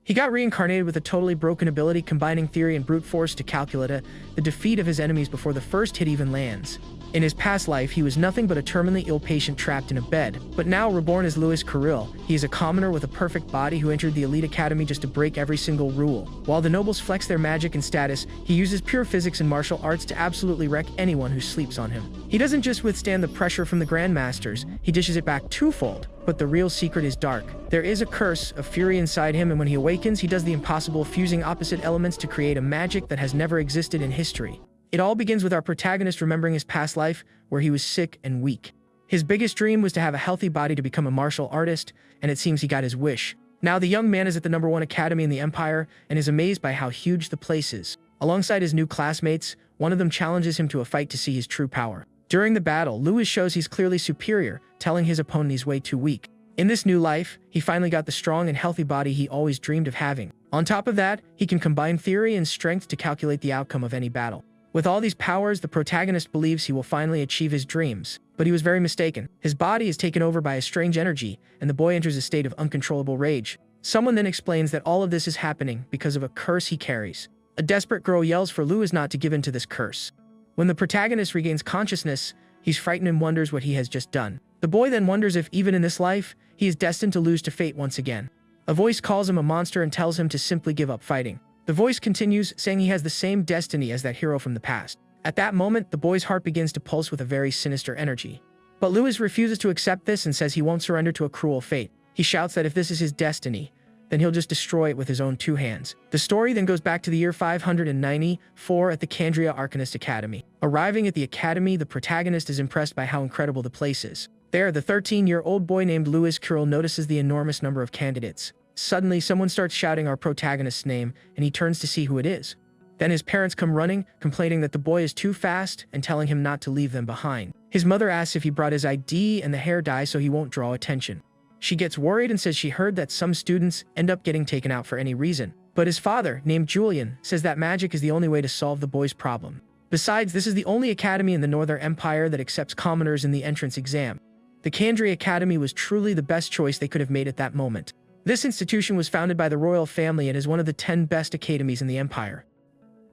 He got reincarnated with a totally broken ability combining theory and brute force to calculate the defeat of his enemies before the first hit even lands. In his past life, he was nothing but a terminally ill patient trapped in a bed, but now reborn as Louis Carril, he is a commoner with a perfect body who entered the elite academy just to break every single rule. While the nobles flex their magic and status, he uses pure physics and martial arts to absolutely wreck anyone who sleeps on him. He doesn't just withstand the pressure from the grandmasters, he dishes it back twofold. But the real secret is dark. There is a curse of fury inside him, and when he awakens, he does the impossible, fusing opposite elements to create a magic that has never existed in history. It all begins with our protagonist remembering his past life, where he was sick and weak. His biggest dream was to have a healthy body to become a martial artist, and it seems he got his wish. Now the young man is at the #1 academy in the Empire, and is amazed by how huge the place is. Alongside his new classmates, one of them challenges him to a fight to see his true power. During the battle, Louis shows he's clearly superior, telling his opponent he's way too weak. In this new life, he finally got the strong and healthy body he always dreamed of having. On top of that, he can combine theory and strength to calculate the outcome of any battle. With all these powers, the protagonist believes he will finally achieve his dreams. But he was very mistaken. His body is taken over by a strange energy, and the boy enters a state of uncontrollable rage. Someone then explains that all of this is happening because of a curse he carries. A desperate girl yells for Louis not to give in to this curse. When the protagonist regains consciousness, he's frightened and wonders what he has just done. The boy then wonders if, even in this life, he is destined to lose to fate once again. A voice calls him a monster and tells him to simply give up fighting. The voice continues, saying he has the same destiny as that hero from the past. At that moment, the boy's heart begins to pulse with a very sinister energy. But Louis refuses to accept this and says he won't surrender to a cruel fate. He shouts that if this is his destiny, then he'll just destroy it with his own two hands. The story then goes back to the year 594 at the Candria Arcanist Academy. Arriving at the academy, the protagonist is impressed by how incredible the place is. There, the 13-year-old boy named Louis Carril notices the enormous number of candidates. Suddenly, someone starts shouting our protagonist's name, and he turns to see who it is. Then his parents come running, complaining that the boy is too fast and telling him not to leave them behind. His mother asks if he brought his ID and the hair dye so he won't draw attention. She gets worried and says she heard that some students end up getting taken out for any reason. But his father, named Julian, says that magic is the only way to solve the boy's problem. Besides, this is the only academy in the Northern Empire that accepts commoners in the entrance exam. The Candria Academy was truly the best choice they could have made at that moment. This institution was founded by the royal family and is one of the 10 best academies in the Empire.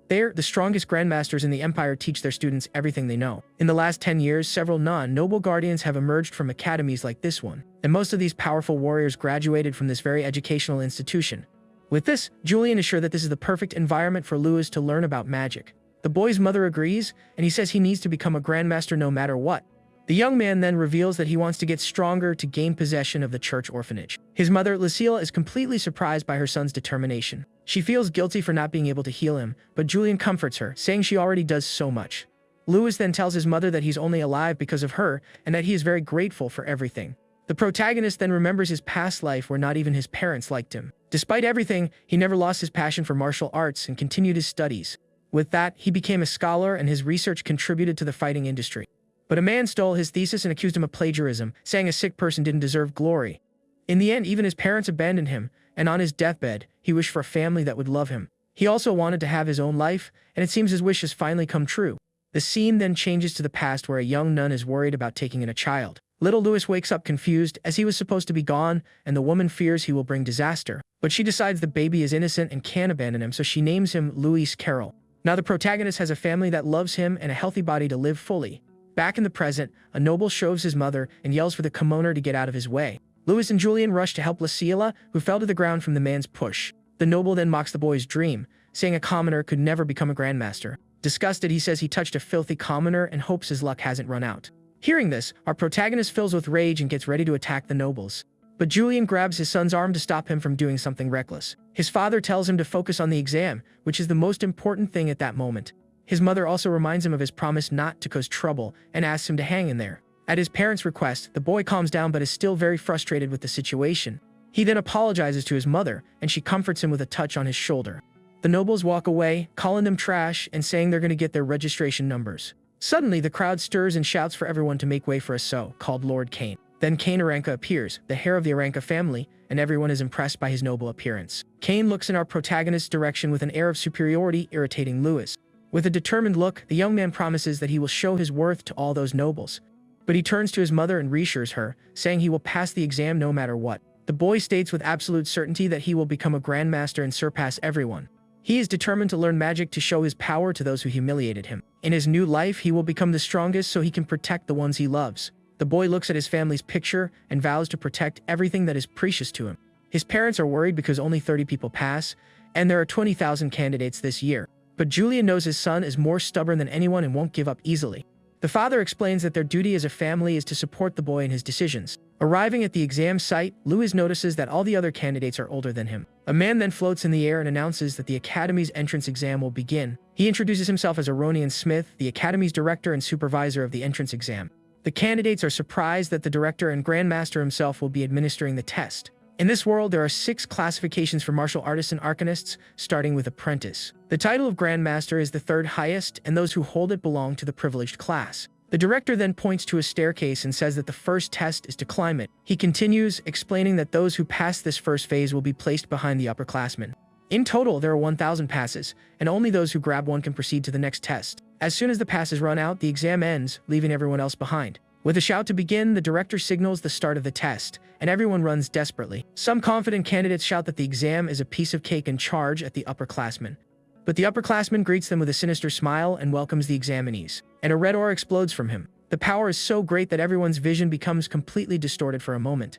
There, the strongest grandmasters in the Empire teach their students everything they know. In the last 10 years, several non-noble guardians have emerged from academies like this one, and most of these powerful warriors graduated from this very educational institution. With this, Julian is sure that this is the perfect environment for Louis to learn about magic. The boy's mother agrees, and he says he needs to become a grandmaster no matter what. The young man then reveals that he wants to get stronger to gain possession of the church orphanage. His mother, Lucille, is completely surprised by her son's determination. She feels guilty for not being able to heal him, but Julian comforts her, saying she already does so much. Louis then tells his mother that he's only alive because of her, and that he is very grateful for everything. The protagonist then remembers his past life where not even his parents liked him. Despite everything, he never lost his passion for martial arts and continued his studies. With that, he became a scholar, and his research contributed to the fighting industry. But a man stole his thesis and accused him of plagiarism, saying a sick person didn't deserve glory. In the end, even his parents abandoned him, and on his deathbed, he wished for a family that would love him. He also wanted to have his own life, and it seems his wish has finally come true. The scene then changes to the past where a young nun is worried about taking in a child. Little Louis wakes up confused as he was supposed to be gone, and the woman fears he will bring disaster. But she decides the baby is innocent and can't abandon him, so she names him Louis Carril. Now the protagonist has a family that loves him and a healthy body to live fully. Back in the present, a noble shoves his mother and yells for the commoner to get out of his way. Louis and Julian rush to help Lucilla, who fell to the ground from the man's push. The noble then mocks the boy's dream, saying a commoner could never become a grandmaster. Disgusted, he says he touched a filthy commoner and hopes his luck hasn't run out. Hearing this, our protagonist fills with rage and gets ready to attack the nobles. But Julian grabs his son's arm to stop him from doing something reckless. His father tells him to focus on the exam, which is the most important thing at that moment. His mother also reminds him of his promise not to cause trouble and asks him to hang in there. At his parents' request, the boy calms down but is still very frustrated with the situation. He then apologizes to his mother, and she comforts him with a touch on his shoulder. The nobles walk away, calling them trash and saying they're going to get their registration numbers. Suddenly, the crowd stirs and shouts for everyone to make way for a so-called Lord Cain. Then Cain Aranca appears, the heir of the Aranca family, and everyone is impressed by his noble appearance. Cain looks in our protagonist's direction with an air of superiority, irritating Louis. With a determined look, the young man promises that he will show his worth to all those nobles. But he turns to his mother and reassures her, saying he will pass the exam no matter what. The boy states with absolute certainty that he will become a grandmaster and surpass everyone. He is determined to learn magic to show his power to those who humiliated him. In his new life, he will become the strongest so he can protect the ones he loves. The boy looks at his family's picture and vows to protect everything that is precious to him. His parents are worried because only 30 people pass, and there are 20,000 candidates this year. But Julian knows his son is more stubborn than anyone and won't give up easily. The father explains that their duty as a family is to support the boy in his decisions. Arriving at the exam site, Louis notices that all the other candidates are older than him. A man then floats in the air and announces that the Academy's entrance exam will begin. He introduces himself as Aronian Smith, the Academy's director and supervisor of the entrance exam. The candidates are surprised that the director and Grandmaster himself will be administering the test. In this world, there are 6 classifications for martial artists and arcanists, starting with apprentice. The title of Grandmaster is the 3rd highest, and those who hold it belong to the privileged class. The director then points to a staircase and says that the first test is to climb it. He continues, explaining that those who pass this first phase will be placed behind the upperclassmen. In total, there are 1,000 passes, and only those who grab one can proceed to the next test. As soon as the passes run out, the exam ends, leaving everyone else behind. With a shout to begin, the director signals the start of the test, and everyone runs desperately. Some confident candidates shout that the exam is a piece of cake and charge at the upperclassmen. But the upperclassman greets them with a sinister smile and welcomes the examinees, and a red aura explodes from him. The power is so great that everyone's vision becomes completely distorted for a moment.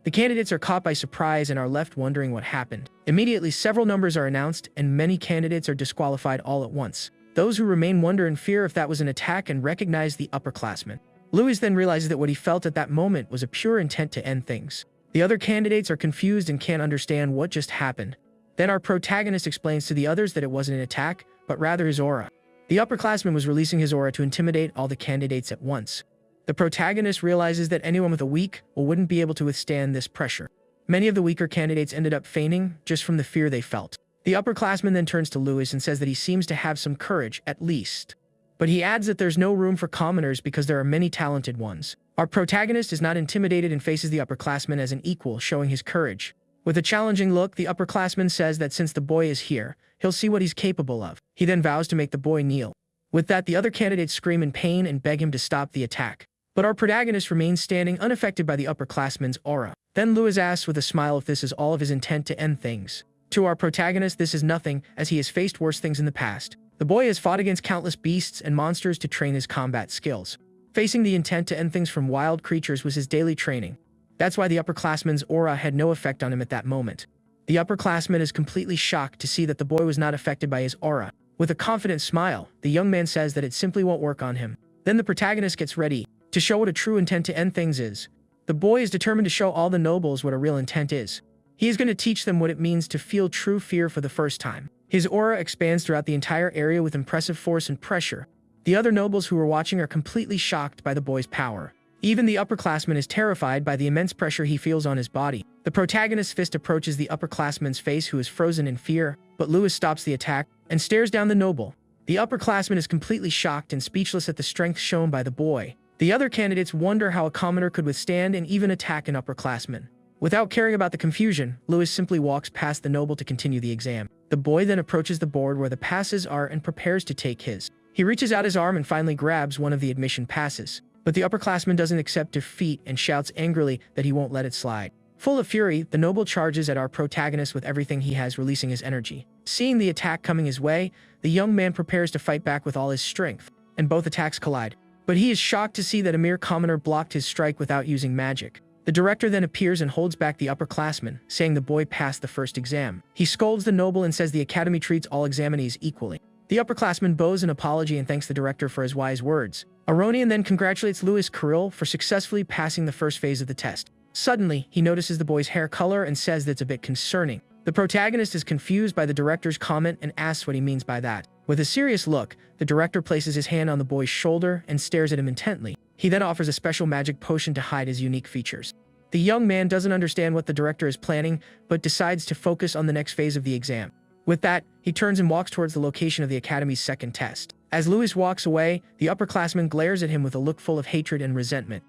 The candidates are caught by surprise and are left wondering what happened. Immediately, several numbers are announced, and many candidates are disqualified all at once. Those who remain wonder and fear if that was an attack and recognize the upperclassmen. Louis then realizes that what he felt at that moment was a pure intent to end things. The other candidates are confused and can't understand what just happened. Then our protagonist explains to the others that it wasn't an attack, but rather his aura. The upperclassman was releasing his aura to intimidate all the candidates at once. The protagonist realizes that anyone with a weak will wouldn't be able to withstand this pressure. Many of the weaker candidates ended up fainting just from the fear they felt. The upperclassman then turns to Louis and says that he seems to have some courage, at least. But he adds that there's no room for commoners because there are many talented ones. Our protagonist is not intimidated and faces the upperclassman as an equal, showing his courage. With a challenging look, the upperclassman says that since the boy is here, he'll see what he's capable of. He then vows to make the boy kneel. With that, the other candidates scream in pain and beg him to stop the attack. But our protagonist remains standing, unaffected by the upperclassman's aura. Then Louis asks with a smile if this is all of his intent to end things. To our protagonist, this is nothing, as he has faced worse things in the past. The boy has fought against countless beasts and monsters to train his combat skills. Facing the intent to end things from wild creatures was his daily training. That's why the upperclassman's aura had no effect on him at that moment. The upperclassman is completely shocked to see that the boy was not affected by his aura. With a confident smile, the young man says that it simply won't work on him. Then the protagonist gets ready to show what a true intent to end things is. The boy is determined to show all the nobles what a real intent is. He is going to teach them what it means to feel true fear for the first time. His aura expands throughout the entire area with impressive force and pressure. The other nobles who are watching are completely shocked by the boy's power. Even the upperclassman is terrified by the immense pressure he feels on his body. The protagonist's fist approaches the upperclassman's face, who is frozen in fear, but Louis stops the attack and stares down the noble. The upperclassman is completely shocked and speechless at the strength shown by the boy. The other candidates wonder how a commoner could withstand and even attack an upperclassman. Without caring about the confusion, Louis simply walks past the noble to continue the exam. The boy then approaches the board where the passes are and prepares to take his. He reaches out his arm and finally grabs one of the admission passes. But the upperclassman doesn't accept defeat and shouts angrily that he won't let it slide. Full of fury, the noble charges at our protagonist with everything he has, releasing his energy. Seeing the attack coming his way, the young man prepares to fight back with all his strength, and both attacks collide. But he is shocked to see that a mere commoner blocked his strike without using magic. The director then appears and holds back the upperclassman, saying the boy passed the first exam. He scolds the noble and says the academy treats all examinees equally. The upperclassman bows an apology and thanks the director for his wise words. Aronian then congratulates Louis Kirill for successfully passing the first phase of the test. Suddenly, he notices the boy's hair color and says that it's a bit concerning. The protagonist is confused by the director's comment and asks what he means by that. With a serious look, the director places his hand on the boy's shoulder and stares at him intently. He then offers a special magic potion to hide his unique features. The young man doesn't understand what the director is planning, but decides to focus on the next phase of the exam. With that, he turns and walks towards the location of the academy's second test. As Louis walks away, the upperclassman glares at him with a look full of hatred and resentment.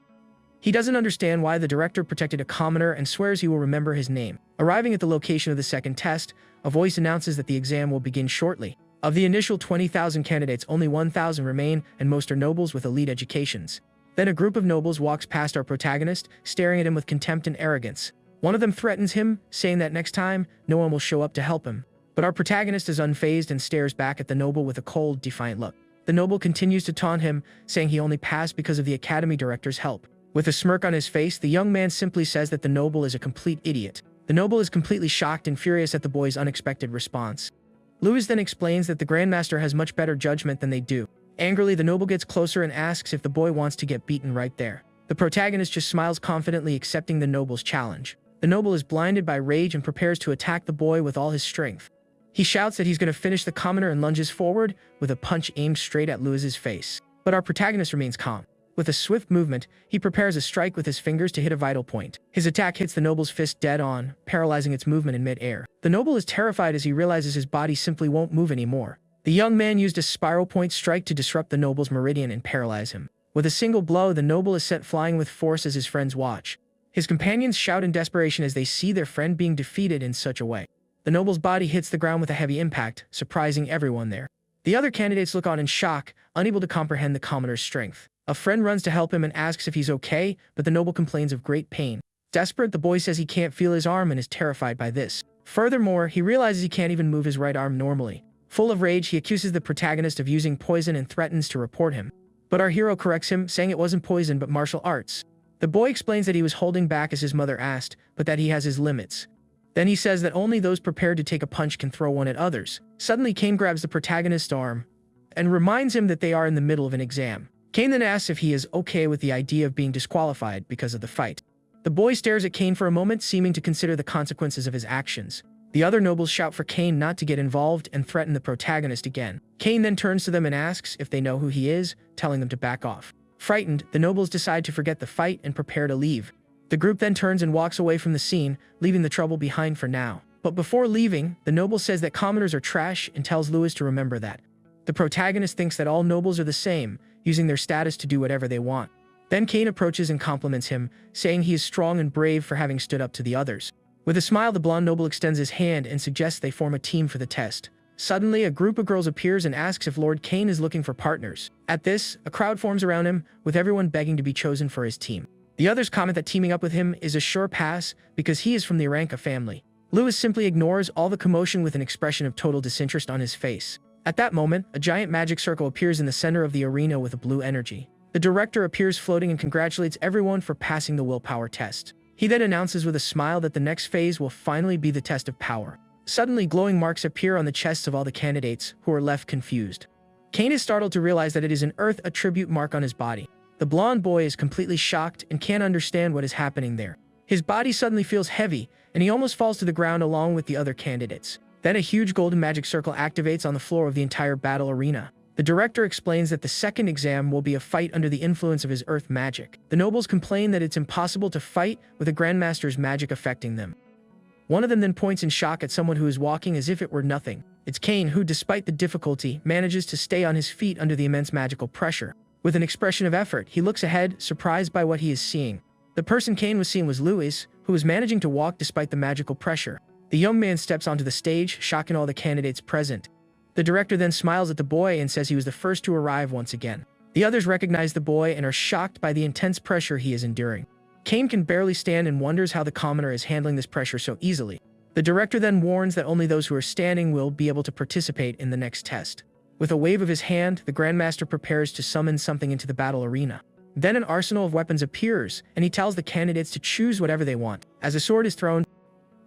He doesn't understand why the director protected a commoner and swears he will remember his name. Arriving at the location of the second test, a voice announces that the exam will begin shortly. Of the initial 20,000 candidates, only 1,000 remain, and most are nobles with elite educations. Then a group of nobles walks past our protagonist, staring at him with contempt and arrogance. One of them threatens him, saying that next time, no one will show up to help him. But our protagonist is unfazed and stares back at the noble with a cold, defiant look. The noble continues to taunt him, saying he only passed because of the academy director's help. With a smirk on his face, the young man simply says that the noble is a complete idiot. The noble is completely shocked and furious at the boy's unexpected response. Louis then explains that the Grandmaster has much better judgment than they do. Angrily, the noble gets closer and asks if the boy wants to get beaten right there. The protagonist just smiles confidently, accepting the noble's challenge. The noble is blinded by rage and prepares to attack the boy with all his strength. He shouts that he's going to finish the commoner and lunges forward with a punch aimed straight at Louis's face. But our protagonist remains calm. With a swift movement, he prepares a strike with his fingers to hit a vital point. His attack hits the noble's fist dead on, paralyzing its movement in mid-air. The noble is terrified as he realizes his body simply won't move anymore. The young man used a spiral point strike to disrupt the noble's meridian and paralyze him. With a single blow, the noble is sent flying with force as his friends watch. His companions shout in desperation as they see their friend being defeated in such a way. The noble's body hits the ground with a heavy impact, surprising everyone there. The other candidates look on in shock, unable to comprehend the commoner's strength. A friend runs to help him and asks if he's okay, but the noble complains of great pain. Desperate, the boy says he can't feel his arm and is terrified by this. Furthermore, he realizes he can't even move his right arm normally. Full of rage, he accuses the protagonist of using poison and threatens to report him. But our hero corrects him, saying it wasn't poison but martial arts. The boy explains that he was holding back as his mother asked, but that he has his limits. Then he says that only those prepared to take a punch can throw one at others. Suddenly, Kane grabs the protagonist's arm and reminds him that they are in the middle of an exam. Kane then asks if he is okay with the idea of being disqualified because of the fight. The boy stares at Kane for a moment, seeming to consider the consequences of his actions. The other nobles shout for Kane not to get involved and threaten the protagonist again. Kane then turns to them and asks if they know who he is, telling them to back off. Frightened, the nobles decide to forget the fight and prepare to leave. The group then turns and walks away from the scene, leaving the trouble behind for now. But before leaving, the noble says that commoners are trash and tells Louis to remember that. The protagonist thinks that all nobles are the same, using their status to do whatever they want. Then Kane approaches and compliments him, saying he is strong and brave for having stood up to the others. With a smile, the blonde noble extends his hand and suggests they form a team for the test. Suddenly, a group of girls appears and asks if Lord Kane is looking for partners. At this, a crowd forms around him, with everyone begging to be chosen for his team. The others comment that teaming up with him is a sure pass because he is from the Aranka family. Louis simply ignores all the commotion with an expression of total disinterest on his face. At that moment, a giant magic circle appears in the center of the arena with a blue energy. The director appears floating and congratulates everyone for passing the willpower test. He then announces with a smile that the next phase will finally be the test of power. Suddenly, glowing marks appear on the chests of all the candidates, who are left confused. Kane is startled to realize that it is an Earth attribute mark on his body. The blonde boy is completely shocked and can't understand what is happening there. His body suddenly feels heavy, and he almost falls to the ground along with the other candidates. Then a huge golden magic circle activates on the floor of the entire battle arena. The director explains that the second exam will be a fight under the influence of his earth magic. The nobles complain that it's impossible to fight with the Grandmaster's magic affecting them. One of them then points in shock at someone who is walking as if it were nothing. It's Kane who, despite the difficulty, manages to stay on his feet under the immense magical pressure. With an expression of effort, he looks ahead, surprised by what he is seeing. The person Kane was seeing was Louis, who was managing to walk despite the magical pressure. The young man steps onto the stage, shocking all the candidates present. The director then smiles at the boy and says he was the first to arrive once again. The others recognize the boy and are shocked by the intense pressure he is enduring. Kane can barely stand and wonders how the commoner is handling this pressure so easily. The director then warns that only those who are standing will be able to participate in the next test. With a wave of his hand, the Grandmaster prepares to summon something into the battle arena. Then an arsenal of weapons appears, and he tells the candidates to choose whatever they want. As a sword is thrown,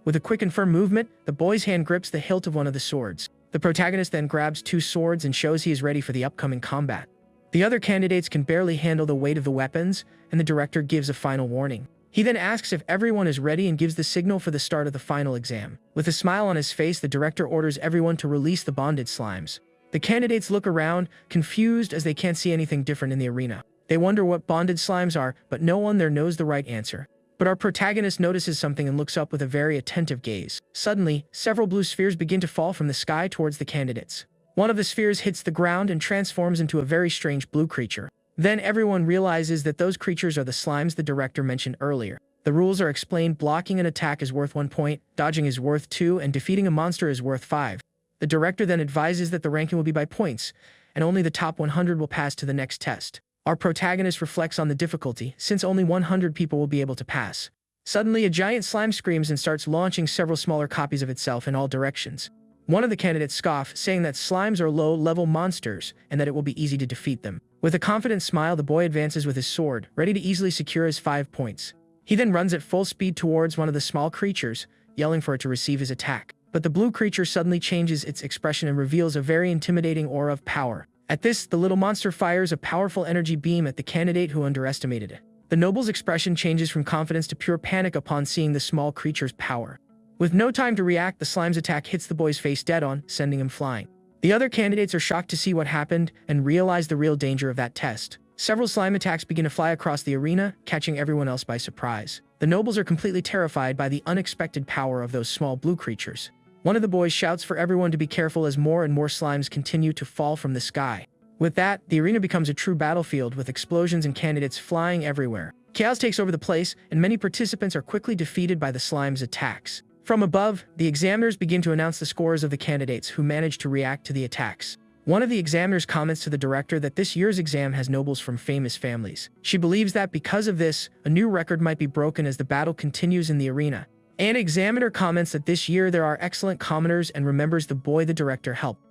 with a quick and firm movement, the boy's hand grips the hilt of one of the swords. The protagonist then grabs two swords and shows he is ready for the upcoming combat. The other candidates can barely handle the weight of the weapons, and the director gives a final warning. He then asks if everyone is ready and gives the signal for the start of the final exam. With a smile on his face, the director orders everyone to release the bonded slimes. The candidates look around, confused as they can't see anything different in the arena. They wonder what bonded slimes are, but no one there knows the right answer. But our protagonist notices something and looks up with a very attentive gaze. Suddenly, several blue spheres begin to fall from the sky towards the candidates. One of the spheres hits the ground and transforms into a very strange blue creature. Then everyone realizes that those creatures are the slimes the director mentioned earlier. The rules are explained: blocking an attack is worth 1 point, dodging is worth 2, and defeating a monster is worth 5. The director then advises that the ranking will be by points, and only the top 100 will pass to the next test. Our protagonist reflects on the difficulty, since only 100 people will be able to pass. Suddenly, a giant slime screams and starts launching several smaller copies of itself in all directions. One of the candidates scoffs, saying that slimes are low-level monsters and that it will be easy to defeat them. With a confident smile, the boy advances with his sword, ready to easily secure his 5 points. He then runs at full speed towards one of the small creatures, yelling for it to receive his attack. But the blue creature suddenly changes its expression and reveals a very intimidating aura of power. At this, the little monster fires a powerful energy beam at the candidate who underestimated it. The noble's expression changes from confidence to pure panic upon seeing the small creature's power. With no time to react, the slime's attack hits the boy's face dead-on, sending him flying. The other candidates are shocked to see what happened and realize the real danger of that test. Several slime attacks begin to fly across the arena, catching everyone else by surprise. The nobles are completely terrified by the unexpected power of those small blue creatures. One of the boys shouts for everyone to be careful as more and more slimes continue to fall from the sky. With that, the arena becomes a true battlefield with explosions and candidates flying everywhere. Chaos takes over the place, and many participants are quickly defeated by the slime's attacks. From above, the examiners begin to announce the scores of the candidates who managed to react to the attacks. One of the examiners comments to the director that this year's exam has nobles from famous families. She believes that because of this, a new record might be broken as the battle continues in the arena. An examiner comments that this year there are excellent commoners and remembers the boy the director helped.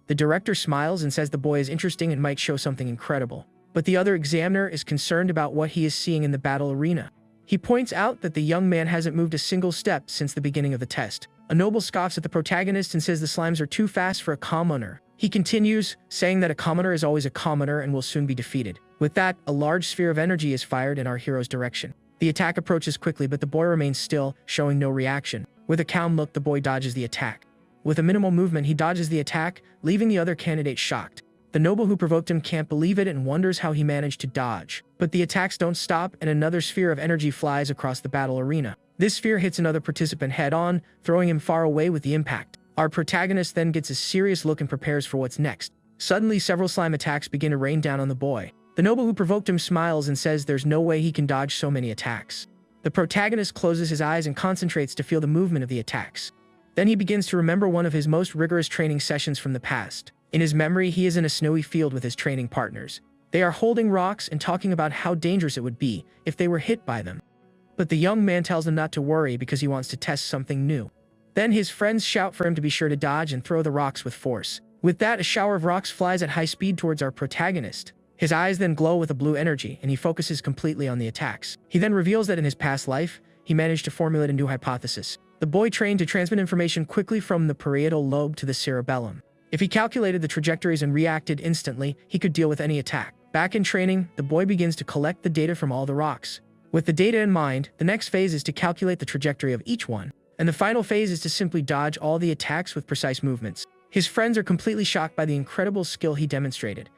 The director smiles and says the boy is interesting and might show something incredible. But the other examiner is concerned about what he is seeing in the battle arena. He points out that the young man hasn't moved a single step since the beginning of the test. A noble scoffs at the protagonist and says the slimes are too fast for a commoner. He continues, saying that a commoner is always a commoner and will soon be defeated. With that, a large sphere of energy is fired in our hero's direction. The attack approaches quickly, but the boy remains still, showing no reaction. With a calm look, the boy dodges the attack. With a minimal movement, he dodges the attack, leaving the other candidate shocked. The noble who provoked him can't believe it and wonders how he managed to dodge. But the attacks don't stop, and another sphere of energy flies across the battle arena. This sphere hits another participant head-on, throwing him far away with the impact. Our protagonist then gets a serious look and prepares for what's next. Suddenly, several slime attacks begin to rain down on the boy. The noble who provoked him smiles and says there's no way he can dodge so many attacks. The protagonist closes his eyes and concentrates to feel the movement of the attacks. Then he begins to remember one of his most rigorous training sessions from the past. In his memory, he is in a snowy field with his training partners. They are holding rocks and talking about how dangerous it would be if they were hit by them. But the young man tells them not to worry because he wants to test something new. Then his friends shout for him to be sure to dodge and throw the rocks with force. With that, a shower of rocks flies at high speed towards our protagonist. His eyes then glow with a blue energy, and he focuses completely on the attacks. He then reveals that in his past life, he managed to formulate a new hypothesis. The boy trained to transmit information quickly from the parietal lobe to the cerebellum. If he calculated the trajectories and reacted instantly, he could deal with any attack. Back in training, the boy begins to collect the data from all the rocks. With the data in mind, the next phase is to calculate the trajectory of each one. And the final phase is to simply dodge all the attacks with precise movements. His friends are completely shocked by the incredible skill he demonstrated.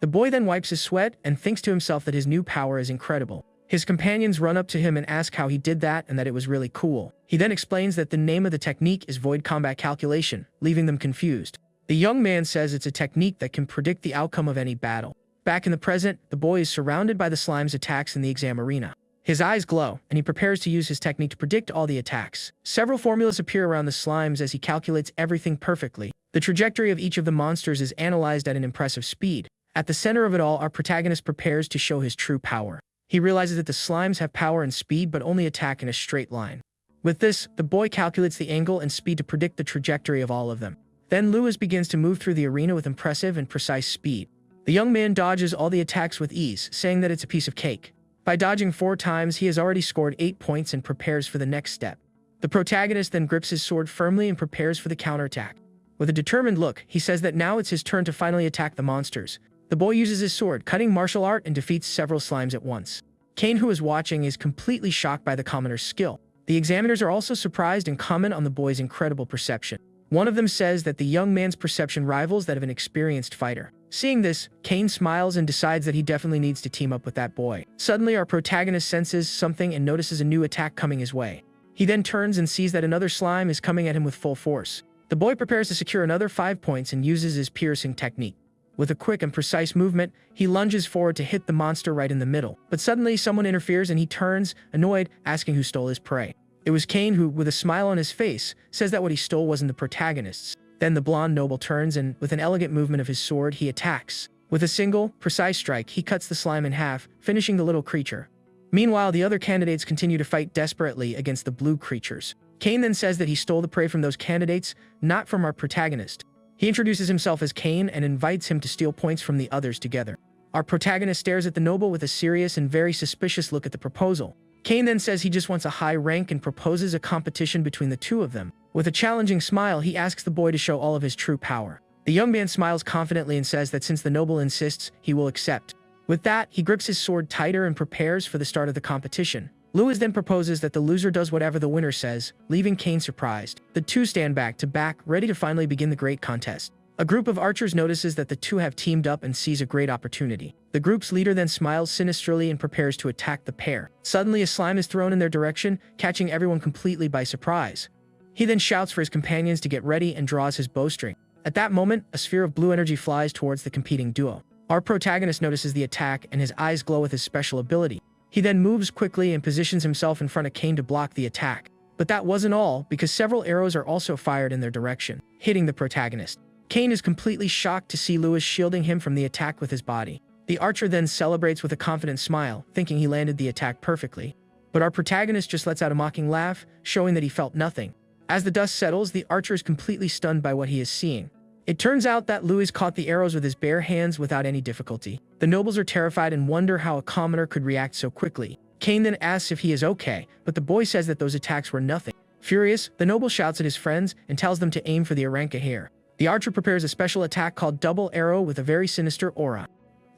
The boy then wipes his sweat and thinks to himself that his new power is incredible. His companions run up to him and ask how he did that and that it was really cool. He then explains that the name of the technique is void combat calculation, leaving them confused. The young man says it's a technique that can predict the outcome of any battle. Back in the present, the boy is surrounded by the slime's attacks in the exam arena. His eyes glow, and he prepares to use his technique to predict all the attacks. Several formulas appear around the slimes as he calculates everything perfectly. The trajectory of each of the monsters is analyzed at an impressive speed. At the center of it all, our protagonist prepares to show his true power. He realizes that the slimes have power and speed but only attack in a straight line. With this, the boy calculates the angle and speed to predict the trajectory of all of them. Then Lewis begins to move through the arena with impressive and precise speed. The young man dodges all the attacks with ease, saying that it's a piece of cake. By dodging 4 times, he has already scored 8 points and prepares for the next step. The protagonist then grips his sword firmly and prepares for the counterattack. With a determined look, he says that now it's his turn to finally attack the monsters. The boy uses his sword, cutting martial art, and defeats several slimes at once. Kane, who is watching, is completely shocked by the commoner's skill. The examiners are also surprised and comment on the boy's incredible perception. One of them says that the young man's perception rivals that of an experienced fighter. Seeing this, Kane smiles and decides that he definitely needs to team up with that boy. Suddenly, our protagonist senses something and notices a new attack coming his way. He then turns and sees that another slime is coming at him with full force. The boy prepares to secure another 5 points and uses his piercing technique. With a quick and precise movement, he lunges forward to hit the monster right in the middle. But suddenly, someone interferes and he turns, annoyed, asking who stole his prey. It was Kane who, with a smile on his face, says that what he stole wasn't the protagonist's. Then the blonde noble turns and, with an elegant movement of his sword, he attacks. With a single, precise strike, he cuts the slime in half, finishing the little creature. Meanwhile, the other candidates continue to fight desperately against the blue creatures. Kane then says that he stole the prey from those candidates, not from our protagonist. He introduces himself as Kane and invites him to steal points from the others together. Our protagonist stares at the noble with a serious and very suspicious look at the proposal. Kane then says he just wants a high rank and proposes a competition between the two of them. With a challenging smile, he asks the boy to show all of his true power. The young man smiles confidently and says that since the noble insists, he will accept. With that, he grips his sword tighter and prepares for the start of the competition. Lewis then proposes that the loser does whatever the winner says, leaving Kane surprised. The two stand back to back, ready to finally begin the great contest. A group of archers notices that the two have teamed up and sees a great opportunity. The group's leader then smiles sinisterly and prepares to attack the pair. Suddenly, a slime is thrown in their direction, catching everyone completely by surprise. He then shouts for his companions to get ready and draws his bowstring. At that moment, a sphere of blue energy flies towards the competing duo. Our protagonist notices the attack and his eyes glow with his special ability. He then moves quickly and positions himself in front of Kane to block the attack. But that wasn't all, because several arrows are also fired in their direction, hitting the protagonist. Kane is completely shocked to see Lewis shielding him from the attack with his body. The archer then celebrates with a confident smile, thinking he landed the attack perfectly. But our protagonist just lets out a mocking laugh, showing that he felt nothing. As the dust settles, the archer is completely stunned by what he is seeing. It turns out that Lewis caught the arrows with his bare hands without any difficulty. The nobles are terrified and wonder how a commoner could react so quickly. Kane then asks if he is okay, but the boy says that those attacks were nothing. Furious, the noble shouts at his friends and tells them to aim for the aranca hair. The archer prepares a special attack called Double Arrow with a very sinister aura.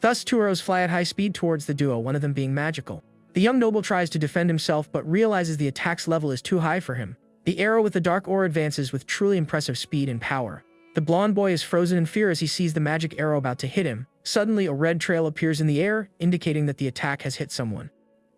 Thus, two arrows fly at high speed towards the duo, one of them being magical. The young noble tries to defend himself but realizes the attack's level is too high for him. The arrow with the dark aura advances with truly impressive speed and power. The blonde boy is frozen in fear as he sees the magic arrow about to hit him. Suddenly, a red trail appears in the air, indicating that the attack has hit someone.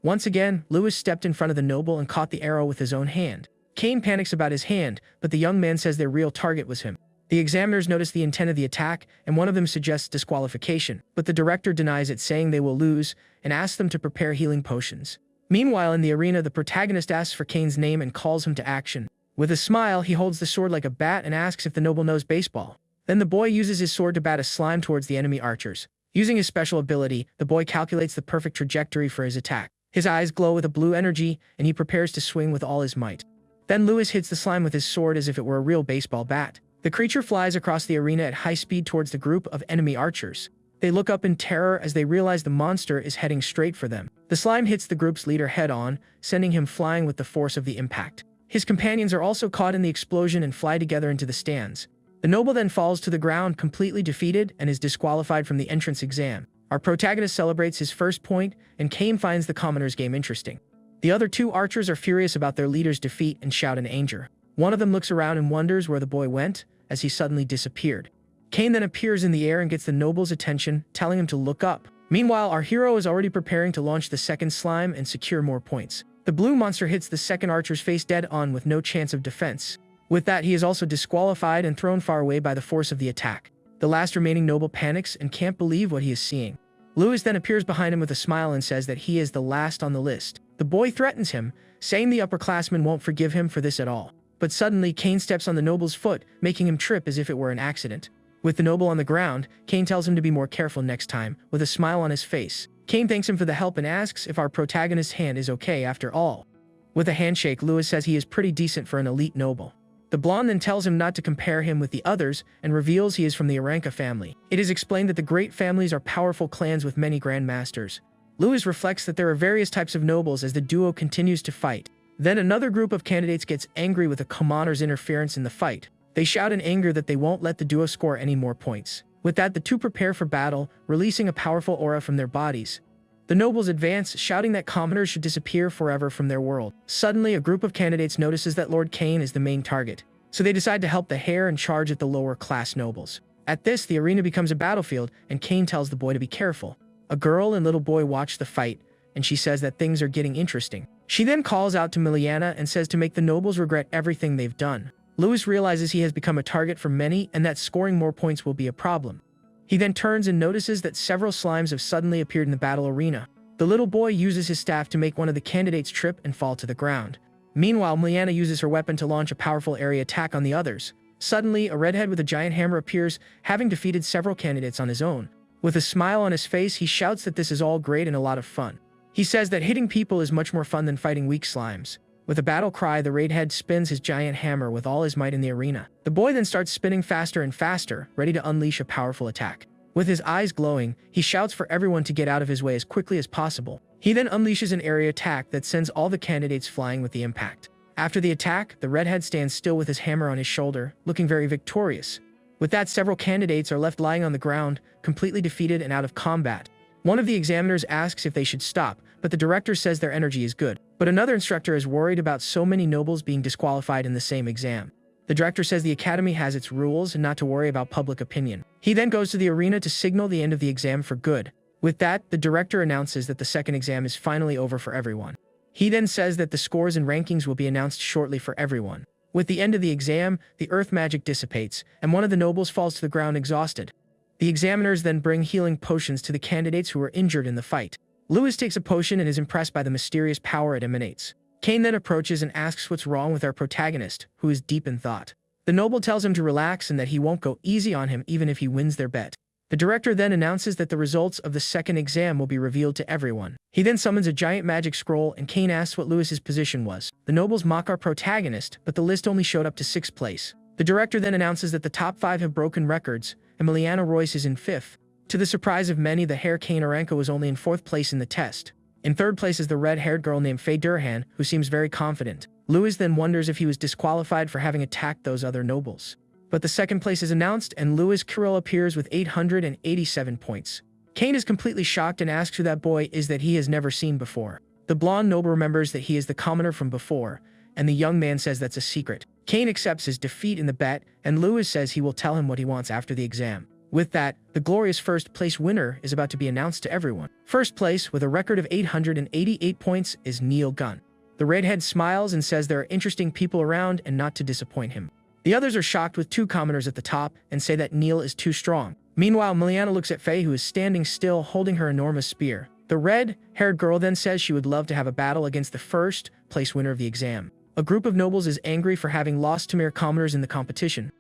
Once again, Lewis stepped in front of the noble and caught the arrow with his own hand. Kane panics about his hand, but the young man says their real target was him. The examiners notice the intent of the attack, and one of them suggests disqualification, but the director denies it, saying they will lose, and asks them to prepare healing potions. Meanwhile, in the arena, the protagonist asks for Kane's name and calls him to action. With a smile, he holds the sword like a bat and asks if the noble knows baseball. Then the boy uses his sword to bat a slime towards the enemy archers. Using his special ability, the boy calculates the perfect trajectory for his attack. His eyes glow with a blue energy, and he prepares to swing with all his might. Then Lewis hits the slime with his sword as if it were a real baseball bat. The creature flies across the arena at high speed towards the group of enemy archers. They look up in terror as they realize the monster is heading straight for them. The slime hits the group's leader head-on, sending him flying with the force of the impact. His companions are also caught in the explosion and fly together into the stands. The noble then falls to the ground completely defeated and is disqualified from the entrance exam. Our protagonist celebrates his first point, and Kane finds the commoner's game interesting. The other two archers are furious about their leader's defeat and shout in anger. One of them looks around and wonders where the boy went, as he suddenly disappeared. Kane then appears in the air and gets the noble's attention, telling him to look up. Meanwhile, our hero is already preparing to launch the second slime and secure more points. The blue monster hits the second archer's face dead-on with no chance of defense. With that, he is also disqualified and thrown far away by the force of the attack. The last remaining noble panics and can't believe what he is seeing. Lewis then appears behind him with a smile and says that he is the last on the list. The boy threatens him, saying the upperclassmen won't forgive him for this at all. But suddenly, Kane steps on the noble's foot, making him trip as if it were an accident. With the noble on the ground, Kane tells him to be more careful next time, with a smile on his face. Kane thanks him for the help and asks if our protagonist's hand is okay after all. With a handshake, Lewis says he is pretty decent for an elite noble. The blonde then tells him not to compare him with the others and reveals he is from the Aranca family. It is explained that the great families are powerful clans with many grandmasters. Lewis reflects that there are various types of nobles as the duo continues to fight. Then another group of candidates gets angry with the commoner's interference in the fight. They shout in anger that they won't let the duo score any more points. With that, the two prepare for battle, releasing a powerful aura from their bodies. The nobles advance, shouting that commoners should disappear forever from their world. Suddenly, a group of candidates notices that Lord Kane is the main target, so they decide to help the heir and charge at the lower-class nobles. At this, the arena becomes a battlefield, and Kane tells the boy to be careful. A girl and little boy watch the fight, and she says that things are getting interesting. She then calls out to Miliana and says to make the nobles regret everything they've done. Lewis realizes he has become a target for many and that scoring more points will be a problem. He then turns and notices that several slimes have suddenly appeared in the battle arena. The little boy uses his staff to make one of the candidates trip and fall to the ground. Meanwhile, Miliana uses her weapon to launch a powerful area attack on the others. Suddenly, a redhead with a giant hammer appears, having defeated several candidates on his own. With a smile on his face, he shouts that this is all great and a lot of fun. He says that hitting people is much more fun than fighting weak slimes. With a battle cry, the raid head spins his giant hammer with all his might in the arena. The boy then starts spinning faster and faster, ready to unleash a powerful attack. With his eyes glowing, he shouts for everyone to get out of his way as quickly as possible. He then unleashes an area attack that sends all the candidates flying with the impact. After the attack, the redhead stands still with his hammer on his shoulder, looking very victorious. With that, several candidates are left lying on the ground, completely defeated and out of combat. One of the examiners asks if they should stop, but the director says their energy is good. But another instructor is worried about so many nobles being disqualified in the same exam. The director says the academy has its rules and not to worry about public opinion. He then goes to the arena to signal the end of the exam for good. With that, the director announces that the second exam is finally over for everyone. He then says that the scores and rankings will be announced shortly for everyone. With the end of the exam, the earth magic dissipates, and one of the nobles falls to the ground exhausted. The examiners then bring healing potions to the candidates who were injured in the fight. Lewis takes a potion and is impressed by the mysterious power it emanates. Kane then approaches and asks what's wrong with our protagonist, who is deep in thought. The noble tells him to relax and that he won't go easy on him even if he wins their bet. The director then announces that the results of the second exam will be revealed to everyone. He then summons a giant magic scroll and Kane asks what Lewis's position was. The nobles mock our protagonist, but the list only showed up to 6th place. The director then announces that the top 5 have broken records, and Emiliano Royce is in 5th. To the surprise of many, the hair Kane Aranko was only in 4th place in the test. In 3rd place is the red-haired girl named Faye Durhan, who seems very confident. Lewis then wonders if he was disqualified for having attacked those other nobles. But the 2nd place is announced, and Lewis Carroll appears with 887 points. Kane is completely shocked and asks who that boy is that he has never seen before. The blonde noble remembers that he is the commoner from before, and the young man says that's a secret. Kane accepts his defeat in the bet, and Lewis says he will tell him what he wants after the exam. With that, the glorious 1st place winner is about to be announced to everyone. 1st place, with a record of 888 points, is Neil Gunn. The redhead smiles and says there are interesting people around and not to disappoint him. The others are shocked with 2 commoners at the top and say that Neil is too strong. Meanwhile, Miliana looks at Faye, who is standing still holding her enormous spear. The red-haired girl then says she would love to have a battle against the 1st place winner of the exam. A group of nobles is angry for having lost to mere commoners in the competition.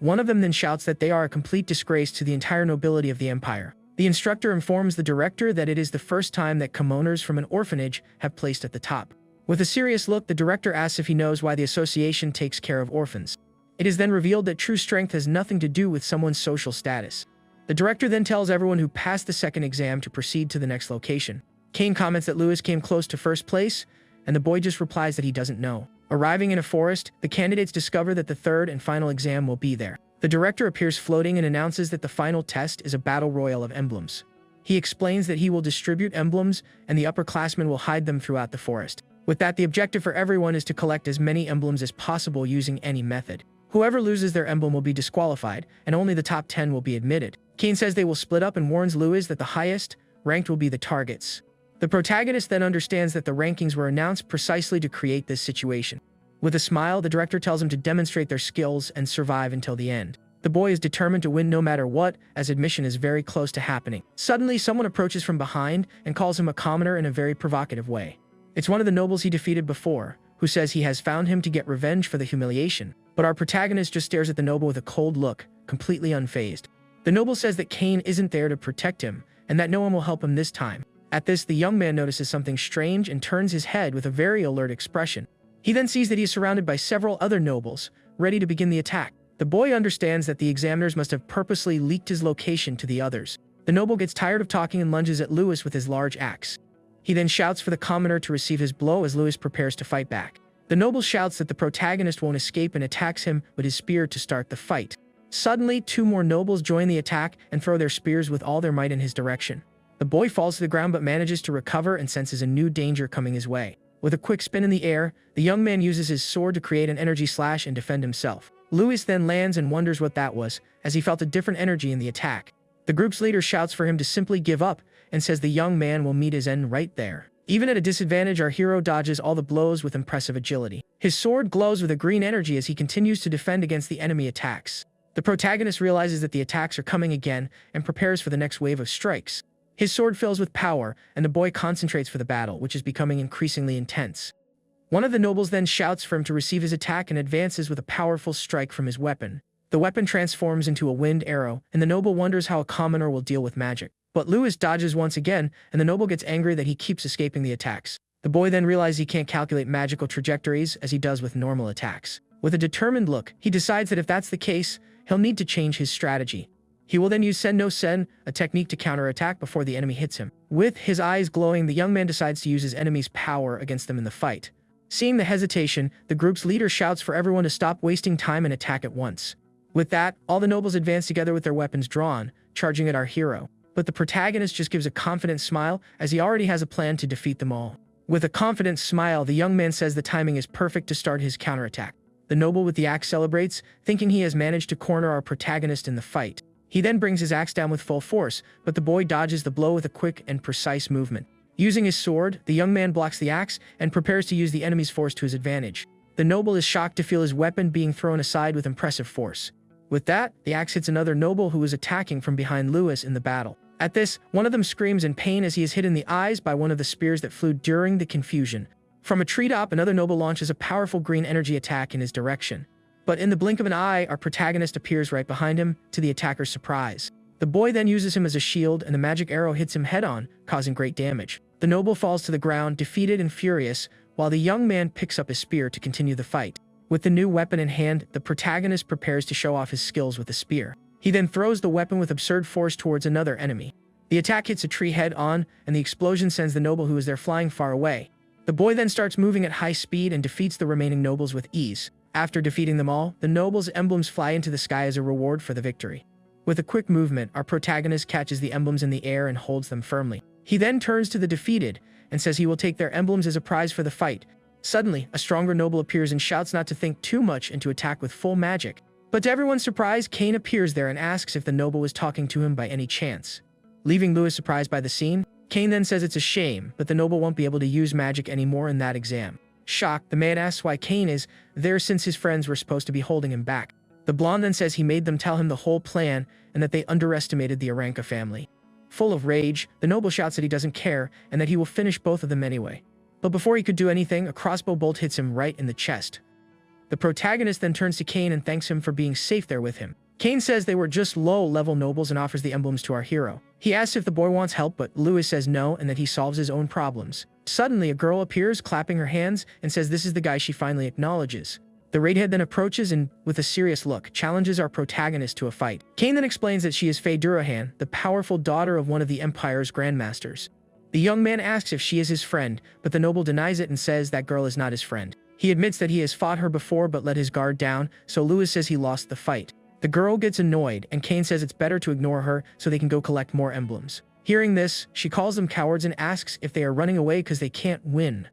One of them then shouts that they are a complete disgrace to the entire nobility of the empire. The instructor informs the director that it is the first time that commoners from an orphanage have placed at the top. With a serious look, the director asks if he knows why the association takes care of orphans. It is then revealed that true strength has nothing to do with someone's social status. The director then tells everyone who passed the 2nd exam to proceed to the next location. Kane comments that Lewis came close to 1st place, and the boy just replies that he doesn't know. Arriving in a forest, the candidates discover that the 3rd and final exam will be there. The director appears floating and announces that the final test is a battle royal of emblems. He explains that he will distribute emblems and the upperclassmen will hide them throughout the forest. With that, the objective for everyone is to collect as many emblems as possible using any method. Whoever loses their emblem will be disqualified, and only the top 10 will be admitted. Kane says they will split up and warns Lewis that the highest ranked will be the targets. The protagonist then understands that the rankings were announced precisely to create this situation. With a smile, the director tells him to demonstrate their skills and survive until the end. The boy is determined to win no matter what, as admission is very close to happening. Suddenly, someone approaches from behind and calls him a commoner in a very provocative way. It's one of the nobles he defeated before, who says he has found him to get revenge for the humiliation. But our protagonist just stares at the noble with a cold look, completely unfazed. The noble says that Kane isn't there to protect him, and that no one will help him this time. At this, the young man notices something strange and turns his head with a very alert expression. He then sees that he is surrounded by several other nobles, ready to begin the attack. The boy understands that the examiners must have purposely leaked his location to the others. The noble gets tired of talking and lunges at Lewis with his large axe. He then shouts for the commoner to receive his blow as Lewis prepares to fight back. The noble shouts that the protagonist won't escape and attacks him with his spear to start the fight. Suddenly, 2 more nobles join the attack and throw their spears with all their might in his direction. The boy falls to the ground but manages to recover and senses a new danger coming his way. With a quick spin in the air, the young man uses his sword to create an energy slash and defend himself. Lewis then lands and wonders what that was, as he felt a different energy in the attack. The group's leader shouts for him to simply give up and says the young man will meet his end right there. Even at a disadvantage, our hero dodges all the blows with impressive agility. His sword glows with a green energy as he continues to defend against the enemy attacks. The protagonist realizes that the attacks are coming again and prepares for the next wave of strikes. His sword fills with power, and the boy concentrates for the battle, which is becoming increasingly intense. One of the nobles then shouts for him to receive his attack and advances with a powerful strike from his weapon. The weapon transforms into a wind arrow, and the noble wonders how a commoner will deal with magic. But Lewis dodges once again, and the noble gets angry that he keeps escaping the attacks. The boy then realizes he can't calculate magical trajectories as he does with normal attacks. With a determined look, he decides that if that's the case, he'll need to change his strategy. He will then use Sen no Sen, a technique to counterattack before the enemy hits him. With his eyes glowing, the young man decides to use his enemy's power against them in the fight. Seeing the hesitation, the group's leader shouts for everyone to stop wasting time and attack at once. With that, all the nobles advance together with their weapons drawn, charging at our hero. But the protagonist just gives a confident smile as he already has a plan to defeat them all. With a confident smile, the young man says the timing is perfect to start his counterattack. The noble with the axe celebrates, thinking he has managed to corner our protagonist in the fight. He then brings his axe down with full force, but the boy dodges the blow with a quick and precise movement. Using his sword, the young man blocks the axe and prepares to use the enemy's force to his advantage. The noble is shocked to feel his weapon being thrown aside with impressive force. With that, the axe hits another noble who is attacking from behind Lewis in the battle. At this, one of them screams in pain as he is hit in the eyes by one of the spears that flew during the confusion. From a treetop, another noble launches a powerful green energy attack in his direction. But in the blink of an eye, our protagonist appears right behind him, to the attacker's surprise. The boy then uses him as a shield, and the magic arrow hits him head-on, causing great damage. The noble falls to the ground, defeated and furious, while the young man picks up his spear to continue the fight. With the new weapon in hand, the protagonist prepares to show off his skills with the spear. He then throws the weapon with absurd force towards another enemy. The attack hits a tree head-on, and the explosion sends the noble who is there flying far away. The boy then starts moving at high speed and defeats the remaining nobles with ease. After defeating them all, the nobles' emblems fly into the sky as a reward for the victory. With a quick movement, our protagonist catches the emblems in the air and holds them firmly. He then turns to the defeated and says he will take their emblems as a prize for the fight. Suddenly, a stronger noble appears and shouts not to think too much and to attack with full magic. But to everyone's surprise, Cain appears there and asks if the noble was talking to him by any chance. Leaving Lewis surprised by the scene, Cain then says it's a shame, but the noble won't be able to use magic anymore in that exam. Shocked, the man asks why Cain is there since his friends were supposed to be holding him back. The blonde then says he made them tell him the whole plan and that they underestimated the Aranka family. Full of rage, the noble shouts that he doesn't care and that he will finish both of them anyway. But before he could do anything, a crossbow bolt hits him right in the chest. The protagonist then turns to Cain and thanks him for being safe there with him. Cain says they were just low-level nobles and offers the emblems to our hero. He asks if the boy wants help, but Lewis says no and that he solves his own problems. Suddenly, a girl appears, clapping her hands, and says this is the guy she finally acknowledges. The redhead then approaches and, with a serious look, challenges our protagonist to a fight. Cain then explains that she is Faye Durahan, the powerful daughter of one of the Empire's grandmasters. The young man asks if she is his friend, but the noble denies it and says that girl is not his friend. He admits that he has fought her before but let his guard down, so Lewis says he lost the fight. The girl gets annoyed, and Cain says it's better to ignore her so they can go collect more emblems. Hearing this, she calls them cowards and asks if they are running away because they can't win.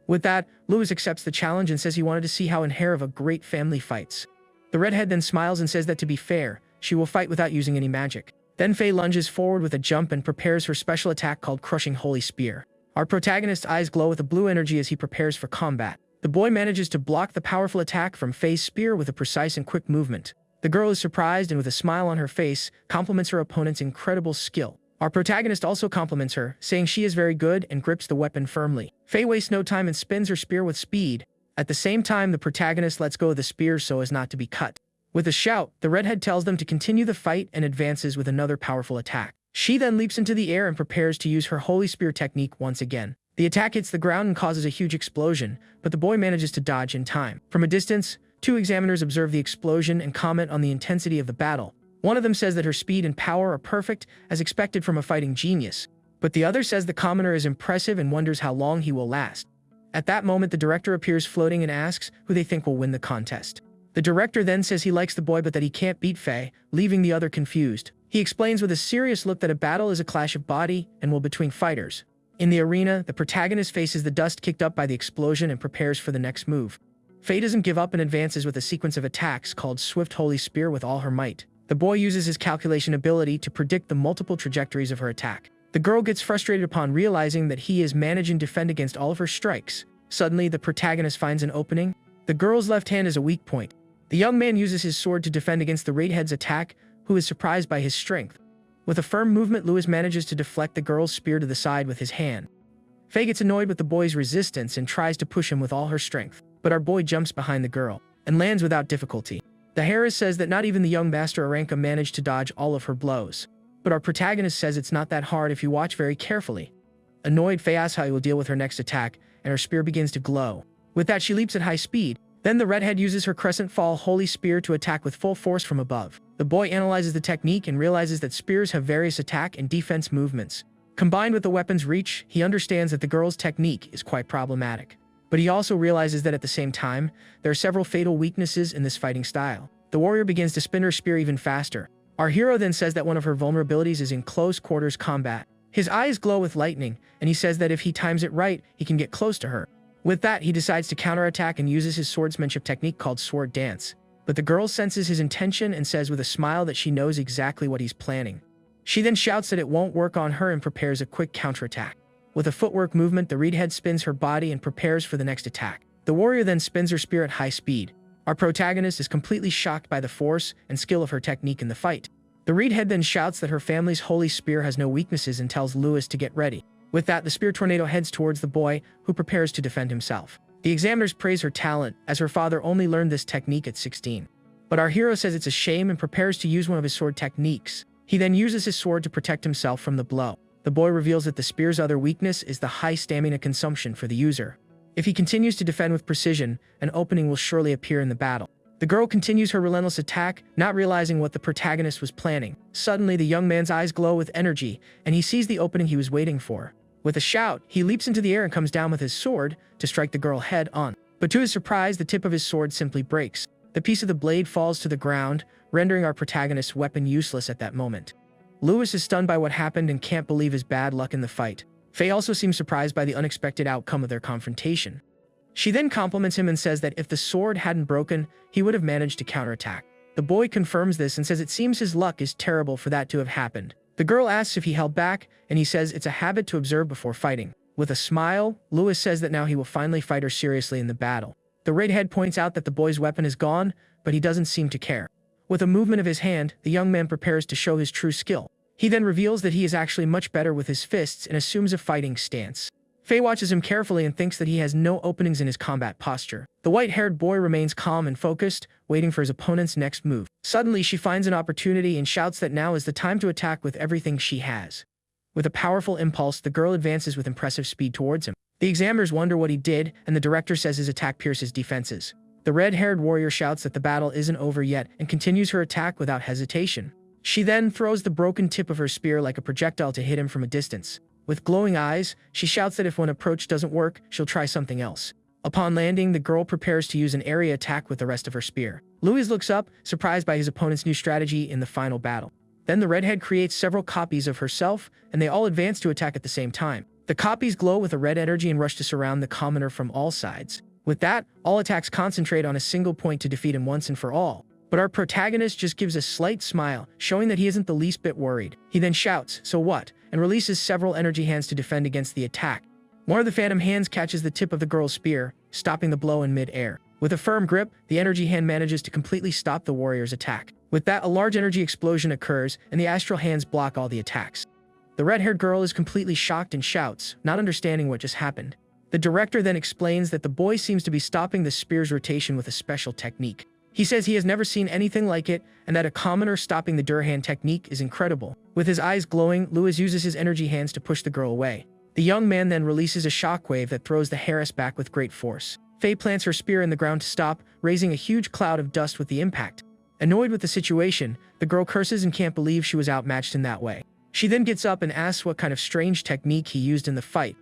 With that, Lewis accepts the challenge and says he wanted to see how an heir of a great family fights. The redhead then smiles and says that to be fair, she will fight without using any magic. Then Faye lunges forward with a jump and prepares her special attack called Crushing Holy Spear. Our protagonist's eyes glow with a blue energy as he prepares for combat. The boy manages to block the powerful attack from Faye's spear with a precise and quick movement. The girl is surprised and with a smile on her face, compliments her opponent's incredible skill. Our protagonist also compliments her, saying she is very good and grips the weapon firmly. Faye wastes no time and spins her spear with speed. At the same time, the protagonist lets go of the spear so as not to be cut. With a shout, the redhead tells them to continue the fight and advances with another powerful attack. She then leaps into the air and prepares to use her Holy Spear technique once again. The attack hits the ground and causes a huge explosion, but the boy manages to dodge in time. From a distance, two examiners observe the explosion and comment on the intensity of the battle. One of them says that her speed and power are perfect, as expected from a fighting genius, but the other says the commoner is impressive and wonders how long he will last. At that moment, the director appears floating and asks who they think will win the contest. The director then says he likes the boy but that he can't beat Faye, leaving the other confused. He explains with a serious look that a battle is a clash of body and will between fighters. In the arena, the protagonist faces the dust kicked up by the explosion and prepares for the next move. Faye doesn't give up and advances with a sequence of attacks called Swift Holy Spear with all her might. The boy uses his calculation ability to predict the multiple trajectories of her attack. The girl gets frustrated upon realizing that he is managing to defend against all of her strikes. Suddenly, the protagonist finds an opening. The girl's left hand is a weak point. The young man uses his sword to defend against the redhead's attack, who is surprised by his strength. With a firm movement, Lewis manages to deflect the girl's spear to the side with his hand. Faye gets annoyed with the boy's resistance and tries to push him with all her strength, but our boy jumps behind the girl and lands without difficulty. The Harris says that not even the young Master Aranka managed to dodge all of her blows. but our protagonist says it's not that hard if you watch very carefully. Annoyed, Faye asks how he will deal with her next attack, and her spear begins to glow. With that, she leaps at high speed. Then the redhead uses her Crescent Fall Holy Spear to attack with full force from above. The boy analyzes the technique and realizes that spears have various attack and defense movements. Combined with the weapon's reach, he understands that the girl's technique is quite problematic. But he also realizes that at the same time, there are several fatal weaknesses in this fighting style. The warrior begins to spin her spear even faster. Our hero then says that one of her vulnerabilities is in close quarters combat. His eyes glow with lightning, and he says that if he times it right, he can get close to her. With that, he decides to counterattack and uses his swordsmanship technique called Sword Dance. But the girl senses his intention and says with a smile that she knows exactly what he's planning. She then shouts that it won't work on her and prepares a quick counterattack. With a footwork movement, the redhead spins her body and prepares for the next attack. The warrior then spins her spear at high speed. Our protagonist is completely shocked by the force and skill of her technique in the fight. The redhead then shouts that her family's holy spear has no weaknesses and tells Lewis to get ready. With that, the spear tornado heads towards the boy, who prepares to defend himself. The examiners praise her talent, as her father only learned this technique at 16. But our hero says it's a shame and prepares to use one of his sword techniques. He then uses his sword to protect himself from the blow. The boy reveals that the spear's other weakness is the high stamina consumption for the user. If he continues to defend with precision, an opening will surely appear in the battle. The girl continues her relentless attack, not realizing what the protagonist was planning. Suddenly, the young man's eyes glow with energy, and he sees the opening he was waiting for. With a shout, he leaps into the air and comes down with his sword to strike the girl head on. But to his surprise, the tip of his sword simply breaks. The piece of the blade falls to the ground, rendering our protagonist's weapon useless at that moment. Lewis is stunned by what happened and can't believe his bad luck in the fight. Faye also seems surprised by the unexpected outcome of their confrontation. She then compliments him and says that if the sword hadn't broken, he would have managed to counterattack. The boy confirms this and says it seems his luck is terrible for that to have happened. The girl asks if he held back, and he says it's a habit to observe before fighting. With a smile, Lewis says that now he will finally fight her seriously in the battle. The redhead points out that the boy's weapon is gone, but he doesn't seem to care. With a movement of his hand, the young man prepares to show his true skill. He then reveals that he is actually much better with his fists and assumes a fighting stance. Faye watches him carefully and thinks that he has no openings in his combat posture. The white-haired boy remains calm and focused, waiting for his opponent's next move. Suddenly, she finds an opportunity and shouts that now is the time to attack with everything she has. With a powerful impulse, the girl advances with impressive speed towards him. The examiners wonder what he did, and the director says his attack pierces defenses. The red-haired warrior shouts that the battle isn't over yet and continues her attack without hesitation. She then throws the broken tip of her spear like a projectile to hit him from a distance. With glowing eyes, she shouts that if one approach doesn't work, she'll try something else. Upon landing, the girl prepares to use an area attack with the rest of her spear. Louis looks up, surprised by his opponent's new strategy in the final battle. Then the redhead creates several copies of herself, and they all advance to attack at the same time. The copies glow with a red energy and rush to surround the commoner from all sides. With that, all attacks concentrate on a single point to defeat him once and for all. But our protagonist just gives a slight smile, showing that he isn't the least bit worried. He then shouts, "So what?" and releases several energy hands to defend against the attack. One of the phantom hands catches the tip of the girl's spear, stopping the blow in mid-air. With a firm grip, the energy hand manages to completely stop the warrior's attack. With that, a large energy explosion occurs, and the astral hands block all the attacks. The red-haired girl is completely shocked and shouts, not understanding what just happened. The director then explains that the boy seems to be stopping the spear's rotation with a special technique. He says he has never seen anything like it, and that a commoner stopping the Durhan technique is incredible. With his eyes glowing, Lewis uses his energy hands to push the girl away. The young man then releases a shockwave that throws the Harris back with great force. Faye plants her spear in the ground to stop, raising a huge cloud of dust with the impact. Annoyed with the situation, the girl curses and can't believe she was outmatched in that way. She then gets up and asks what kind of strange technique he used in the fight.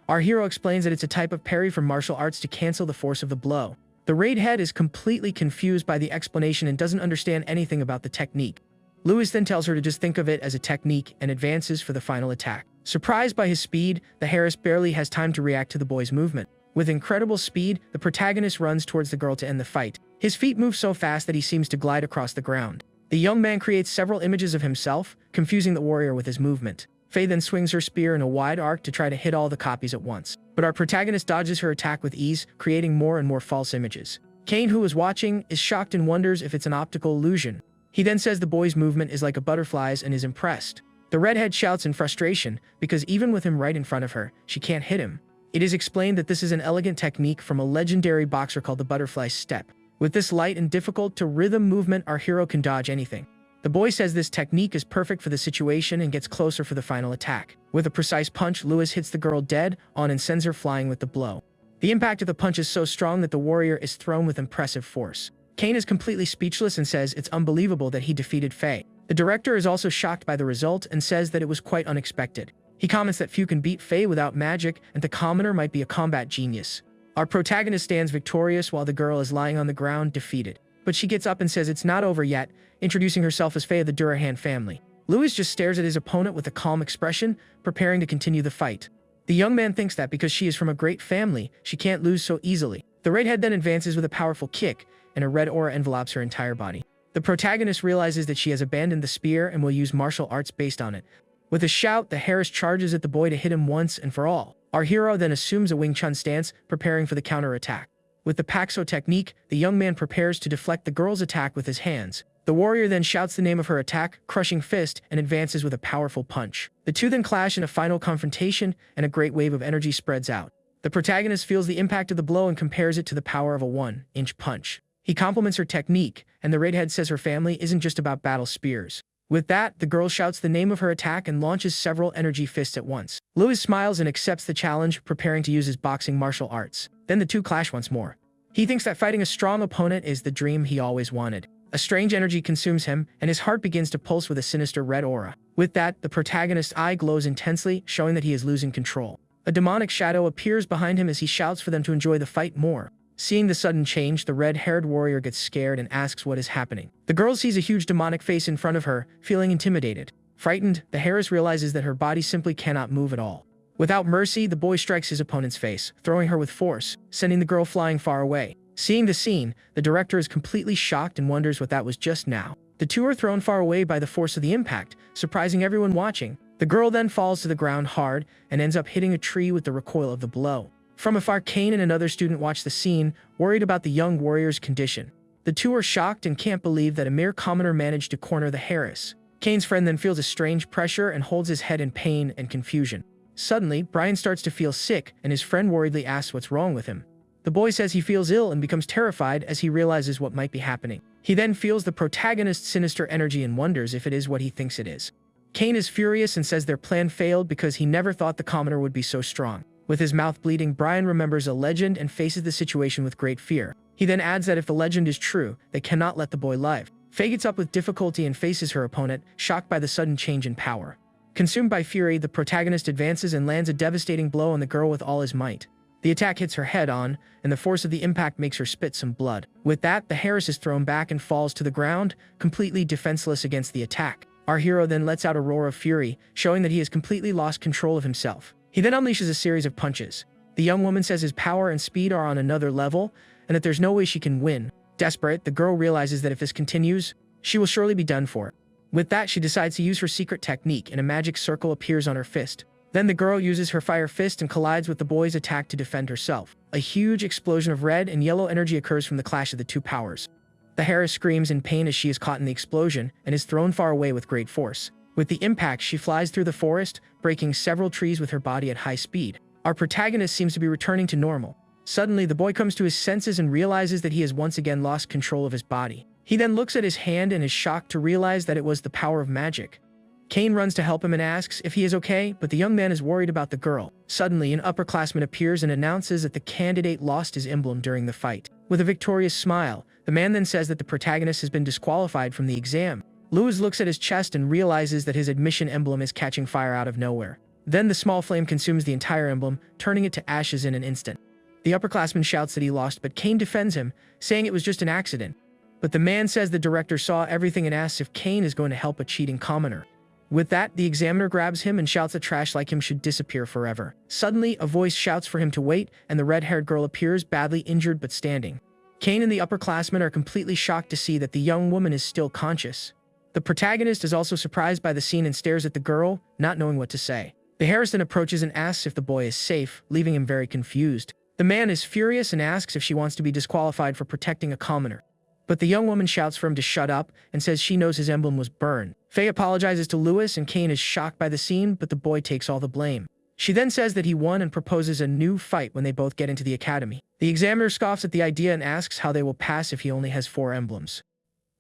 Our hero explains that it's a type of parry from martial arts to cancel the force of the blow. The redhead is completely confused by the explanation and doesn't understand anything about the technique. Lewis then tells her to just think of it as a technique and advances for the final attack. Surprised by his speed, the Harris barely has time to react to the boy's movement. With incredible speed, the protagonist runs towards the girl to end the fight. His feet move so fast that he seems to glide across the ground. The young man creates several images of himself, confusing the warrior with his movement. Faye then swings her spear in a wide arc to try to hit all the copies at once. But our protagonist dodges her attack with ease, creating more and more false images. Kane, who is watching, is shocked and wonders if it's an optical illusion. He then says the boy's movement is like a butterfly's and is impressed. The redhead shouts in frustration, because even with him right in front of her, she can't hit him. It is explained that this is an elegant technique from a legendary boxer called the butterfly step. With this light and difficult to rhythm movement, our hero can dodge anything. The boy says this technique is perfect for the situation and gets closer for the final attack. With a precise punch, Lewis hits the girl dead on and sends her flying with the blow. The impact of the punch is so strong that the warrior is thrown with impressive force. Kane is completely speechless and says it's unbelievable that he defeated Faye. The director is also shocked by the result and says that it was quite unexpected. He comments that few can beat Faye without magic and the commoner might be a combat genius. Our protagonist stands victorious while the girl is lying on the ground, defeated. But she gets up and says it's not over yet, introducing herself as Faye of the Durahan family. Lewis just stares at his opponent with a calm expression, preparing to continue the fight. The young man thinks that because she is from a great family, she can't lose so easily. The redhead then advances with a powerful kick, and a red aura envelopes her entire body. The protagonist realizes that she has abandoned the spear and will use martial arts based on it. With a shout, the Harris charges at the boy to hit him once and for all. Our hero then assumes a Wing Chun stance, preparing for the counter-attack. With the Paxo technique, the young man prepares to deflect the girl's attack with his hands. The warrior then shouts the name of her attack, Crushing Fist, and advances with a powerful punch. The two then clash in a final confrontation, and a great wave of energy spreads out. The protagonist feels the impact of the blow and compares it to the power of a 1-inch punch. He compliments her technique, and the redhead says her family isn't just about battle spears. With that, the girl shouts the name of her attack and launches several energy fists at once. Lewis smiles and accepts the challenge, preparing to use his boxing martial arts. Then the two clash once more. He thinks that fighting a strong opponent is the dream he always wanted. A strange energy consumes him, and his heart begins to pulse with a sinister red aura. With that, the protagonist's eye glows intensely, showing that he is losing control. A demonic shadow appears behind him as he shouts for them to enjoy the fight more. Seeing the sudden change, the red-haired warrior gets scared and asks what is happening. The girl sees a huge demonic face in front of her, feeling intimidated. Frightened, the Harris realizes that her body simply cannot move at all. Without mercy, the boy strikes his opponent's face, throwing her with force, sending the girl flying far away. Seeing the scene, the director is completely shocked and wonders what that was just now. The two are thrown far away by the force of the impact, surprising everyone watching. The girl then falls to the ground hard and ends up hitting a tree with the recoil of the blow. From afar, Kane and another student watch the scene, worried about the young warrior's condition. The two are shocked and can't believe that a mere commoner managed to corner the Harris. Kane's friend then feels a strange pressure and holds his head in pain and confusion. Suddenly, Brian starts to feel sick, and his friend worriedly asks what's wrong with him. The boy says he feels ill and becomes terrified as he realizes what might be happening. He then feels the protagonist's sinister energy and wonders if it is what he thinks it is. Kane is furious and says their plan failed because he never thought the commoner would be so strong. With his mouth bleeding, Brian remembers a legend and faces the situation with great fear. He then adds that if the legend is true, they cannot let the boy live. Faye gets up with difficulty and faces her opponent, shocked by the sudden change in power. Consumed by fury, the protagonist advances and lands a devastating blow on the girl with all his might. The attack hits her head on, and the force of the impact makes her spit some blood. With that, the Harris is thrown back and falls to the ground, completely defenseless against the attack. Our hero then lets out a roar of fury, showing that he has completely lost control of himself. He then unleashes a series of punches. The young woman says his power and speed are on another level, and that there's no way she can win. Desperate, the girl realizes that if this continues, she will surely be done for. With that, she decides to use her secret technique, and a magic circle appears on her fist. Then the girl uses her fire fist and collides with the boy's attack to defend herself. A huge explosion of red and yellow energy occurs from the clash of the two powers. The Harris screams in pain as she is caught in the explosion and is thrown far away with great force. With the impact, she flies through the forest, breaking several trees with her body at high speed. Our protagonist seems to be returning to normal. Suddenly, the boy comes to his senses and realizes that he has once again lost control of his body. He then looks at his hand and is shocked to realize that it was the power of magic. Kane runs to help him and asks if he is okay, but the young man is worried about the girl. Suddenly, an upperclassman appears and announces that the candidate lost his emblem during the fight. With a victorious smile, the man then says that the protagonist has been disqualified from the exam. Lewis looks at his chest and realizes that his admission emblem is catching fire out of nowhere. Then the small flame consumes the entire emblem, turning it to ashes in an instant. The upperclassman shouts that he lost, but Kane defends him, saying it was just an accident. But the man says the director saw everything and asks if Kane is going to help a cheating commoner. With that, the examiner grabs him and shouts that trash like him should disappear forever. Suddenly, a voice shouts for him to wait, and the red-haired girl appears, badly injured but standing. Kane and the upperclassmen are completely shocked to see that the young woman is still conscious. The protagonist is also surprised by the scene and stares at the girl, not knowing what to say. The Harris then approaches and asks if the boy is safe, leaving him very confused. The man is furious and asks if she wants to be disqualified for protecting a commoner. But the young woman shouts for him to shut up and says she knows his emblem was burned. Faye apologizes to Lewis and Kane is shocked by the scene, but the boy takes all the blame. She then says that he won and proposes a new fight when they both get into the academy. The examiner scoffs at the idea and asks how they will pass if he only has 4 emblems.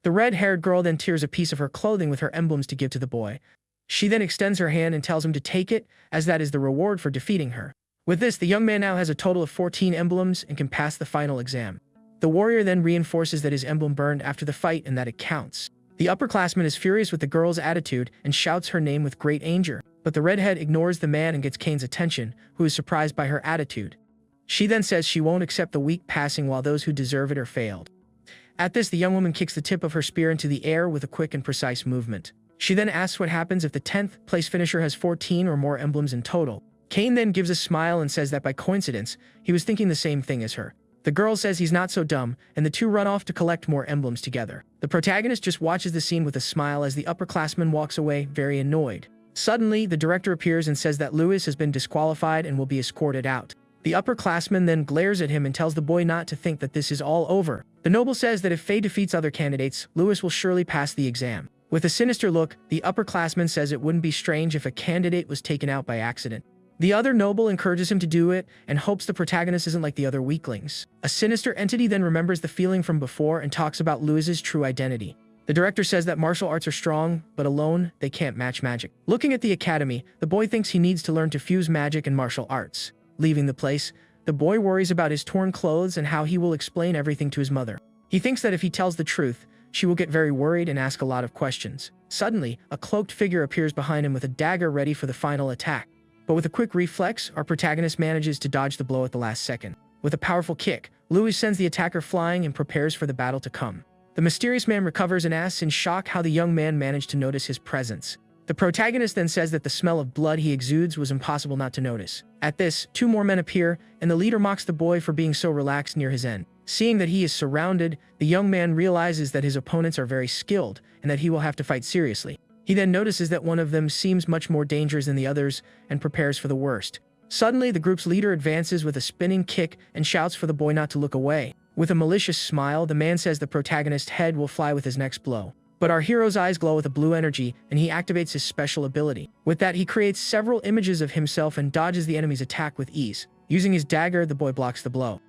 The red-haired girl then tears a piece of her clothing with her emblems to give to the boy. She then extends her hand and tells him to take it, as that is the reward for defeating her. With this, the young man now has a total of 14 emblems and can pass the final exam. The warrior then reinforces that his emblem burned after the fight and that it counts. The upperclassman is furious with the girl's attitude and shouts her name with great anger, but the redhead ignores the man and gets Kane's attention, who is surprised by her attitude. She then says she won't accept the weak passing while those who deserve it are failed. At this, the young woman kicks the tip of her spear into the air with a quick and precise movement. She then asks what happens if the 10th place finisher has 14 or more emblems in total. Kane then gives a smile and says that by coincidence, he was thinking the same thing as her. The girl says he's not so dumb, and the two run off to collect more emblems together. The protagonist just watches the scene with a smile as the upperclassman walks away, very annoyed. Suddenly, the director appears and says that Lewis has been disqualified and will be escorted out. The upperclassman then glares at him and tells the boy not to think that this is all over. The noble says that if Faye defeats other candidates, Lewis will surely pass the exam. With a sinister look, the upperclassman says it wouldn't be strange if a candidate was taken out by accident. The other noble encourages him to do it and hopes the protagonist isn't like the other weaklings. A sinister entity then remembers the feeling from before and talks about Lewis's true identity. The director says that martial arts are strong, but alone, they can't match magic. Looking at the academy, the boy thinks he needs to learn to fuse magic and martial arts. Leaving the place, the boy worries about his torn clothes and how he will explain everything to his mother. He thinks that if he tells the truth, she will get very worried and ask a lot of questions. Suddenly, a cloaked figure appears behind him with a dagger ready for the final attack. But with a quick reflex, our protagonist manages to dodge the blow at the last second. With a powerful kick, Louis sends the attacker flying and prepares for the battle to come. The mysterious man recovers and asks in shock how the young man managed to notice his presence. The protagonist then says that the smell of blood he exudes was impossible not to notice. At this, two more men appear, and the leader mocks the boy for being so relaxed near his end. Seeing that he is surrounded, the young man realizes that his opponents are very skilled and that he will have to fight seriously. He then notices that one of them seems much more dangerous than the others and prepares for the worst. Suddenly, the group's leader advances with a spinning kick and shouts for the boy not to look away. With a malicious smile, the man says the protagonist's head will fly with his next blow. But our hero's eyes glow with a blue energy, and he activates his special ability. With that, he creates several images of himself and dodges the enemy's attack with ease. Using his dagger, the boy blocks the blow.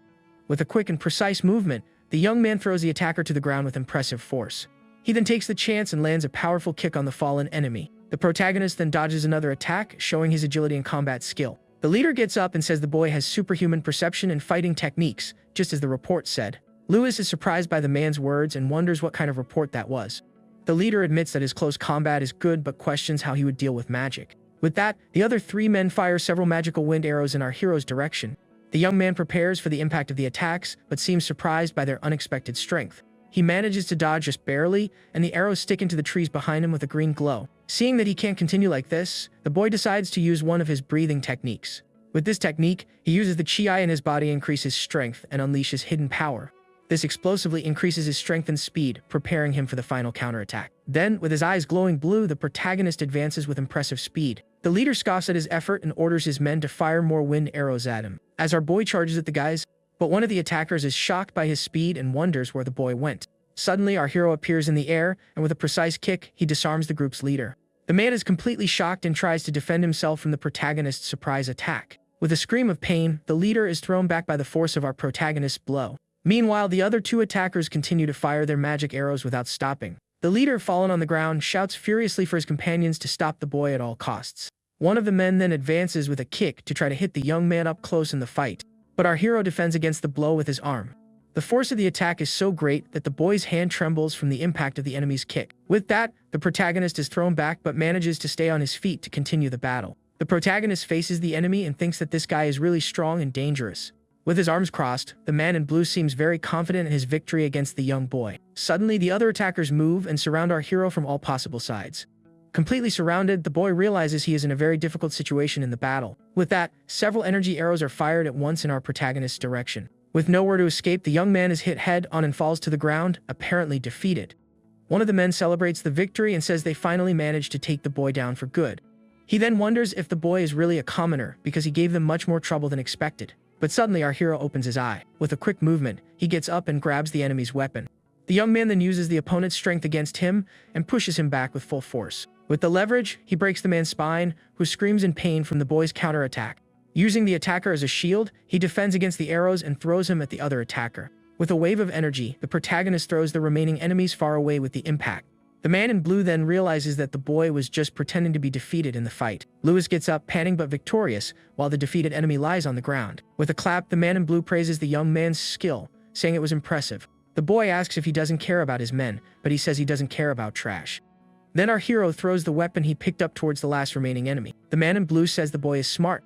With a quick and precise movement, the young man throws the attacker to the ground with impressive force. He then takes the chance and lands a powerful kick on the fallen enemy. The protagonist then dodges another attack, showing his agility and combat skill. The leader gets up and says the boy has superhuman perception and fighting techniques, just as the report said. Lewis is surprised by the man's words and wonders what kind of report that was. The leader admits that his close combat is good but questions how he would deal with magic. With that, the other three men fire several magical wind arrows in our hero's direction. The young man prepares for the impact of the attacks, but seems surprised by their unexpected strength. He manages to dodge just barely, and the arrows stick into the trees behind him with a green glow. Seeing that he can't continue like this, the boy decides to use one of his breathing techniques. With this technique, he uses the chi in his body to increase his strength and unleashes hidden power. This explosively increases his strength and speed, preparing him for the final counterattack. Then, with his eyes glowing blue, the protagonist advances with impressive speed. The leader scoffs at his effort and orders his men to fire more wind arrows at him. As our boy charges at the guys, but one of the attackers is shocked by his speed and wonders where the boy went. Suddenly, our hero appears in the air, and with a precise kick, he disarms the group's leader. The man is completely shocked and tries to defend himself from the protagonist's surprise attack. With a scream of pain, the leader is thrown back by the force of our protagonist's blow. Meanwhile, the other two attackers continue to fire their magic arrows without stopping. The leader, fallen on the ground, shouts furiously for his companions to stop the boy at all costs. One of the men then advances with a kick to try to hit the young man up close in the fight, but our hero defends against the blow with his arm. The force of the attack is so great that the boy's hand trembles from the impact of the enemy's kick. With that, the protagonist is thrown back but manages to stay on his feet to continue the battle. The protagonist faces the enemy and thinks that this guy is really strong and dangerous. With his arms crossed, the man in blue seems very confident in his victory against the young boy. Suddenly, the other attackers move and surround our hero from all possible sides. Completely surrounded, the boy realizes he is in a very difficult situation in the battle. With that, several energy arrows are fired at once in our protagonist's direction. With nowhere to escape, the young man is hit head-on and falls to the ground, apparently defeated. One of the men celebrates the victory and says they finally managed to take the boy down for good. He then wonders if the boy is really a commoner because he gave them much more trouble than expected. But suddenly our hero opens his eye. With a quick movement, he gets up and grabs the enemy's weapon. The young man then uses the opponent's strength against him and pushes him back with full force. With the leverage, he breaks the man's spine, who screams in pain from the boy's counterattack. Using the attacker as a shield, he defends against the arrows and throws him at the other attacker. With a wave of energy, the protagonist throws the remaining enemies far away with the impact. The man in blue then realizes that the boy was just pretending to be defeated in the fight. Lewis gets up, panting but victorious, while the defeated enemy lies on the ground. With a clap, the man in blue praises the young man's skill, saying it was impressive. The boy asks if he doesn't care about his men, but he says he doesn't care about trash. Then our hero throws the weapon he picked up towards the last remaining enemy. The man in blue says the boy is smart.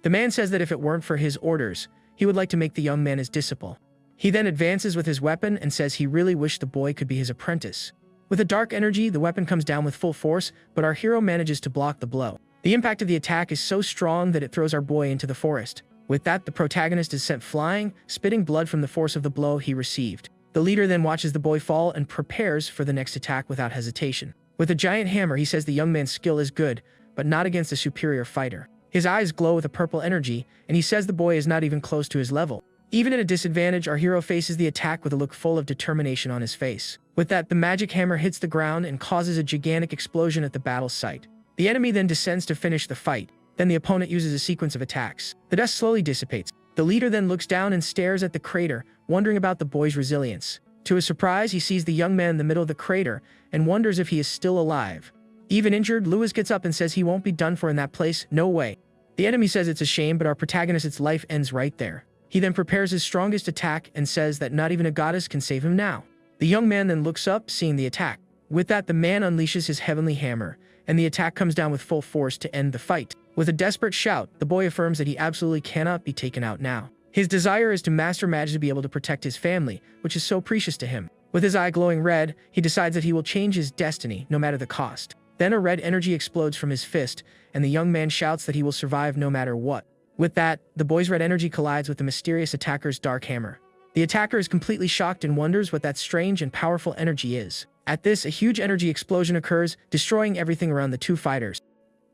The man says that if it weren't for his orders, he would like to make the young man his disciple. He then advances with his weapon and says he really wished the boy could be his apprentice. With a dark energy, the weapon comes down with full force, but our hero manages to block the blow. The impact of the attack is so strong that it throws our boy into the forest. With that, the protagonist is sent flying, spitting blood from the force of the blow he received. The leader then watches the boy fall and prepares for the next attack without hesitation. With a giant hammer, he says the young man's skill is good, but not against a superior fighter. His eyes glow with a purple energy, and he says the boy is not even close to his level. Even at a disadvantage, our hero faces the attack with a look full of determination on his face. With that, the magic hammer hits the ground and causes a gigantic explosion at the battle site. The enemy then descends to finish the fight. Then the opponent uses a sequence of attacks. The dust slowly dissipates. The leader then looks down and stares at the crater, wondering about the boy's resilience. To his surprise, he sees the young man in the middle of the crater and wonders if he is still alive. Even injured, Lewis gets up and says he won't be done for in that place, no way. The enemy says it's a shame, but our protagonist's life ends right there. He then prepares his strongest attack and says that not even a goddess can save him now. The young man then looks up, seeing the attack. With that, the man unleashes his heavenly hammer, and the attack comes down with full force to end the fight. With a desperate shout, the boy affirms that he absolutely cannot be taken out now. His desire is to master magic to be able to protect his family, which is so precious to him. With his eye glowing red, he decides that he will change his destiny, no matter the cost. Then a red energy explodes from his fist, and the young man shouts that he will survive no matter what. With that, the boy's red energy collides with the mysterious attacker's dark hammer. The attacker is completely shocked and wonders what that strange and powerful energy is. At this, a huge energy explosion occurs, destroying everything around the two fighters.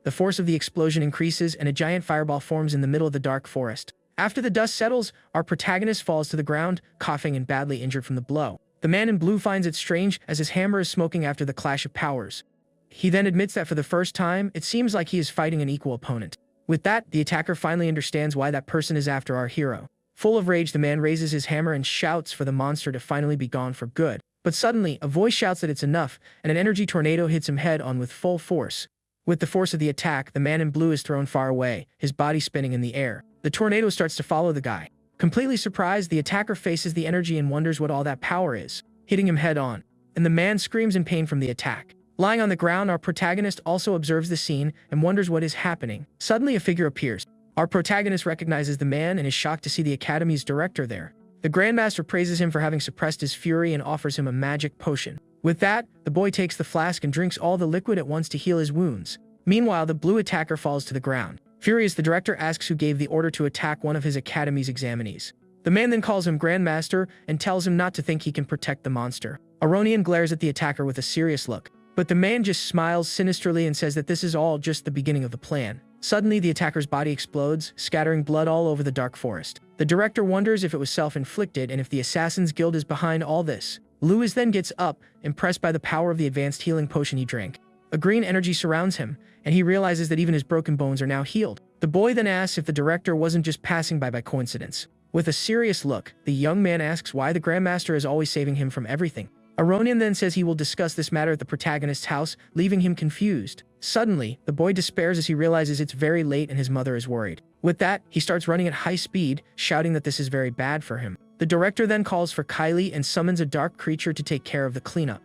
The force of the explosion increases, and a giant fireball forms in the middle of the dark forest. After the dust settles, our protagonist falls to the ground, coughing and badly injured from the blow. The man in blue finds it strange as his hammer is smoking after the clash of powers. He then admits that for the first time, it seems like he is fighting an equal opponent. With that, the attacker finally understands why that person is after our hero. Full of rage, the man raises his hammer and shouts for the monster to finally be gone for good. But suddenly, a voice shouts that it's enough, and an energy tornado hits him head-on with full force. With the force of the attack, the man in blue is thrown far away, his body spinning in the air. The tornado starts to follow the guy. Completely surprised, the attacker faces the energy and wonders what all that power is, hitting him head-on. And the man screams in pain from the attack. Lying on the ground, our protagonist also observes the scene and wonders what is happening. Suddenly, a figure appears. Our protagonist recognizes the man and is shocked to see the Academy's director there. The Grandmaster praises him for having suppressed his fury and offers him a magic potion. With that, the boy takes the flask and drinks all the liquid at once to heal his wounds. Meanwhile, the blue attacker falls to the ground. Furious, the director asks who gave the order to attack one of his Academy's examinees. The man then calls him Grandmaster and tells him not to think he can protect the monster. Aronian glares at the attacker with a serious look. But the man just smiles sinisterly and says that this is all just the beginning of the plan. Suddenly, the attacker's body explodes, scattering blood all over the dark forest. The director wonders if it was self-inflicted and if the Assassin's Guild is behind all this. Lewis then gets up, impressed by the power of the advanced healing potion he drank. A green energy surrounds him, and he realizes that even his broken bones are now healed. The boy then asks if the director wasn't just passing by coincidence. With a serious look, the young man asks why the Grandmaster is always saving him from everything. Aronian then says he will discuss this matter at the protagonist's house, leaving him confused. Suddenly, the boy despairs as he realizes it's very late and his mother is worried. With that, he starts running at high speed, shouting that this is very bad for him. The director then calls for Kylie and summons a dark creature to take care of the cleanup.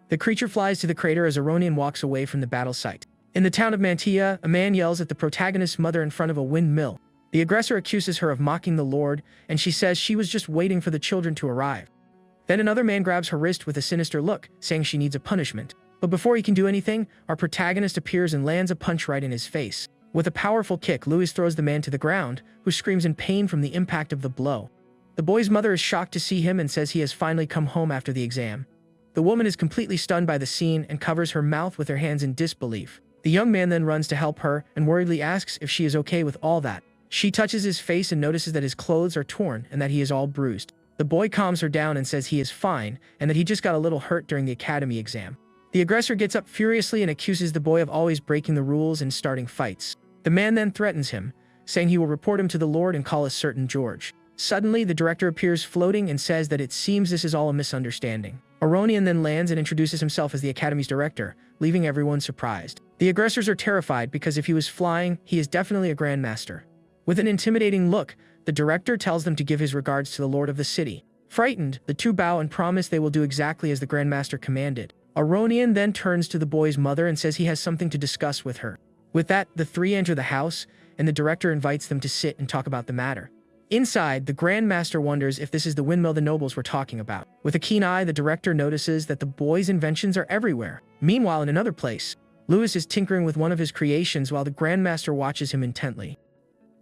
The creature flies to the crater as Aronian walks away from the battle site. In the town of Mantia, a man yells at the protagonist's mother in front of a windmill. The aggressor accuses her of mocking the Lord, and she says she was just waiting for the children to arrive. Then another man grabs her wrist with a sinister look, saying she needs a punishment. But before he can do anything, our protagonist appears and lands a punch right in his face. With a powerful kick, Louis throws the man to the ground, who screams in pain from the impact of the blow. The boy's mother is shocked to see him and says he has finally come home after the exam. The woman is completely stunned by the scene and covers her mouth with her hands in disbelief. The young man then runs to help her and worriedly asks if she is okay with all that. She touches his face and notices that his clothes are torn and that he is all bruised. The boy calms her down and says he is fine and that he just got a little hurt during the academy exam. The aggressor gets up furiously and accuses the boy of always breaking the rules and starting fights. The man then threatens him, saying he will report him to the Lord and call a certain George. Suddenly, the director appears floating and says that it seems this is all a misunderstanding. Aronian then lands and introduces himself as the Academy's director, leaving everyone surprised. The aggressors are terrified because if he was flying, he is definitely a Grandmaster. With an intimidating look, the director tells them to give his regards to the Lord of the City. Frightened, the two bow and promise they will do exactly as the Grandmaster commanded. Aronian then turns to the boy's mother and says he has something to discuss with her. With that, the three enter the house, and the director invites them to sit and talk about the matter. Inside, the Grandmaster wonders if this is the windmill the nobles were talking about. With a keen eye, the director notices that the boy's inventions are everywhere. Meanwhile, in another place, Louis is tinkering with one of his creations while the Grandmaster watches him intently.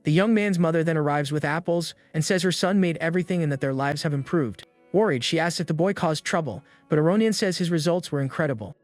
The young man's mother then arrives with apples and says her son made everything and that their lives have improved. Worried, she asks if the boy caused trouble, but Aronian says his results were incredible.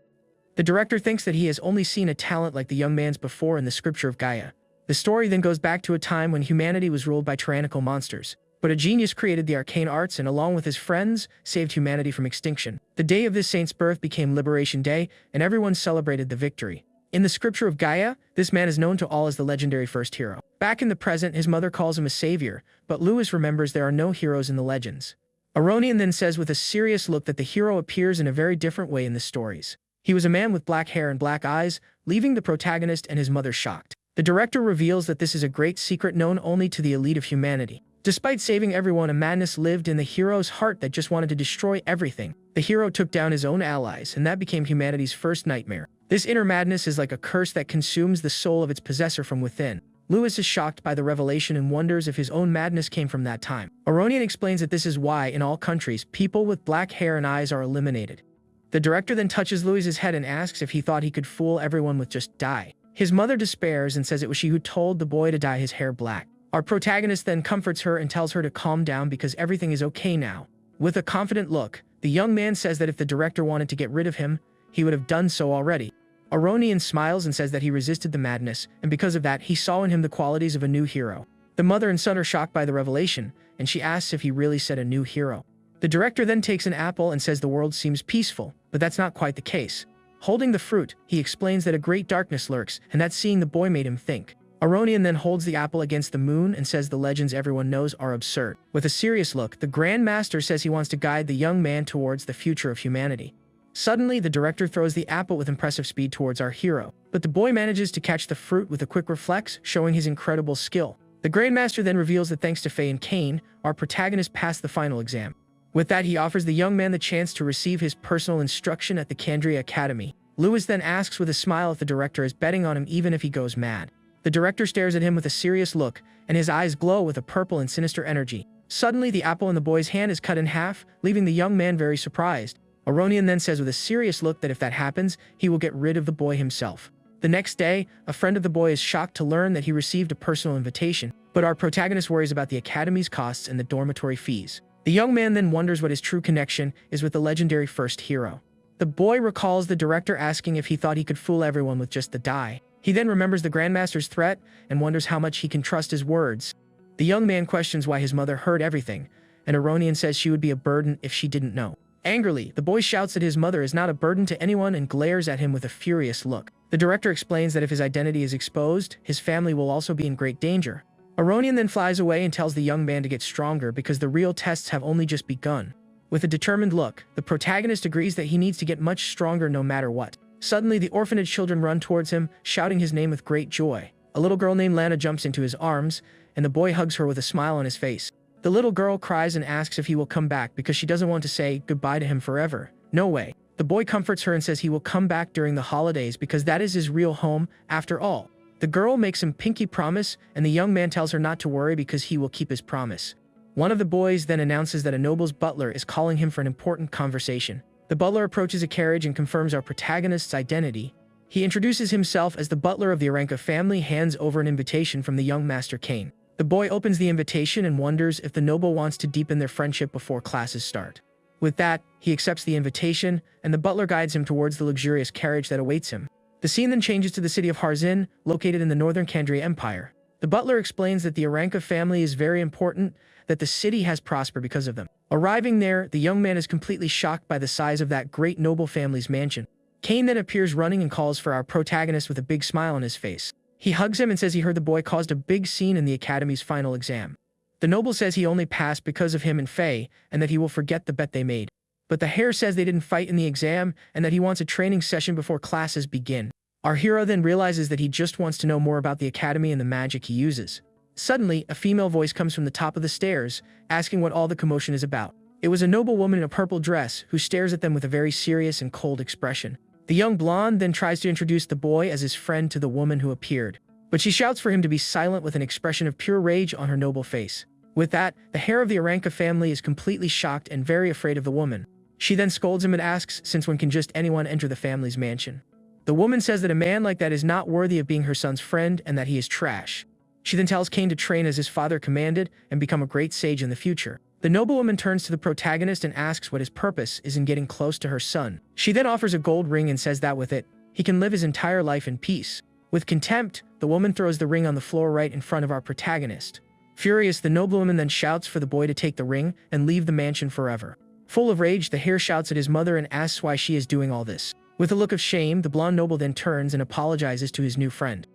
The director thinks that he has only seen a talent like the young man's before in the scripture of Gaia. The story then goes back to a time when humanity was ruled by tyrannical monsters. But a genius created the arcane arts and, along with his friends, saved humanity from extinction. The day of this saint's birth became Liberation Day, and everyone celebrated the victory. In the scripture of Gaia, this man is known to all as the legendary first hero. Back in the present, his mother calls him a savior, but Louis remembers there are no heroes in the legends. Aronian then says with a serious look that the hero appears in a very different way in the stories. He was a man with black hair and black eyes, leaving the protagonist and his mother shocked. The director reveals that this is a great secret known only to the elite of humanity. Despite saving everyone, a madness lived in the hero's heart that just wanted to destroy everything. The hero took down his own allies, and that became humanity's first nightmare. This inner madness is like a curse that consumes the soul of its possessor from within. Louis is shocked by the revelation and wonders if his own madness came from that time. Aronian explains that this is why, in all countries, people with black hair and eyes are eliminated. The director then touches Louis's head and asks if he thought he could fool everyone with just dye. His mother despairs and says it was she who told the boy to dye his hair black. Our protagonist then comforts her and tells her to calm down because everything is okay now. With a confident look, the young man says that if the director wanted to get rid of him, he would have done so already. Aronian smiles and says that he resisted the madness, and because of that, he saw in him the qualities of a new hero. The mother and son are shocked by the revelation, and she asks if he really said a new hero. The director then takes an apple and says the world seems peaceful, but that's not quite the case. Holding the fruit, he explains that a great darkness lurks, and that seeing the boy made him think. Aronian then holds the apple against the moon and says the legends everyone knows are absurd. With a serious look, the Grand Master says he wants to guide the young man towards the future of humanity. Suddenly, the director throws the apple with impressive speed towards our hero, but the boy manages to catch the fruit with a quick reflex, showing his incredible skill. The Grand Master then reveals that thanks to Faye and Cain, our protagonist passed the final exam. With that, he offers the young man the chance to receive his personal instruction at the Candria Academy. Louis then asks with a smile if the director is betting on him even if he goes mad. The director stares at him with a serious look, and his eyes glow with a purple and sinister energy. Suddenly, the apple in the boy's hand is cut in half, leaving the young man very surprised. Aronian then says with a serious look that if that happens, he will get rid of the boy himself. The next day, a friend of the boy is shocked to learn that he received a personal invitation, but our protagonist worries about the academy's costs and the dormitory fees. The young man then wonders what his true connection is with the legendary first hero. The boy recalls the director asking if he thought he could fool everyone with just the dye. He then remembers the Grandmaster's threat and wonders how much he can trust his words. The young man questions why his mother heard everything, and Aronian says she would be a burden if she didn't know. Angrily, the boy shouts that his mother is not a burden to anyone and glares at him with a furious look. The director explains that if his identity is exposed, his family will also be in great danger. Aronian then flies away and tells the young man to get stronger because the real tests have only just begun. With a determined look, the protagonist agrees that he needs to get much stronger no matter what. Suddenly, the orphanage children run towards him, shouting his name with great joy. A little girl named Lana jumps into his arms, and the boy hugs her with a smile on his face. The little girl cries and asks if he will come back because she doesn't want to say goodbye to him forever. No way. The boy comforts her and says he will come back during the holidays because that is his real home, after all. The girl makes him pinky promise, and the young man tells her not to worry because he will keep his promise. One of the boys then announces that a noble's butler is calling him for an important conversation. The butler approaches a carriage and confirms our protagonist's identity. He introduces himself as the butler of the Aranka family, hands over an invitation from the young Master Cain. The boy opens the invitation and wonders if the noble wants to deepen their friendship before classes start. With that, he accepts the invitation, and the butler guides him towards the luxurious carriage that awaits him. The scene then changes to the city of Harzin, located in the northern Candria Empire. The butler explains that the Aranka family is very important, that the city has prospered because of them. Arriving there, the young man is completely shocked by the size of that great noble family's mansion. Cain then appears running and calls for our protagonist with a big smile on his face. He hugs him and says he heard the boy caused a big scene in the academy's final exam. The noble says he only passed because of him and Faye, and that he will forget the bet they made. But the hare says they didn't fight in the exam, and that he wants a training session before classes begin. Our hero then realizes that he just wants to know more about the academy and the magic he uses. Suddenly, a female voice comes from the top of the stairs, asking what all the commotion is about. It was a noble woman in a purple dress, who stares at them with a very serious and cold expression. The young blonde then tries to introduce the boy as his friend to the woman who appeared, but she shouts for him to be silent with an expression of pure rage on her noble face. With that, the hare of the Aranka family is completely shocked and very afraid of the woman. She then scolds him and asks, since when can just anyone enter the family's mansion? The woman says that a man like that is not worthy of being her son's friend and that he is trash. She then tells Cain to train as his father commanded and become a great sage in the future. The noblewoman turns to the protagonist and asks what his purpose is in getting close to her son. She then offers a gold ring and says that with it, he can live his entire life in peace. With contempt, the woman throws the ring on the floor right in front of our protagonist. Furious, the noblewoman then shouts for the boy to take the ring and leave the mansion forever. Full of rage, the hare shouts at his mother and asks why she is doing all this. With a look of shame, the blonde noble then turns and apologizes to his new friend.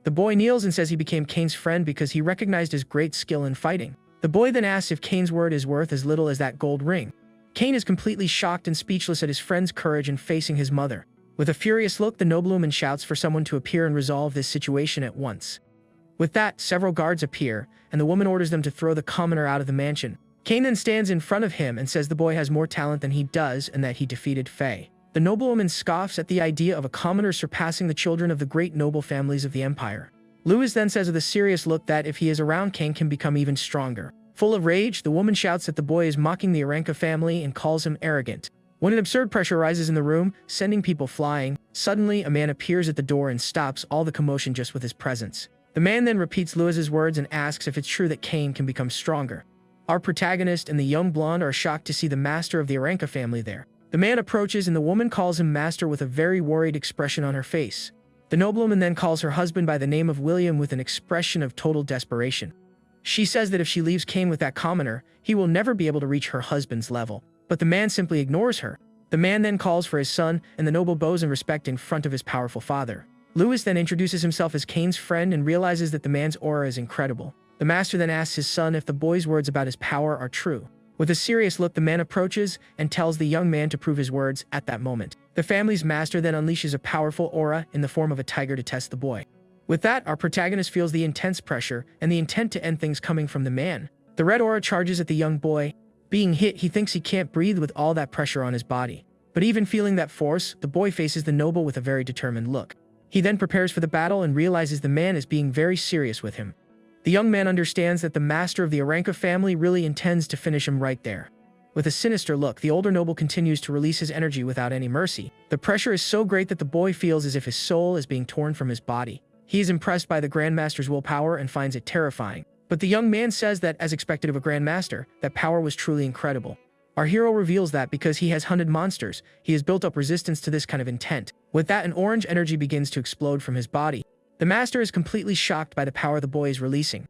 The boy kneels and says he became Cain's friend because he recognized his great skill in fighting. The boy then asks if Cain's word is worth as little as that gold ring. Cain is completely shocked and speechless at his friend's courage in facing his mother. With a furious look, the noblewoman shouts for someone to appear and resolve this situation at once. With that, several guards appear, and the woman orders them to throw the commoner out of the mansion. Cain then stands in front of him and says the boy has more talent than he does and that he defeated Faye. The noblewoman scoffs at the idea of a commoner surpassing the children of the great noble families of the empire. Lewis then says with a serious look that if he is around, Cain can become even stronger. Full of rage, the woman shouts that the boy is mocking the Aranka family and calls him arrogant. When an absurd pressure arises in the room, sending people flying, suddenly a man appears at the door and stops all the commotion just with his presence. The man then repeats Lewis's words and asks if it's true that Cain can become stronger. Our protagonist and the young blonde are shocked to see the master of the Aranka family there. The man approaches and the woman calls him master with a very worried expression on her face. The noblewoman then calls her husband by the name of William with an expression of total desperation. She says that if she leaves Cain with that commoner, he will never be able to reach her husband's level. But the man simply ignores her. The man then calls for his son, and the noble bows in respect in front of his powerful father. Lewis then introduces himself as Cain's friend and realizes that the man's aura is incredible. The master then asks his son if the boy's words about his power are true. With a serious look, the man approaches and tells the young man to prove his words at that moment. The family's master then unleashes a powerful aura in the form of a tiger to test the boy. With that, our protagonist feels the intense pressure and the intent to end things coming from the man. The red aura charges at the young boy. Being hit, he thinks he can't breathe with all that pressure on his body. But even feeling that force, the boy faces the noble with a very determined look. He then prepares for the battle and realizes the man is being very serious with him. The young man understands that the master of the Aranka family really intends to finish him right there. With a sinister look, the older noble continues to release his energy without any mercy. The pressure is so great that the boy feels as if his soul is being torn from his body. He is impressed by the Grandmaster's willpower and finds it terrifying. But the young man says that, as expected of a Grandmaster, that power was truly incredible. Our hero reveals that because he has hunted monsters, he has built up resistance to this kind of intent. With that, an orange energy begins to explode from his body. The master is completely shocked by the power the boy is releasing.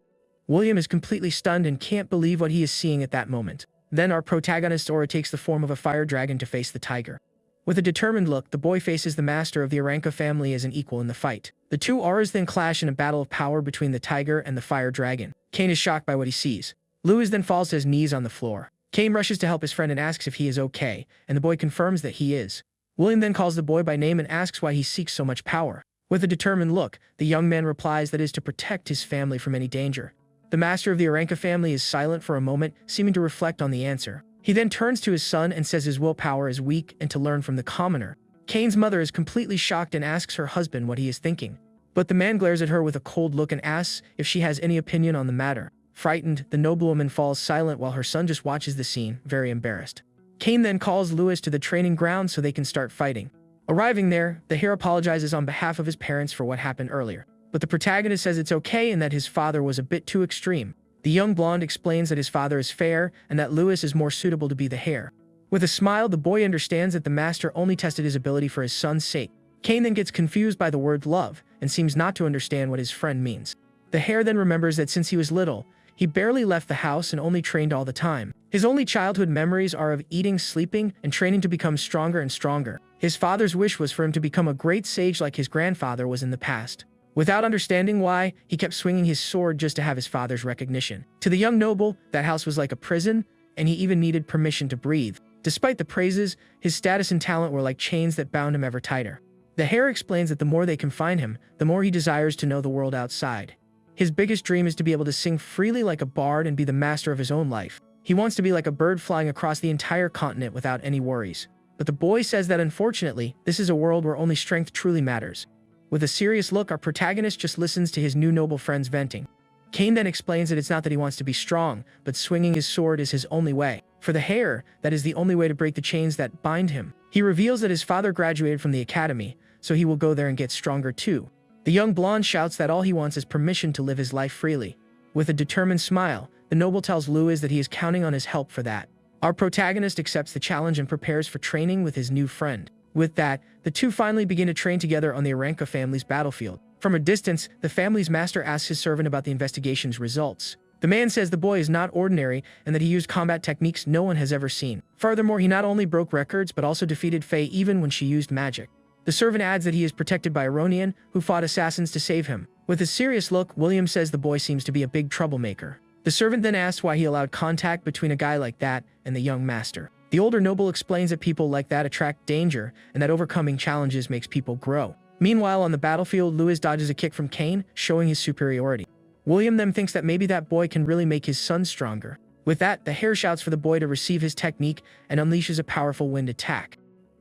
William is completely stunned and can't believe what he is seeing at that moment. Then our protagonist's aura takes the form of a fire dragon to face the tiger. With a determined look, the boy faces the master of the Aranka family as an equal in the fight. The two auras then clash in a battle of power between the tiger and the fire dragon. Cain is shocked by what he sees. Lewis then falls to his knees on the floor. Cain rushes to help his friend and asks if he is okay, and the boy confirms that he is. William then calls the boy by name and asks why he seeks so much power. With a determined look, the young man replies that it is to protect his family from any danger. The master of the Aranka family is silent for a moment, seeming to reflect on the answer. He then turns to his son and says his willpower is weak and to learn from the commoner. Cain's mother is completely shocked and asks her husband what he is thinking. But the man glares at her with a cold look and asks if she has any opinion on the matter. Frightened, the noblewoman falls silent while her son just watches the scene, very embarrassed. Cain then calls Lewis to the training ground so they can start fighting. Arriving there, the hero apologizes on behalf of his parents for what happened earlier. But the protagonist says it's okay and that his father was a bit too extreme. The young blonde explains that his father is fair and that Lewis is more suitable to be the heir. With a smile, the boy understands that the master only tested his ability for his son's sake. Cain then gets confused by the word love and seems not to understand what his friend means. The heir then remembers that since he was little, he barely left the house and only trained all the time. His only childhood memories are of eating, sleeping, and training to become stronger and stronger. His father's wish was for him to become a great sage like his grandfather was in the past. Without understanding why, he kept swinging his sword just to have his father's recognition. To the young noble, that house was like a prison, and he even needed permission to breathe. Despite the praises, his status and talent were like chains that bound him ever tighter. The hare explains that the more they confine him, the more he desires to know the world outside. His biggest dream is to be able to sing freely like a bard and be the master of his own life. He wants to be like a bird flying across the entire continent without any worries. But the boy says that unfortunately, this is a world where only strength truly matters. With a serious look, our protagonist just listens to his new noble friends venting. Cain then explains that it's not that he wants to be strong, but swinging his sword is his only way. For the hare, that is the only way to break the chains that bind him. He reveals that his father graduated from the academy, so he will go there and get stronger too. The young blonde shouts that all he wants is permission to live his life freely. With a determined smile, the noble tells Louis that he is counting on his help for that. Our protagonist accepts the challenge and prepares for training with his new friend. With that, the two finally begin to train together on the Aranka family's battlefield. From a distance, the family's master asks his servant about the investigation's results. The man says the boy is not ordinary and that he used combat techniques no one has ever seen. Furthermore, he not only broke records but also defeated Faye even when she used magic. The servant adds that he is protected by Aronian, who fought assassins to save him. With a serious look, William says the boy seems to be a big troublemaker. The servant then asks why he allowed contact between a guy like that and the young master. The older noble explains that people like that attract danger and that overcoming challenges makes people grow. Meanwhile, on the battlefield, Louis dodges a kick from Cain, showing his superiority. William then thinks that maybe that boy can really make his son stronger. With that, the hare shouts for the boy to receive his technique and unleashes a powerful wind attack.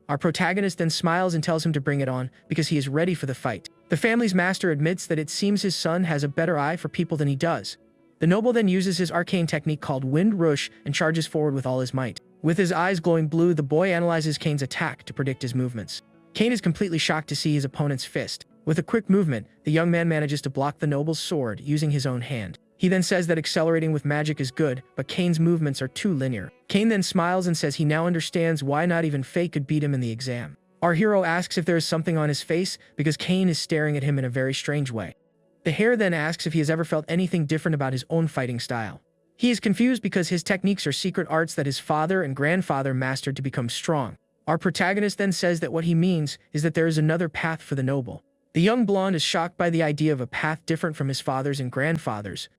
Our protagonist then smiles and tells him to bring it on because he is ready for the fight. The family's master admits that it seems his son has a better eye for people than he does. The noble then uses his arcane technique called Wind Rush and charges forward with all his might. With his eyes glowing blue, the boy analyzes Cain's attack to predict his movements. Cain is completely shocked to see his opponent's fist. With a quick movement, the young man manages to block the noble's sword using his own hand. He then says that accelerating with magic is good, but Cain's movements are too linear. Cain then smiles and says he now understands why not even Faye could beat him in the exam. Our hero asks if there is something on his face because Cain is staring at him in a very strange way. The hare then asks if he has ever felt anything different about his own fighting style. He is confused because his techniques are secret arts that his father and grandfather mastered to become strong. Our protagonist then says that what he means is that there is another path for the noble. The young blonde is shocked by the idea of a path different from his father's and grandfather's.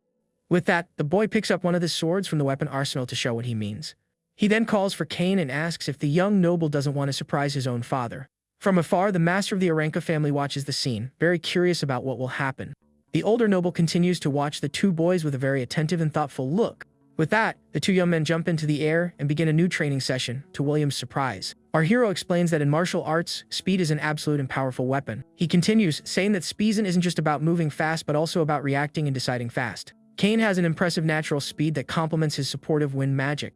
With that, the boy picks up one of the swords from the weapon arsenal to show what he means. He then calls for Cain and asks if the young noble doesn't want to surprise his own father. From afar, the master of the Aranka family watches the scene, very curious about what will happen. The older noble continues to watch the two boys with a very attentive and thoughtful look. With that, the two young men jump into the air and begin a new training session, to William's surprise. Our hero explains that in martial arts, speed is an absolute and powerful weapon. He continues, saying that speed isn't just about moving fast but also about reacting and deciding fast. Cain has an impressive natural speed that complements his supportive wind magic.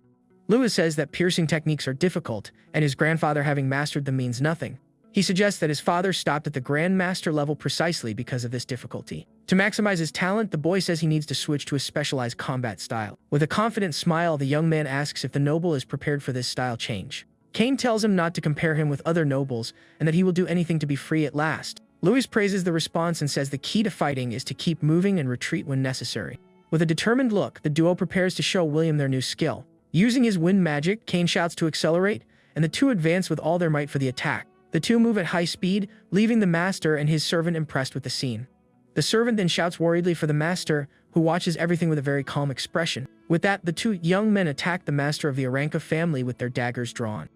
Louis says that piercing techniques are difficult, and his grandfather having mastered them means nothing. He suggests that his father stopped at the Grandmaster level precisely because of this difficulty. To maximize his talent, the boy says he needs to switch to a specialized combat style. With a confident smile, the young man asks if the noble is prepared for this style change. Cain tells him not to compare him with other nobles and that he will do anything to be free at last. Louis praises the response and says the key to fighting is to keep moving and retreat when necessary. With a determined look, the duo prepares to show William their new skill. Using his wind magic, Cain shouts to accelerate, and the two advance with all their might for the attack. The two move at high speed, leaving the master and his servant impressed with the scene. The servant then shouts worriedly for the master, who watches everything with a very calm expression. With that, the two young men attack the master of the Aranka family with their daggers drawn.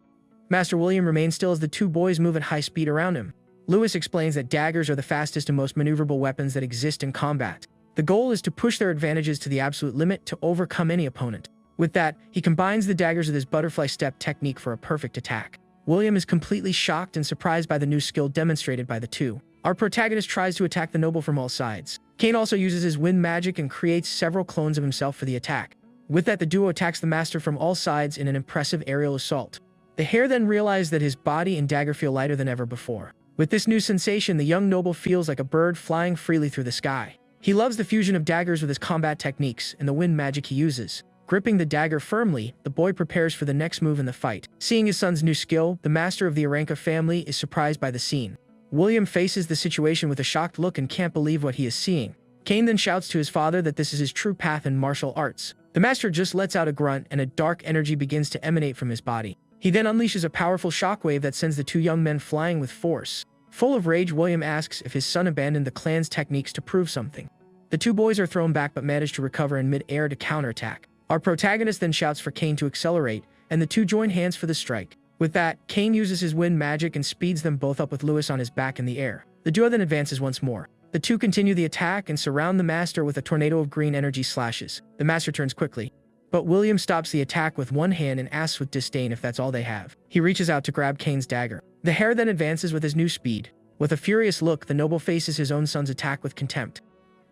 Master William remains still as the two boys move at high speed around him. Louis explains that daggers are the fastest and most maneuverable weapons that exist in combat. The goal is to push their advantages to the absolute limit to overcome any opponent. With that, he combines the daggers with his butterfly step technique for a perfect attack. William is completely shocked and surprised by the new skill demonstrated by the two. Our protagonist tries to attack the noble from all sides. Cain also uses his wind magic and creates several clones of himself for the attack. With that, the duo attacks the master from all sides in an impressive aerial assault. The hare then realizes that his body and dagger feel lighter than ever before. With this new sensation, the young noble feels like a bird flying freely through the sky. He loves the fusion of daggers with his combat techniques and the wind magic he uses. Gripping the dagger firmly, the boy prepares for the next move in the fight. Seeing his son's new skill, the master of the Aranka family is surprised by the scene. William faces the situation with a shocked look and can't believe what he is seeing. Cain then shouts to his father that this is his true path in martial arts. The master just lets out a grunt and a dark energy begins to emanate from his body. He then unleashes a powerful shockwave that sends the two young men flying with force. Full of rage, William asks if his son abandoned the clan's techniques to prove something. The two boys are thrown back but manage to recover in mid-air to counterattack. Our protagonist then shouts for Kane to accelerate, and the two join hands for the strike. With that, Kane uses his wind magic and speeds them both up with Lewis on his back in the air. The duo then advances once more. The two continue the attack and surround the Master with a tornado of green energy slashes. The Master turns quickly, but William stops the attack with one hand and asks with disdain if that's all they have. He reaches out to grab Kane's dagger. The Hare then advances with his new speed. With a furious look, the noble faces his own son's attack with contempt.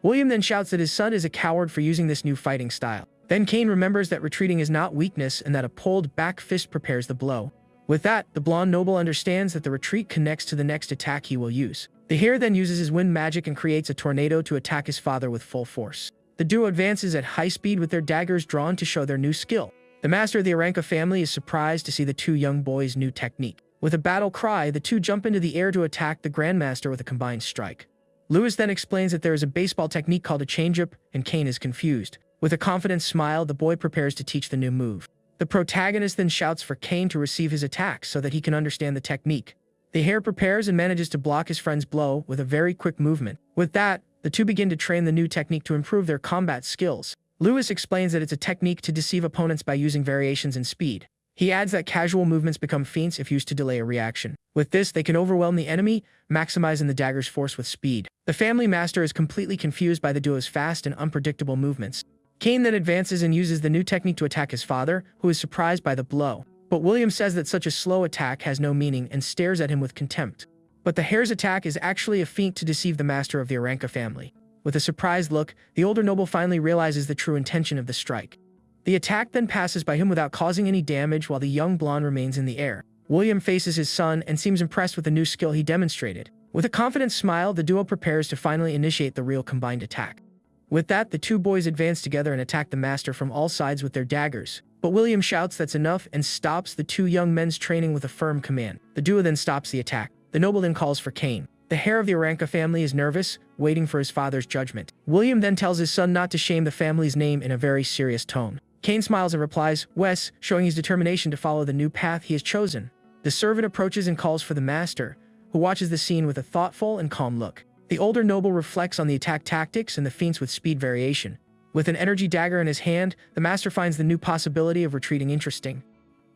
William then shouts that his son is a coward for using this new fighting style. Then Kane remembers that retreating is not weakness and that a pulled back fist prepares the blow. With that, the blonde noble understands that the retreat connects to the next attack he will use. The Hare then uses his wind magic and creates a tornado to attack his father with full force. The duo advances at high speed with their daggers drawn to show their new skill. The Master of the Aranka family is surprised to see the two young boys' new technique. With a battle cry, the two jump into the air to attack the Grandmaster with a combined strike. Lewis then explains that there is a baseball technique called a changeup, and Kane is confused. With a confident smile, the boy prepares to teach the new move. The protagonist then shouts for Kane to receive his attack so that he can understand the technique. The Hare prepares and manages to block his friend's blow with a very quick movement. With that, the two begin to train the new technique to improve their combat skills. Lewis explains that it's a technique to deceive opponents by using variations in speed. He adds that casual movements become feints if used to delay a reaction. With this, they can overwhelm the enemy, maximizing the dagger's force with speed. The family master is completely confused by the duo's fast and unpredictable movements. Kane then advances and uses the new technique to attack his father, who is surprised by the blow. But William says that such a slow attack has no meaning and stares at him with contempt. But the Hare's attack is actually a feint to deceive the master of the Aranka family. With a surprised look, the older noble finally realizes the true intention of the strike. The attack then passes by him without causing any damage while the young blonde remains in the air. William faces his son and seems impressed with the new skill he demonstrated. With a confident smile, the duo prepares to finally initiate the real combined attack. With that, the two boys advance together and attack the master from all sides with their daggers. But William shouts that's enough and stops the two young men's training with a firm command. The duo then stops the attack. The noble then calls for Kane. The Hare of the Aranka family is nervous, waiting for his father's judgment. William then tells his son not to shame the family's name in a very serious tone. Kane smiles and replies, "Wes," showing his determination to follow the new path he has chosen. The servant approaches and calls for the master, who watches the scene with a thoughtful and calm look. The older noble reflects on the attack tactics and the feints with speed variation. With an energy dagger in his hand, the master finds the new possibility of retreating interesting.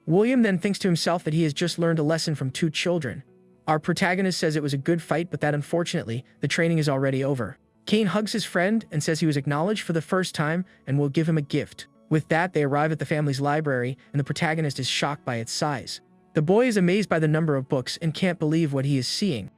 William then thinks to himself that he has just learned a lesson from two children. Our protagonist says it was a good fight, but that unfortunately, the training is already over. Kane hugs his friend and says he was acknowledged for the first time and will give him a gift. With that, they arrive at the family's library, and the protagonist is shocked by its size. The boy is amazed by the number of books and can't believe what he is seeing.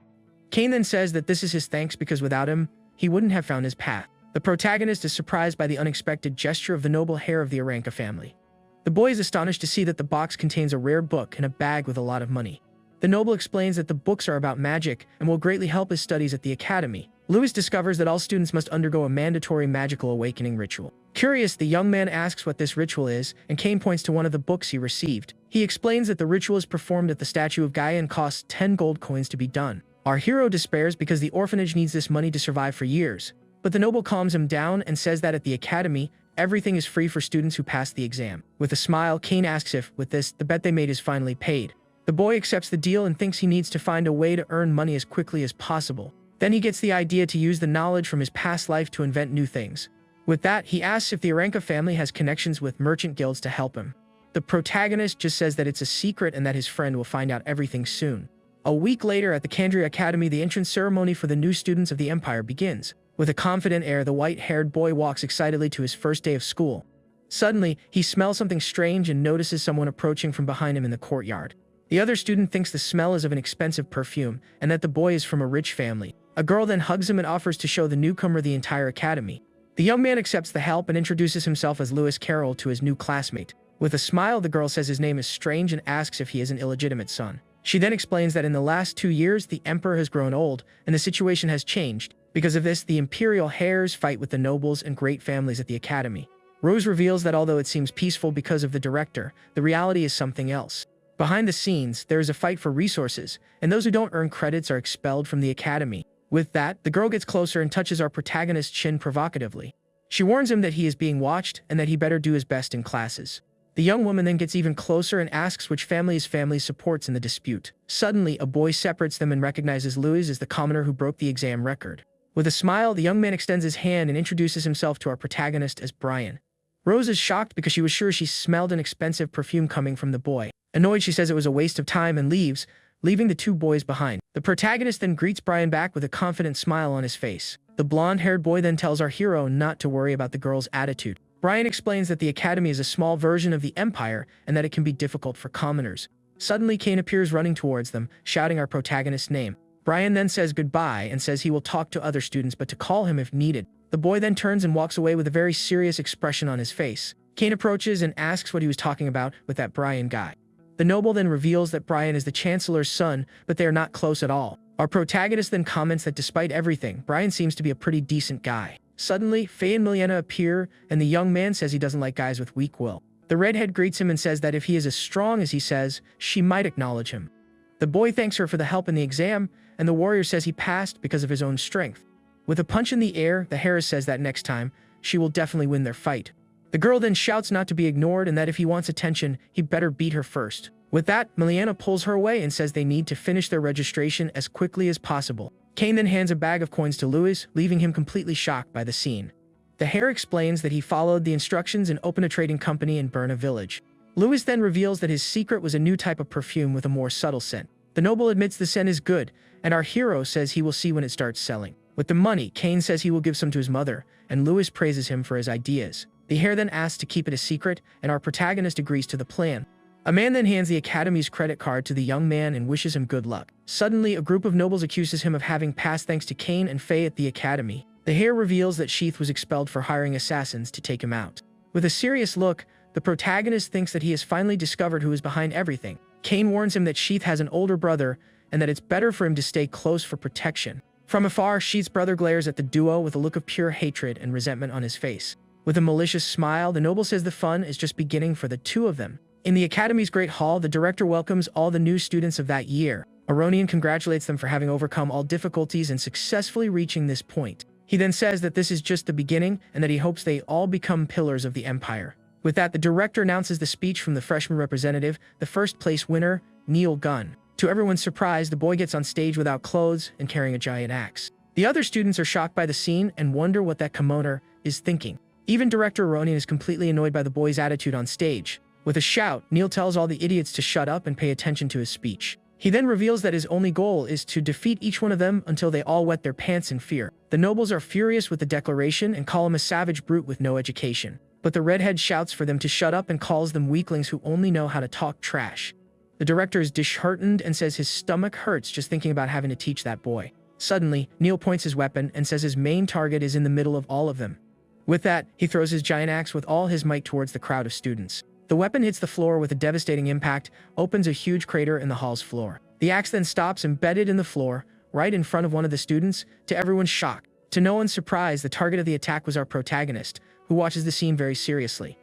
Kane then says that this is his thanks because without him, he wouldn't have found his path. The protagonist is surprised by the unexpected gesture of the noble Hare of the Aranka family. The boy is astonished to see that the box contains a rare book and a bag with a lot of money. The noble explains that the books are about magic and will greatly help his studies at the academy. Lewis discovers that all students must undergo a mandatory magical awakening ritual. Curious, the young man asks what this ritual is, and Kane points to one of the books he received. He explains that the ritual is performed at the statue of Gaia and costs 10 gold coins to be done. Our hero despairs because the orphanage needs this money to survive for years. But the noble calms him down and says that at the academy, everything is free for students who pass the exam. With a smile, Kane asks if, with this, the bet they made is finally paid. The boy accepts the deal and thinks he needs to find a way to earn money as quickly as possible. Then he gets the idea to use the knowledge from his past life to invent new things. With that, he asks if the Aranka family has connections with merchant guilds to help him. The protagonist just says that it's a secret and that his friend will find out everything soon. A week later at the Kandria Academy, the entrance ceremony for the new students of the Empire begins. With a confident air, the white-haired boy walks excitedly to his first day of school. Suddenly, he smells something strange and notices someone approaching from behind him in the courtyard. The other student thinks the smell is of an expensive perfume and that the boy is from a rich family. A girl then hugs him and offers to show the newcomer the entire academy. The young man accepts the help and introduces himself as Lewis Carroll to his new classmate. With a smile, the girl says his name is strange and asks if he is an illegitimate son. She then explains that in the last 2 years, the emperor has grown old and the situation has changed. Because of this, the imperial hares fight with the nobles and great families at the academy. Rose reveals that although it seems peaceful because of the director, the reality is something else. Behind the scenes, there is a fight for resources, and those who don't earn credits are expelled from the academy. With that, the girl gets closer and touches our protagonist's chin provocatively. She warns him that he is being watched and that he better do his best in classes. The young woman then gets even closer and asks which family his family supports in the dispute. Suddenly, a boy separates them and recognizes Louis as the commoner who broke the exam record. With a smile, the young man extends his hand and introduces himself to our protagonist as Brian. Rose is shocked because she was sure she smelled an expensive perfume coming from the boy. Annoyed, she says it was a waste of time and leaves, leaving the two boys behind. The protagonist then greets Brian back with a confident smile on his face. The blonde-haired boy then tells our hero not to worry about the girl's attitude. Brian explains that the academy is a small version of the Empire and that it can be difficult for commoners. Suddenly, Kane appears running towards them, shouting our protagonist's name. Brian then says goodbye and says he will talk to other students but to call him if needed. The boy then turns and walks away with a very serious expression on his face. Kane approaches and asks what he was talking about with that Brian guy. The noble then reveals that Brian is the Chancellor's son, but they are not close at all. Our protagonist then comments that despite everything, Brian seems to be a pretty decent guy. Suddenly, Faye and Milena appear, and the young man says he doesn't like guys with weak will. The redhead greets him and says that if he is as strong as he says, she might acknowledge him. The boy thanks her for the help in the exam, and the warrior says he passed because of his own strength. With a punch in the air, the Harris says that next time, she will definitely win their fight. The girl then shouts not to be ignored and that if he wants attention, he better beat her first. With that, Milena pulls her away and says they need to finish their registration as quickly as possible. Kane then hands a bag of coins to Louis, leaving him completely shocked by the scene. The hare explains that he followed the instructions and opened a trading company and burned a village. Louis then reveals that his secret was a new type of perfume with a more subtle scent. The noble admits the scent is good, and our hero says he will see when it starts selling. With the money, Kane says he will give some to his mother, and Louis praises him for his ideas. The hare then asks to keep it a secret, and our protagonist agrees to the plan. A man then hands the academy's credit card to the young man and wishes him good luck. Suddenly, a group of nobles accuses him of having passed thanks to Kane and Faye at the academy. The hare reveals that Sheath was expelled for hiring assassins to take him out. With a serious look, the protagonist thinks that he has finally discovered who is behind everything. Kane warns him that Sheath has an older brother and that it's better for him to stay close for protection. From afar, Sheath's brother glares at the duo with a look of pure hatred and resentment on his face. With a malicious smile, the noble says the fun is just beginning for the two of them. In the academy's great hall, the director welcomes all the new students of that year. Aronian congratulates them for having overcome all difficulties and successfully reaching this point. He then says that this is just the beginning and that he hopes they all become pillars of the Empire. With that, the director announces the speech from the freshman representative, the first place winner, Neil Gunn. To everyone's surprise, the boy gets on stage without clothes and carrying a giant axe. The other students are shocked by the scene and wonder what that kimono is thinking. Even director Aronian is completely annoyed by the boy's attitude on stage. With a shout, Neil tells all the idiots to shut up and pay attention to his speech. He then reveals that his only goal is to defeat each one of them until they all wet their pants in fear. The nobles are furious with the declaration and call him a savage brute with no education. But the redhead shouts for them to shut up and calls them weaklings who only know how to talk trash. The director is disheartened and says his stomach hurts just thinking about having to teach that boy. Suddenly, Neil points his weapon and says his main target is in the middle of all of them. With that, he throws his giant axe with all his might towards the crowd of students. The weapon hits the floor with a devastating impact, opens a huge crater in the hall's floor. The axe then stops embedded in the floor, right in front of one of the students, to everyone's shock. To no one's surprise, the target of the attack was our protagonist, who watches the scene very seriously.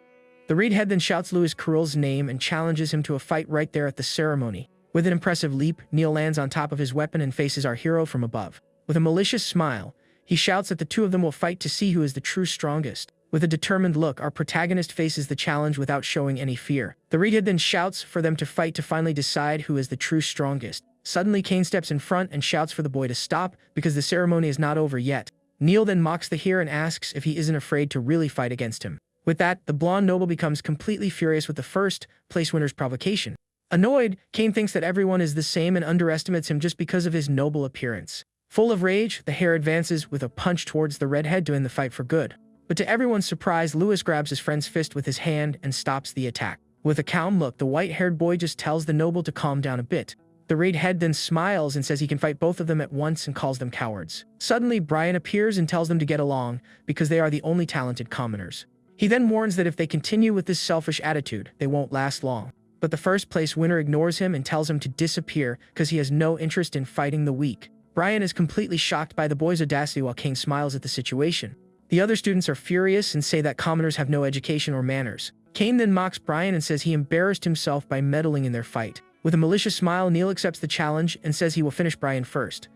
The redhead then shouts Louis Carroll's name and challenges him to a fight right there at the ceremony. With an impressive leap, Neil lands on top of his weapon and faces our hero from above. With a malicious smile, he shouts that the two of them will fight to see who is the true strongest. With a determined look, our protagonist faces the challenge without showing any fear. The redhead then shouts for them to fight to finally decide who is the true strongest. Suddenly, Kane steps in front and shouts for the boy to stop because the ceremony is not over yet. Neil then mocks the hero and asks if he isn't afraid to really fight against him. With that, the blonde noble becomes completely furious with the first place winner's provocation. Annoyed, Kane thinks that everyone is the same and underestimates him just because of his noble appearance. Full of rage, the hare advances with a punch towards the redhead to end the fight for good. But to everyone's surprise, Louis grabs his friend's fist with his hand and stops the attack. With a calm look, the white-haired boy just tells the noble to calm down a bit. The redhead then smiles and says he can fight both of them at once and calls them cowards. Suddenly, Brian appears and tells them to get along because they are the only talented commoners. He then warns that if they continue with this selfish attitude, they won't last long. But the first place winner ignores him and tells him to disappear because he has no interest in fighting the weak. Brian is completely shocked by the boy's audacity while Kane smiles at the situation. The other students are furious and say that commoners have no education or manners. Kane then mocks Brian and says he embarrassed himself by meddling in their fight. With a malicious smile, Neil accepts the challenge and says he will finish Brian first.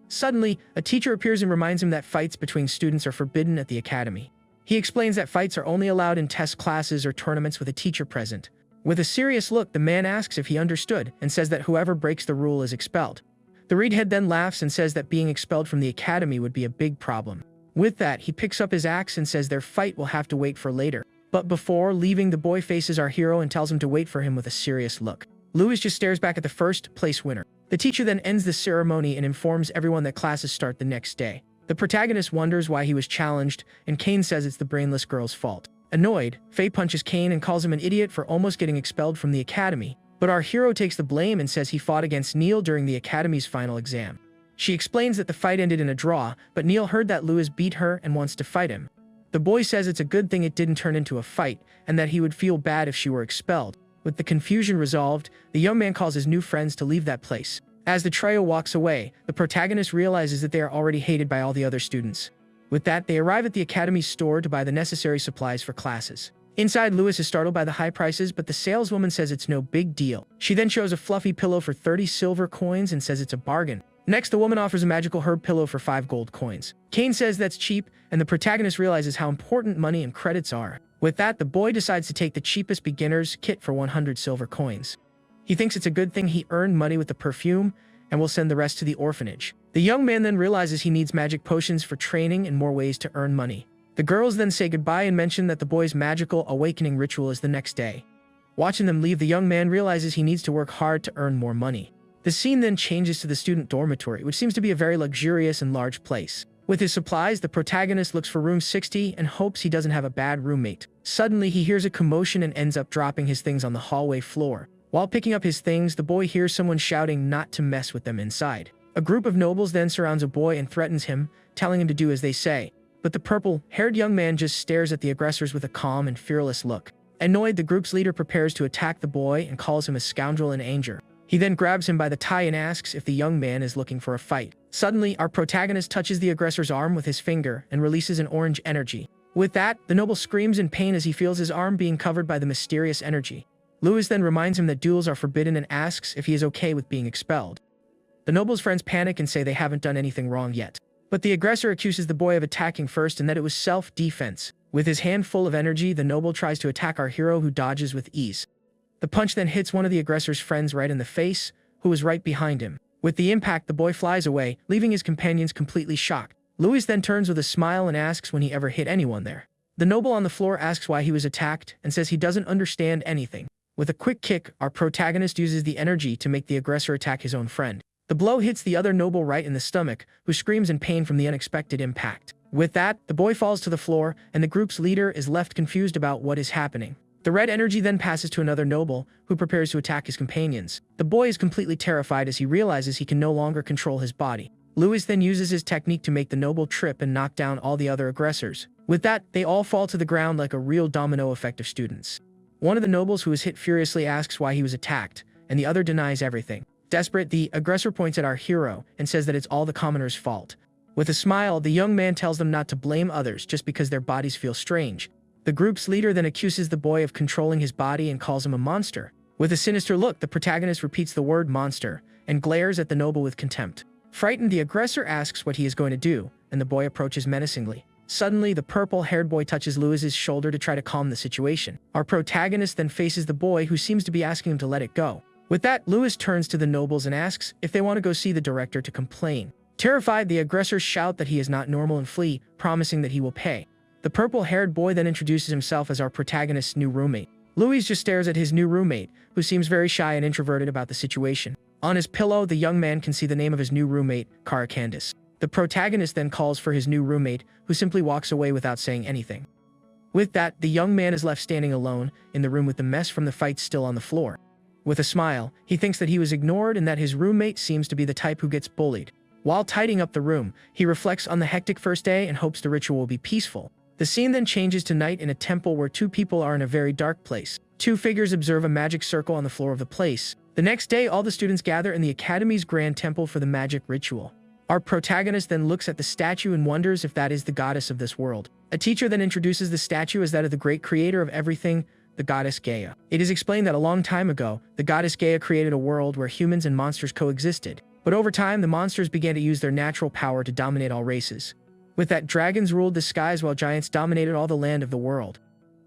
Suddenly, a teacher appears and reminds him that fights between students are forbidden at the academy. He explains that fights are only allowed in test classes or tournaments with a teacher present. With a serious look, the man asks if he understood and says that whoever breaks the rule is expelled. The reedhead then laughs and says that being expelled from the academy would be a big problem. With that, he picks up his axe and says their fight will have to wait for later. But before leaving, the boy faces our hero and tells him to wait for him with a serious look. Louis just stares back at the first place winner. The teacher then ends the ceremony and informs everyone that classes start the next day. The protagonist wonders why he was challenged, and Kane says it's the brainless girl's fault. Annoyed, Faye punches Kane and calls him an idiot for almost getting expelled from the academy. But our hero takes the blame and says he fought against Neil during the academy's final exam. She explains that the fight ended in a draw, but Neil heard that Louis beat her and wants to fight him. The boy says it's a good thing it didn't turn into a fight, and that he would feel bad if she were expelled. With the confusion resolved, the young man calls his new friends to leave that place. As the trio walks away, the protagonist realizes that they are already hated by all the other students. With that, they arrive at the academy's store to buy the necessary supplies for classes. Inside, Louis is startled by the high prices, but the saleswoman says it's no big deal. She then shows a fluffy pillow for 30 silver coins and says it's a bargain. Next, the woman offers a magical herb pillow for 5 gold coins. Kane says that's cheap, and the protagonist realizes how important money and credits are. With that, the boy decides to take the cheapest beginner's kit for 100 silver coins. He thinks it's a good thing he earned money with the perfume, and will send the rest to the orphanage. The young man then realizes he needs magic potions for training and more ways to earn money. The girls then say goodbye and mention that the boy's magical awakening ritual is the next day. Watching them leave, the young man realizes he needs to work hard to earn more money. The scene then changes to the student dormitory, which seems to be a very luxurious and large place. With his supplies, the protagonist looks for room 60 and hopes he doesn't have a bad roommate. Suddenly, he hears a commotion and ends up dropping his things on the hallway floor. While picking up his things, the boy hears someone shouting not to mess with them inside. A group of nobles then surrounds a boy and threatens him, telling him to do as they say. But the purple-haired young man just stares at the aggressors with a calm and fearless look. Annoyed, the group's leader prepares to attack the boy and calls him a scoundrel in anger. He then grabs him by the tie and asks if the young man is looking for a fight. Suddenly, our protagonist touches the aggressor's arm with his finger and releases an orange energy. With that, the noble screams in pain as he feels his arm being covered by the mysterious energy. Louis then reminds him that duels are forbidden and asks if he is okay with being expelled. The noble's friends panic and say they haven't done anything wrong yet. But the aggressor accuses the boy of attacking first and that it was self-defense. With his hand full of energy, the noble tries to attack our hero, who dodges with ease. The punch then hits one of the aggressor's friends right in the face, who was right behind him. With the impact, the boy flies away, leaving his companions completely shocked. Louis then turns with a smile and asks when he ever hit anyone there. The noble on the floor asks why he was attacked and says he doesn't understand anything. With a quick kick, our protagonist uses the energy to make the aggressor attack his own friend. The blow hits the other noble right in the stomach, who screams in pain from the unexpected impact. With that, the boy falls to the floor, and the group's leader is left confused about what is happening. The red energy then passes to another noble, who prepares to attack his companions. The boy is completely terrified as he realizes he can no longer control his body. Louis then uses his technique to make the noble trip and knock down all the other aggressors. With that, they all fall to the ground like a real domino effect of students. One of the nobles who was hit furiously asks why he was attacked, and the other denies everything. Desperate, the aggressor points at our hero and says that it's all the commoners' fault. With a smile, the young man tells them not to blame others just because their bodies feel strange. The group's leader then accuses the boy of controlling his body and calls him a monster. With a sinister look, the protagonist repeats the word monster and glares at the noble with contempt. Frightened, the aggressor asks what he is going to do, and the boy approaches menacingly. Suddenly, the purple-haired boy touches Louis's shoulder to try to calm the situation. Our protagonist then faces the boy, who seems to be asking him to let it go. With that, Louis turns to the nobles and asks if they want to go see the director to complain. Terrified, the aggressors shout that he is not normal and flee, promising that he will pay. The purple-haired boy then introduces himself as our protagonist's new roommate. Louis just stares at his new roommate, who seems very shy and introverted about the situation. On his pillow, the young man can see the name of his new roommate, Cara Candice. The protagonist then calls for his new roommate, who simply walks away without saying anything. With that, the young man is left standing alone in the room with the mess from the fight still on the floor. With a smile, he thinks that he was ignored and that his roommate seems to be the type who gets bullied. While tidying up the room, he reflects on the hectic first day and hopes the ritual will be peaceful. The scene then changes to night in a temple where two people are in a very dark place. Two figures observe a magic circle on the floor of the place. The next day, all the students gather in the Academy's grand temple for the magic ritual. Our protagonist then looks at the statue and wonders if that is the goddess of this world. A teacher then introduces the statue as that of the great creator of everything, the goddess Gaia. It is explained that a long time ago, the goddess Gaia created a world where humans and monsters coexisted. But over time, the monsters began to use their natural power to dominate all races. With that, dragons ruled the skies while giants dominated all the land of the world.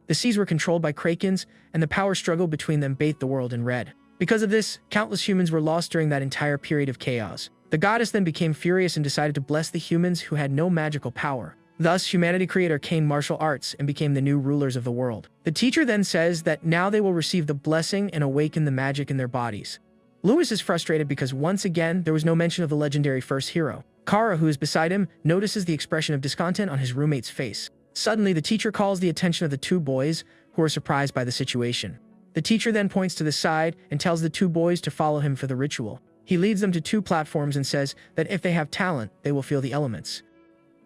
The seas were controlled by krakens, and the power struggle between them bathed the world in red. Because of this, countless humans were lost during that entire period of chaos. The goddess then became furious and decided to bless the humans who had no magical power. Thus, humanity created arcane martial arts and became the new rulers of the world. The teacher then says that now they will receive the blessing and awaken the magic in their bodies. Lewis is frustrated because once again, there was no mention of the legendary first hero. Kara, who is beside him, notices the expression of discontent on his roommate's face. Suddenly, the teacher calls the attention of the two boys, who are surprised by the situation. The teacher then points to the side and tells the two boys to follow him for the ritual. He leads them to two platforms and says that if they have talent, they will feel the elements.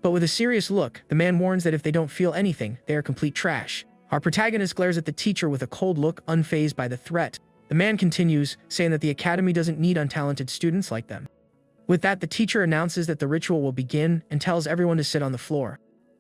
But with a serious look, the man warns that if they don't feel anything, they are complete trash. Our protagonist glares at the teacher with a cold look, unfazed by the threat. The man continues, saying that the academy doesn't need untalented students like them. With that, the teacher announces that the ritual will begin and tells everyone to sit on the floor.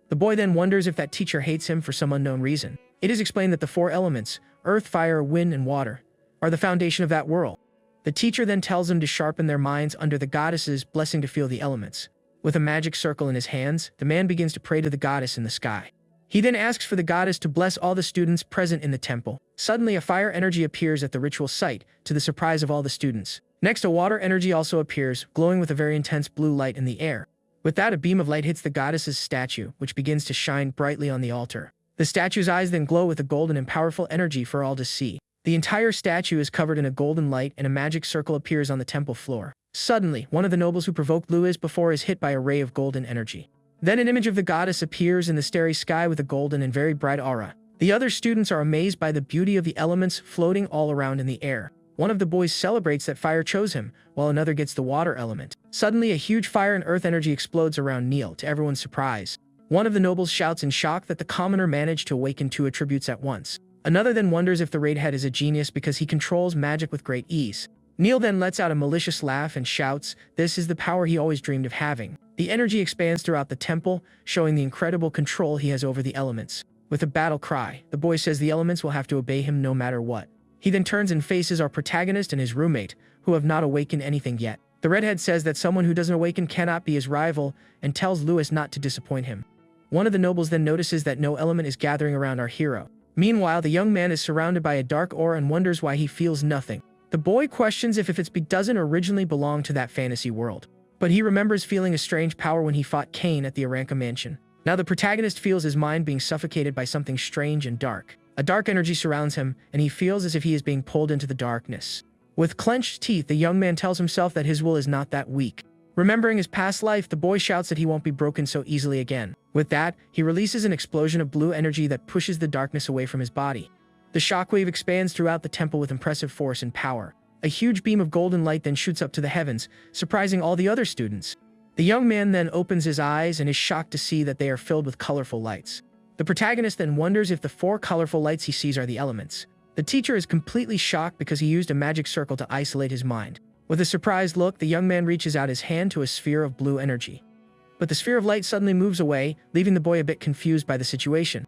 The boy then wonders if that teacher hates him for some unknown reason. It is explained that the four elements, earth, fire, wind, and water, are the foundation of that world. The teacher then tells them to sharpen their minds under the goddess's blessing to feel the elements. With a magic circle in his hands, the man begins to pray to the goddess in the sky. He then asks for the goddess to bless all the students present in the temple. Suddenly, a fire energy appears at the ritual site, to the surprise of all the students. Next, a water energy also appears, glowing with a very intense blue light in the air. With that, a beam of light hits the goddess's statue, which begins to shine brightly on the altar. The statue's eyes then glow with a golden and powerful energy for all to see. The entire statue is covered in a golden light and a magic circle appears on the temple floor. Suddenly, one of the nobles who provoked Lewis before is hit by a ray of golden energy. Then an image of the goddess appears in the starry sky with a golden and very bright aura. The other students are amazed by the beauty of the elements floating all around in the air. One of the boys celebrates that fire chose him, while another gets the water element. Suddenly, a huge fire and earth energy explodes around Neil, to everyone's surprise. One of the nobles shouts in shock that the commoner managed to awaken two attributes at once. Another then wonders if the raid head is a genius because he controls magic with great ease. Neil then lets out a malicious laugh and shouts, "This is the power he always dreamed of having." The energy expands throughout the temple, showing the incredible control he has over the elements. With a battle cry, the boy says the elements will have to obey him no matter what. He then turns and faces our protagonist and his roommate, who have not awakened anything yet. The redhead says that someone who doesn't awaken cannot be his rival and tells Lewis not to disappoint him. One of the nobles then notices that no element is gathering around our hero. Meanwhile, the young man is surrounded by a dark aura and wonders why he feels nothing. The boy questions if it doesn't originally belong to that fantasy world. But he remembers feeling a strange power when he fought Cain at the Aranka mansion. Now the protagonist feels his mind being suffocated by something strange and dark. A dark energy surrounds him, and he feels as if he is being pulled into the darkness. With clenched teeth, the young man tells himself that his will is not that weak. Remembering his past life, the boy shouts that he won't be broken so easily again. With that, he releases an explosion of blue energy that pushes the darkness away from his body. The shockwave expands throughout the temple with impressive force and power. A huge beam of golden light then shoots up to the heavens, surprising all the other students. The young man then opens his eyes and is shocked to see that they are filled with colorful lights. The protagonist then wonders if the four colorful lights he sees are the elements. The teacher is completely shocked because he used a magic circle to isolate his mind. With a surprised look, the young man reaches out his hand to a sphere of blue energy. But the sphere of light suddenly moves away, leaving the boy a bit confused by the situation.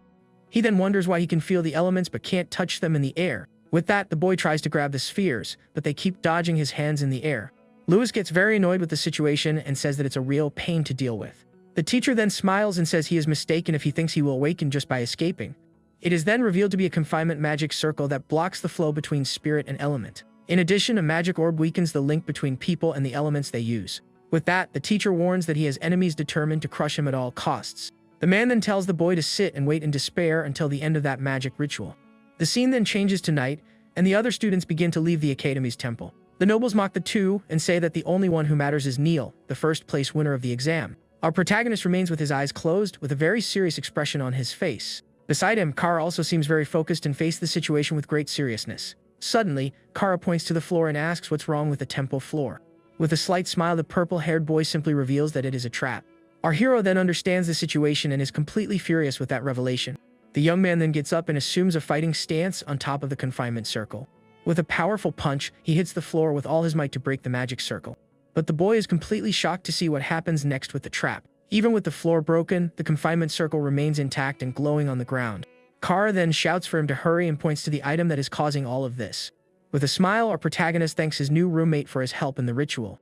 He then wonders why he can feel the elements but can't touch them in the air. With that, the boy tries to grab the spheres, but they keep dodging his hands in the air. Lewis gets very annoyed with the situation and says that it's a real pain to deal with. The teacher then smiles and says he is mistaken if he thinks he will awaken just by escaping. It is then revealed to be a confinement magic circle that blocks the flow between spirit and element. In addition, a magic orb weakens the link between people and the elements they use. With that, the teacher warns that he has enemies determined to crush him at all costs. The man then tells the boy to sit and wait in despair until the end of that magic ritual. The scene then changes to night, and the other students begin to leave the academy's temple. The nobles mock the two and say that the only one who matters is Neil, the first-place winner of the exam. Our protagonist remains with his eyes closed, with a very serious expression on his face. Beside him, Kara also seems very focused and faces the situation with great seriousness. Suddenly, Kara points to the floor and asks what's wrong with the temple floor. With a slight smile, the purple-haired boy simply reveals that it is a trap. Our hero then understands the situation and is completely furious with that revelation. The young man then gets up and assumes a fighting stance on top of the confinement circle. With a powerful punch, he hits the floor with all his might to break the magic circle. But the boy is completely shocked to see what happens next with the trap. Even with the floor broken, the confinement circle remains intact and glowing on the ground. Kara then shouts for him to hurry and points to the item that is causing all of this. With a smile, our protagonist thanks his new roommate for his help in the ritual.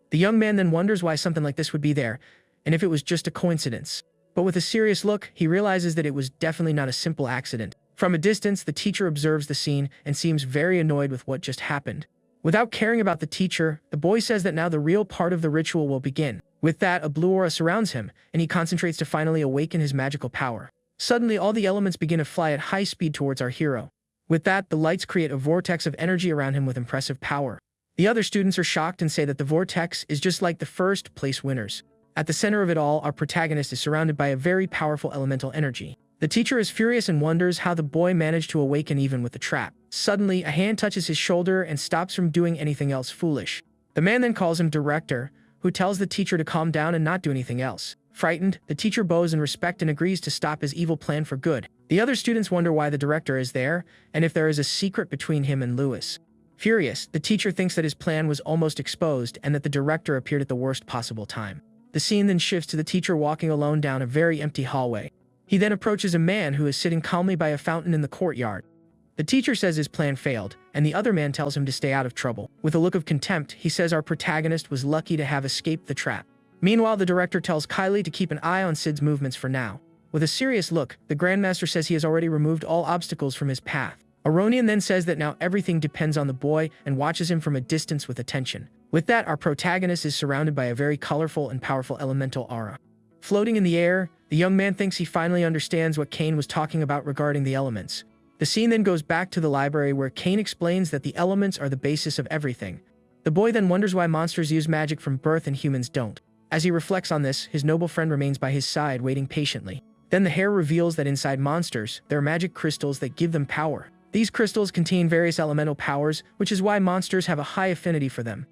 The young man then wonders why something like this would be there, and if it was just a coincidence. But with a serious look, he realizes that it was definitely not a simple accident. From a distance, the teacher observes the scene and seems very annoyed with what just happened. Without caring about the teacher, the boy says that now the real part of the ritual will begin. With that, a blue aura surrounds him, and he concentrates to finally awaken his magical power. Suddenly, all the elements begin to fly at high speed towards our hero. With that, the lights create a vortex of energy around him with impressive power. The other students are shocked and say that the vortex is just like the first place winners. At the center of it all, our protagonist is surrounded by a very powerful elemental energy. The teacher is furious and wonders how the boy managed to awaken even with the trap. Suddenly, a hand touches his shoulder and stops from doing anything else foolish. The man then calls him director, who tells the teacher to calm down and not do anything else. Frightened, the teacher bows in respect and agrees to stop his evil plan for good. The other students wonder why the director is there, and if there is a secret between him and Lewis. Furious, the teacher thinks that his plan was almost exposed and that the director appeared at the worst possible time. The scene then shifts to the teacher walking alone down a very empty hallway. He then approaches a man who is sitting calmly by a fountain in the courtyard. The teacher says his plan failed, and the other man tells him to stay out of trouble. With a look of contempt, he says our protagonist was lucky to have escaped the trap. Meanwhile, the director tells Kylie to keep an eye on Sid's movements for now. With a serious look, the Grandmaster says he has already removed all obstacles from his path. Aronian then says that now everything depends on the boy and watches him from a distance with attention. With that, our protagonist is surrounded by a very colorful and powerful elemental aura. Floating in the air, the young man thinks he finally understands what Cain was talking about regarding the elements. The scene then goes back to the library where Cain explains that the elements are the basis of everything. The boy then wonders why monsters use magic from birth and humans don't. As he reflects on this, his noble friend remains by his side, waiting patiently. Then the hair reveals that inside monsters, there are magic crystals that give them power. These crystals contain various elemental powers, which is why monsters have a high affinity for them.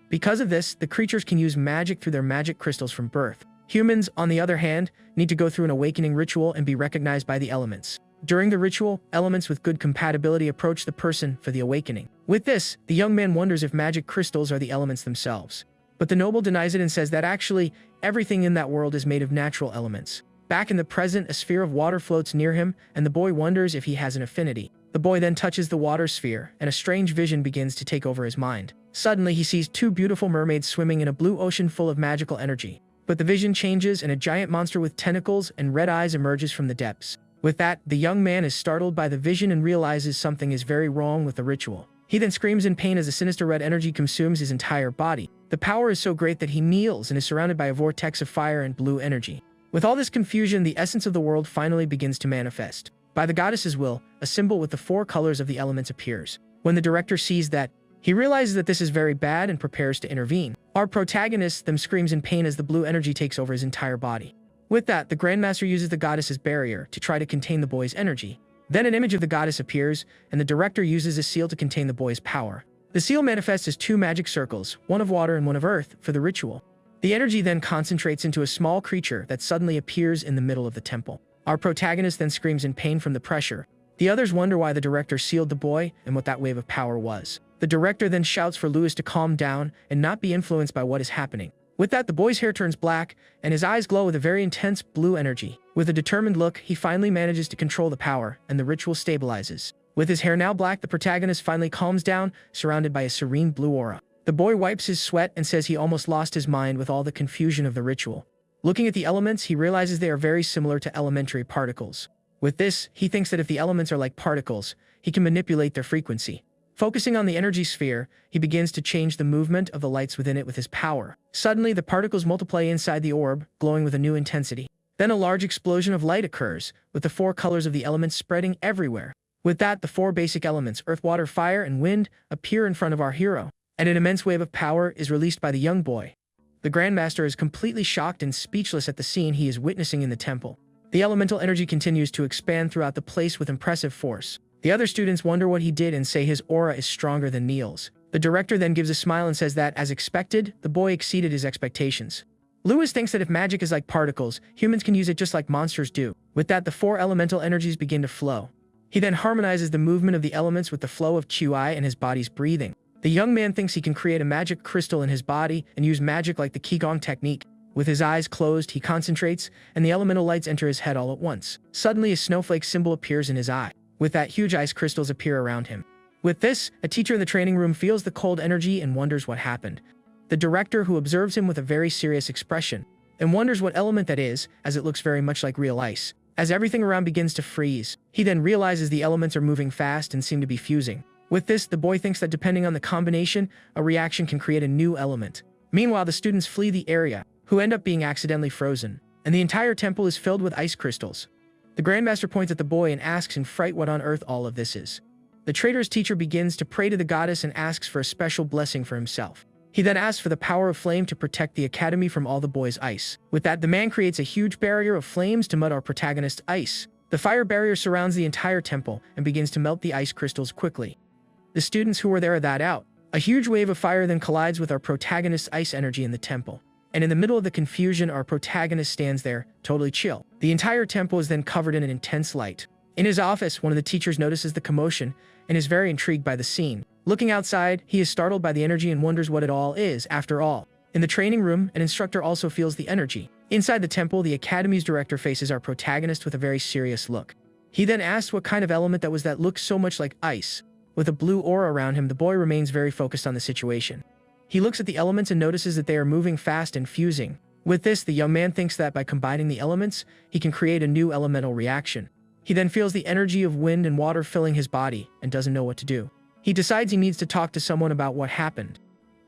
Because of this, the creatures can use magic through their magic crystals from birth. Humans, on the other hand, need to go through an awakening ritual and be recognized by the elements. During the ritual, elements with good compatibility approach the person for the awakening. With this, the young man wonders if magic crystals are the elements themselves. But the noble denies it and says that actually, everything in that world is made of natural elements. Back in the present, a sphere of water floats near him, and the boy wonders if he has an affinity. The boy then touches the water sphere, and a strange vision begins to take over his mind. Suddenly, he sees two beautiful mermaids swimming in a blue ocean full of magical energy. But the vision changes and a giant monster with tentacles and red eyes emerges from the depths. With that, the young man is startled by the vision and realizes something is very wrong with the ritual. He then screams in pain as a sinister red energy consumes his entire body. The power is so great that he kneels and is surrounded by a vortex of fire and blue energy. With all this confusion, the essence of the world finally begins to manifest. By the goddess's will, a symbol with the 4 colors of the elements appears. When the director sees that, he realizes that this is very bad and prepares to intervene. Our protagonist then screams in pain as the blue energy takes over his entire body. With that, the Grandmaster uses the goddess's barrier to try to contain the boy's energy. Then an image of the goddess appears, and the director uses a seal to contain the boy's power. The seal manifests as 2 magic circles, one of water and one of earth, for the ritual. The energy then concentrates into a small creature that suddenly appears in the middle of the temple. Our protagonist then screams in pain from the pressure. The others wonder why the director sealed the boy and what that wave of power was. The director then shouts for Lewis to calm down and not be influenced by what is happening. With that, the boy's hair turns black, and his eyes glow with a very intense blue energy. With a determined look, he finally manages to control the power, and the ritual stabilizes. With his hair now black, the protagonist finally calms down, surrounded by a serene blue aura. The boy wipes his sweat and says he almost lost his mind with all the confusion of the ritual. Looking at the elements, he realizes they are very similar to elementary particles. With this, he thinks that if the elements are like particles, he can manipulate their frequency. Focusing on the energy sphere, he begins to change the movement of the lights within it with his power. Suddenly, the particles multiply inside the orb, glowing with a new intensity. Then a large explosion of light occurs, with the 4 colors of the elements spreading everywhere. With that, the 4 basic elements, earth, water, fire, and wind, appear in front of our hero, and an immense wave of power is released by the young boy. The Grandmaster is completely shocked and speechless at the scene he is witnessing in the temple. The elemental energy continues to expand throughout the place with impressive force. The other students wonder what he did and say his aura is stronger than Neil's. The director then gives a smile and says that, as expected, the boy exceeded his expectations. Lewis thinks that if magic is like particles, humans can use it just like monsters do. With that, the 4 elemental energies begin to flow. He then harmonizes the movement of the elements with the flow of Qi and his body's breathing. The young man thinks he can create a magic crystal in his body and use magic like the Qigong technique. With his eyes closed, he concentrates, and the elemental lights enter his head all at once. Suddenly, a snowflake symbol appears in his eye. With that, huge ice crystals appear around him. With this, a teacher in the training room feels the cold energy and wonders what happened. The director, who observes him with a very serious expression, and wonders what element that is, as it looks very much like real ice. As everything around begins to freeze, he then realizes the elements are moving fast and seem to be fusing. With this, the boy thinks that depending on the combination, a reaction can create a new element. Meanwhile, the students flee the area, who end up being accidentally frozen, and the entire temple is filled with ice crystals. The Grandmaster points at the boy and asks in fright what on earth all of this is. The traitor's teacher begins to pray to the goddess and asks for a special blessing for himself. He then asks for the power of flame to protect the academy from all the boy's ice. With that, the man creates a huge barrier of flames to melt our protagonist's ice. The fire barrier surrounds the entire temple and begins to melt the ice crystals quickly. The students who were there are that out. A huge wave of fire then collides with our protagonist's ice energy in the temple. And in the middle of the confusion, our protagonist stands there, totally chill. The entire temple is then covered in an intense light. In his office, one of the teachers notices the commotion and is very intrigued by the scene. Looking outside, he is startled by the energy and wonders what it all is, after all. In the training room, an instructor also feels the energy. Inside the temple, the academy's director faces our protagonist with a very serious look. He then asks what kind of element that was that looked so much like ice. With a blue aura around him, the boy remains very focused on the situation. He looks at the elements and notices that they are moving fast and fusing. With this, the young man thinks that by combining the elements, he can create a new elemental reaction. He then feels the energy of wind and water filling his body and doesn't know what to do. He decides he needs to talk to someone about what happened.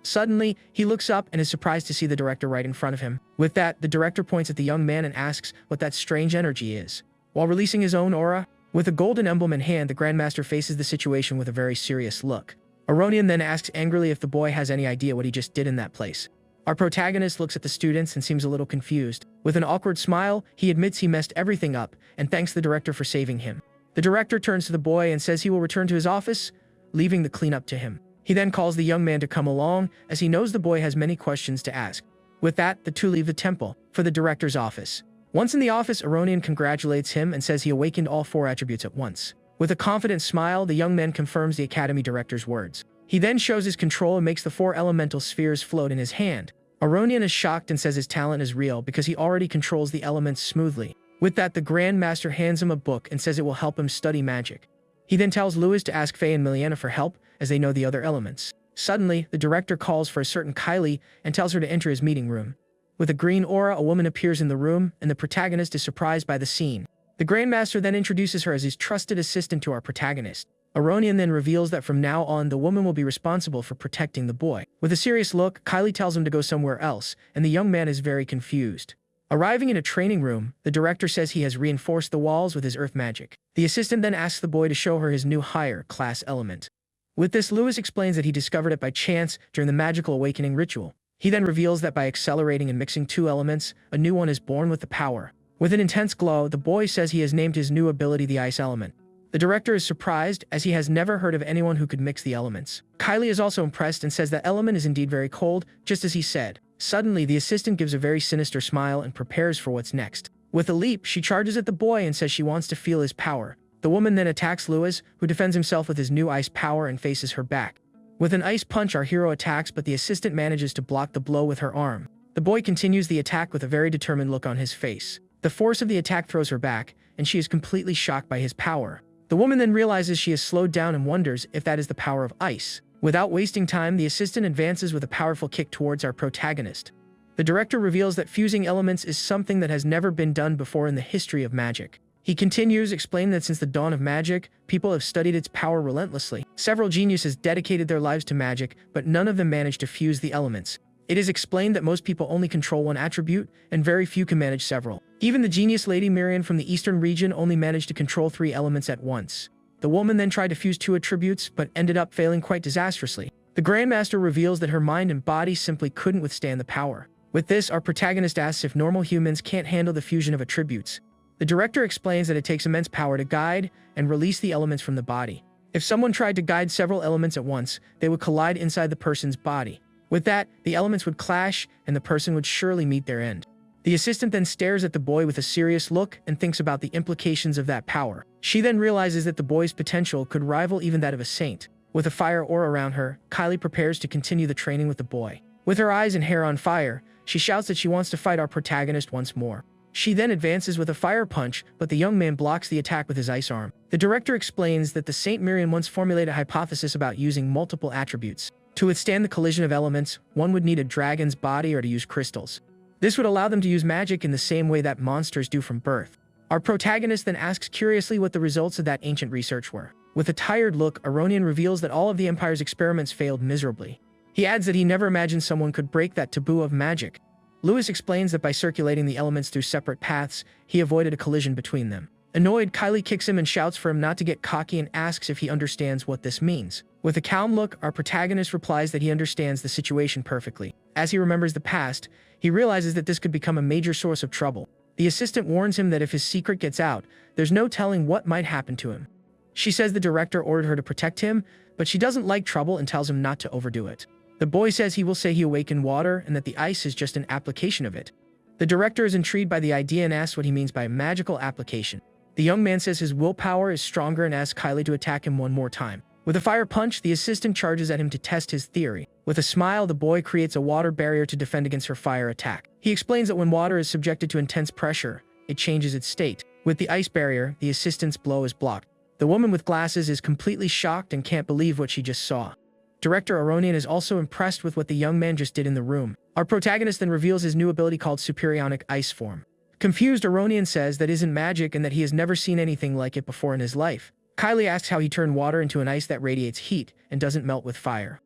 Suddenly, he looks up and is surprised to see the director right in front of him. With that, the director points at the young man and asks what that strange energy is. While releasing his own aura, with a golden emblem in hand, the Grandmaster faces the situation with a very serious look. Aronian then asks angrily if the boy has any idea what he just did in that place. Our protagonist looks at the students and seems a little confused. With an awkward smile, he admits he messed everything up and thanks the director for saving him. The director turns to the boy and says he will return to his office, leaving the cleanup to him. He then calls the young man to come along, as he knows the boy has many questions to ask. With that, the two leave the temple for the director's office. Once in the office, Aronian congratulates him and says he awakened all 4 attributes at once. With a confident smile, the young man confirms the academy director's words. He then shows his control and makes the 4 elemental spheres float in his hand. Aronian is shocked and says his talent is real because he already controls the elements smoothly. With that, the Grand Master hands him a book and says it will help him study magic. He then tells Louis to ask Faye and Miliana for help, as they know the other elements. Suddenly, the director calls for a certain Kylie and tells her to enter his meeting room. With a green aura, a woman appears in the room, and the protagonist is surprised by the scene. The Grandmaster then introduces her as his trusted assistant to our protagonist. Aronian then reveals that from now on, the woman will be responsible for protecting the boy. With a serious look, Kylie tells him to go somewhere else, and the young man is very confused. Arriving in a training room, the director says he has reinforced the walls with his earth magic. The assistant then asks the boy to show her his new higher class element. With this, Louis explains that he discovered it by chance during the magical awakening ritual. He then reveals that by accelerating and mixing 2 elements, a new one is born with the power. With an intense glow, the boy says he has named his new ability the ice element. The director is surprised, as he has never heard of anyone who could mix the elements. Kylie is also impressed and says that element is indeed very cold, just as he said. Suddenly, the assistant gives a very sinister smile and prepares for what's next. With a leap, she charges at the boy and says she wants to feel his power. The woman then attacks Louis, who defends himself with his new ice power and faces her back. With an ice punch, our hero attacks, but the assistant manages to block the blow with her arm. The boy continues the attack with a very determined look on his face. The force of the attack throws her back, and she is completely shocked by his power. The woman then realizes she is slowed down and wonders if that is the power of ice. Without wasting time, the assistant advances with a powerful kick towards our protagonist. The director reveals that fusing elements is something that has never been done before in the history of magic. He continues, explaining that since the dawn of magic, people have studied its power relentlessly. Several geniuses dedicated their lives to magic, but none of them managed to fuse the elements. It is explained that most people only control one attribute, and very few can manage several. Even the genius Lady Miriam from the eastern region only managed to control 3 elements at once. The woman then tried to fuse 2 attributes, but ended up failing quite disastrously. The Grandmaster reveals that her mind and body simply couldn't withstand the power. With this, our protagonist asks if normal humans can't handle the fusion of attributes. The director explains that it takes immense power to guide and release the elements from the body. If someone tried to guide several elements at once, they would collide inside the person's body. With that, the elements would clash, and the person would surely meet their end. The assistant then stares at the boy with a serious look and thinks about the implications of that power. She then realizes that the boy's potential could rival even that of a saint. With a fire aura around her, Kylie prepares to continue the training with the boy. With her eyes and hair on fire, she shouts that she wants to fight our protagonist once more. She then advances with a fire punch, but the young man blocks the attack with his ice arm. The director explains that the Saint Miriam once formulated a hypothesis about using multiple attributes. To withstand the collision of elements, one would need a dragon's body or to use crystals. This would allow them to use magic in the same way that monsters do from birth. Our protagonist then asks curiously what the results of that ancient research were. With a tired look, Aronian reveals that all of the Empire's experiments failed miserably. He adds that he never imagined someone could break that taboo of magic. Lewis explains that by circulating the elements through separate paths, he avoided a collision between them. Annoyed, Kylie kicks him and shouts for him not to get cocky and asks if he understands what this means. With a calm look, our protagonist replies that he understands the situation perfectly. As he remembers the past, he realizes that this could become a major source of trouble. The assistant warns him that if his secret gets out, there's no telling what might happen to him. She says the director ordered her to protect him, but she doesn't like trouble and tells him not to overdo it. The boy says he will say he awakened water and that the ice is just an application of it. The director is intrigued by the idea and asks what he means by magical application. The young man says his willpower is stronger and asks Kylie to attack him one more time. With a fire punch, the assistant charges at him to test his theory. With a smile, the boy creates a water barrier to defend against her fire attack. He explains that when water is subjected to intense pressure, it changes its state. With the ice barrier, the assistant's blow is blocked. The woman with glasses is completely shocked and can't believe what she just saw. Director Aronian is also impressed with what the young man just did in the room. Our protagonist then reveals his new ability called Superionic Ice Form. Confused, Aronian says that isn't magic and that he has never seen anything like it before in his life. Kylie asks how he turned water into an ice that radiates heat and doesn't melt with fire.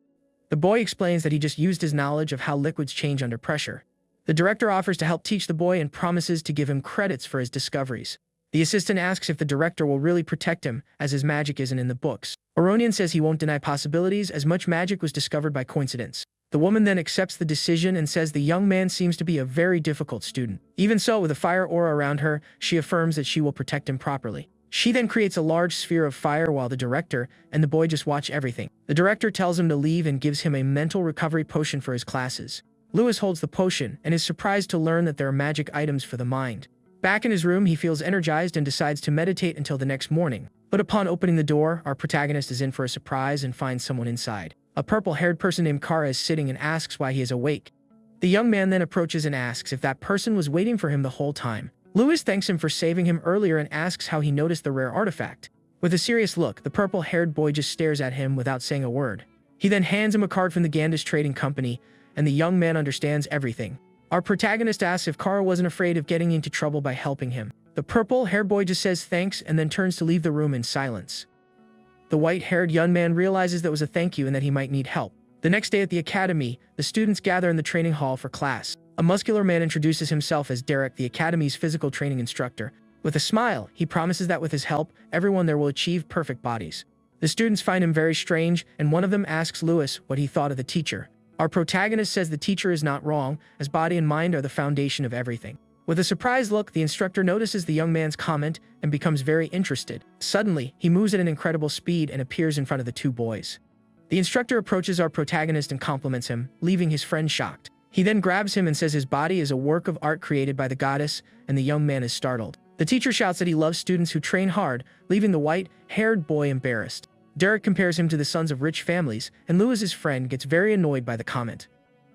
The boy explains that he just used his knowledge of how liquids change under pressure. The director offers to help teach the boy and promises to give him credits for his discoveries. The assistant asks if the director will really protect him, as his magic isn't in the books. Aronian says he won't deny possibilities, as much magic was discovered by coincidence. The woman then accepts the decision and says the young man seems to be a very difficult student. Even so, with a fire aura around her, she affirms that she will protect him properly. She then creates a large sphere of fire while the director and the boy just watch everything. The director tells him to leave and gives him a mental recovery potion for his classes. Lewis holds the potion and is surprised to learn that there are magic items for the mind. Back in his room, he feels energized and decides to meditate until the next morning. But upon opening the door, our protagonist is in for a surprise and finds someone inside. A purple-haired person named Kara is sitting and asks why he is awake. The young man then approaches and asks if that person was waiting for him the whole time. Lewis thanks him for saving him earlier and asks how he noticed the rare artifact. With a serious look, the purple-haired boy just stares at him without saying a word. He then hands him a card from the Gandish Trading Company, and the young man understands everything. Our protagonist asks if Kara wasn't afraid of getting into trouble by helping him. The purple-haired boy just says thanks and then turns to leave the room in silence. The white-haired young man realizes that was a thank you and that he might need help. The next day at the academy, the students gather in the training hall for class. A muscular man introduces himself as Derek, the academy's physical training instructor. With a smile, he promises that with his help, everyone there will achieve perfect bodies. The students find him very strange, and one of them asks Lewis what he thought of the teacher. Our protagonist says the teacher is not wrong, as body and mind are the foundation of everything. With a surprised look, the instructor notices the young man's comment and becomes very interested. Suddenly, he moves at an incredible speed and appears in front of the two boys. The instructor approaches our protagonist and compliments him, leaving his friend shocked. He then grabs him and says his body is a work of art created by the goddess, and the young man is startled. The teacher shouts that he loves students who train hard, leaving the white-haired boy embarrassed. Derek compares him to the sons of rich families, and Lewis's friend gets very annoyed by the comment.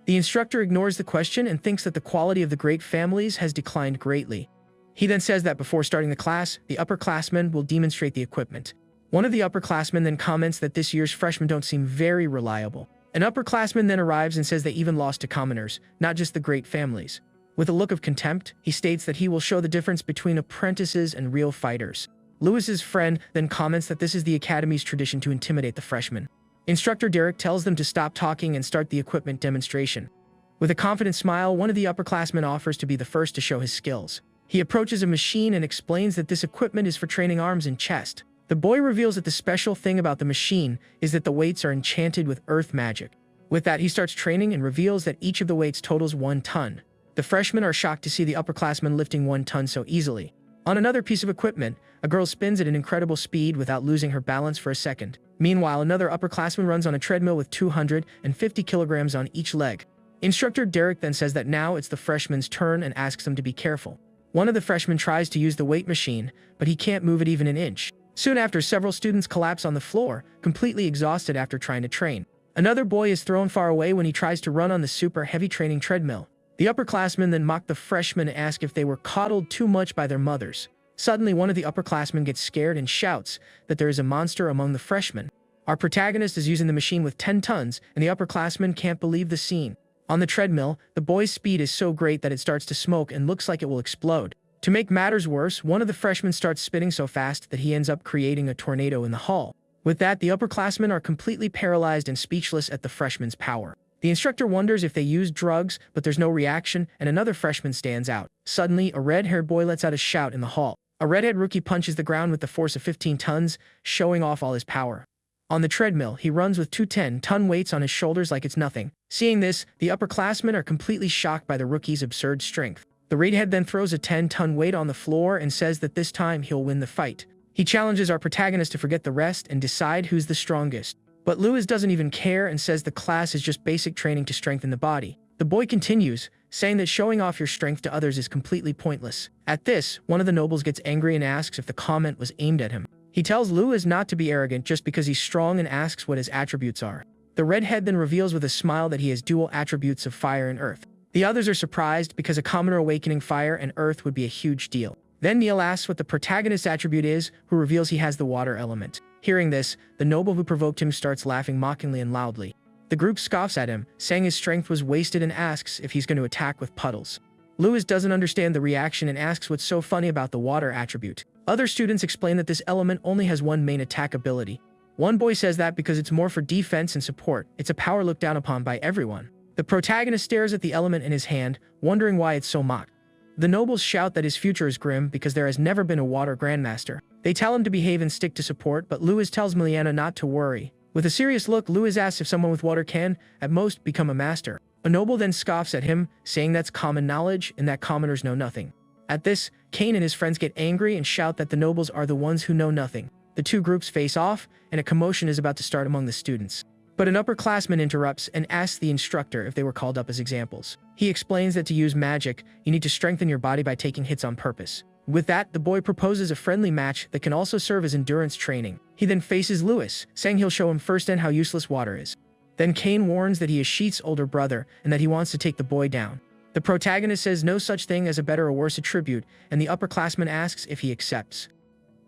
The instructor ignores the question and thinks that the quality of the great families has declined greatly. He then says that before starting the class, the upperclassmen will demonstrate the equipment. One of the upperclassmen then comments that this year's freshmen don't seem very reliable. An upperclassman then arrives and says they even lost to commoners, not just the great families. With a look of contempt, he states that he will show the difference between apprentices and real fighters. Lewis's friend then comments that this is the academy's tradition to intimidate the freshmen. Instructor Derek tells them to stop talking and start the equipment demonstration. With a confident smile, one of the upperclassmen offers to be the first to show his skills. He approaches a machine and explains that this equipment is for training arms and chest. The boy reveals that the special thing about the machine is that the weights are enchanted with earth magic. With that, he starts training and reveals that each of the weights totals 1 ton. The freshmen are shocked to see the upperclassmen lifting 1 ton so easily. On another piece of equipment, a girl spins at an incredible speed without losing her balance for a second. Meanwhile, another upperclassman runs on a treadmill with 250 kilograms on each leg. Instructor Derek then says that now it's the freshmen's turn and asks them to be careful. One of the freshmen tries to use the weight machine, but he can't move it even an inch. Soon after, several students collapse on the floor, completely exhausted after trying to train. Another boy is thrown far away when he tries to run on the super heavy training treadmill. The upperclassmen then mock the freshmen and ask if they were coddled too much by their mothers. Suddenly, one of the upperclassmen gets scared and shouts that there is a monster among the freshmen. Our protagonist is using the machine with 10 tons, and the upperclassmen can't believe the scene. On the treadmill, the boy's speed is so great that it starts to smoke and looks like it will explode. To make matters worse, one of the freshmen starts spinning so fast that he ends up creating a tornado in the hall. With that, the upperclassmen are completely paralyzed and speechless at the freshman's power. The instructor wonders if they used drugs, but there's no reaction, and another freshman stands out. Suddenly, a red-haired boy lets out a shout in the hall. A redhead rookie punches the ground with the force of 15 tons, showing off all his power. On the treadmill, he runs with 2 10-ton weights on his shoulders like it's nothing. Seeing this, the upperclassmen are completely shocked by the rookie's absurd strength. The redhead then throws a 10-ton weight on the floor and says that this time he'll win the fight. He challenges our protagonist to forget the rest and decide who's the strongest. But Lewis doesn't even care and says the class is just basic training to strengthen the body. The boy continues, saying that showing off your strength to others is completely pointless. At this, one of the nobles gets angry and asks if the comment was aimed at him. He tells Lewis not to be arrogant just because he's strong and asks what his attributes are. The redhead then reveals with a smile that he has dual attributes of fire and earth. The others are surprised because a commoner awakening fire and earth would be a huge deal. Then Neil asks what the protagonist's attribute is, who reveals he has the water element. Hearing this, the noble who provoked him starts laughing mockingly and loudly. The group scoffs at him, saying his strength was wasted and asks if he's going to attack with puddles. Lewis doesn't understand the reaction and asks what's so funny about the water attribute. Other students explain that this element only has one main attack ability. One boy says that because it's more for defense and support, it's a power looked down upon by everyone. The protagonist stares at the element in his hand, wondering why it's so mocked. The nobles shout that his future is grim because there has never been a water grandmaster. They tell him to behave and stick to support, but Lewis tells Miliana not to worry. With a serious look, Lewis asks if someone with water can, at most, become a master. A noble then scoffs at him, saying that's common knowledge and that commoners know nothing. At this, Kane and his friends get angry and shout that the nobles are the ones who know nothing. The two groups face off, and a commotion is about to start among the students. But an upperclassman interrupts and asks the instructor if they were called up as examples. He explains that to use magic, you need to strengthen your body by taking hits on purpose. With that, the boy proposes a friendly match that can also serve as endurance training. He then faces Lewis, saying he'll show him firsthand how useless water is. Then Kane warns that he is Sheet's older brother and that he wants to take the boy down. The protagonist says no such thing as a better or worse attribute, and the upperclassman asks if he accepts.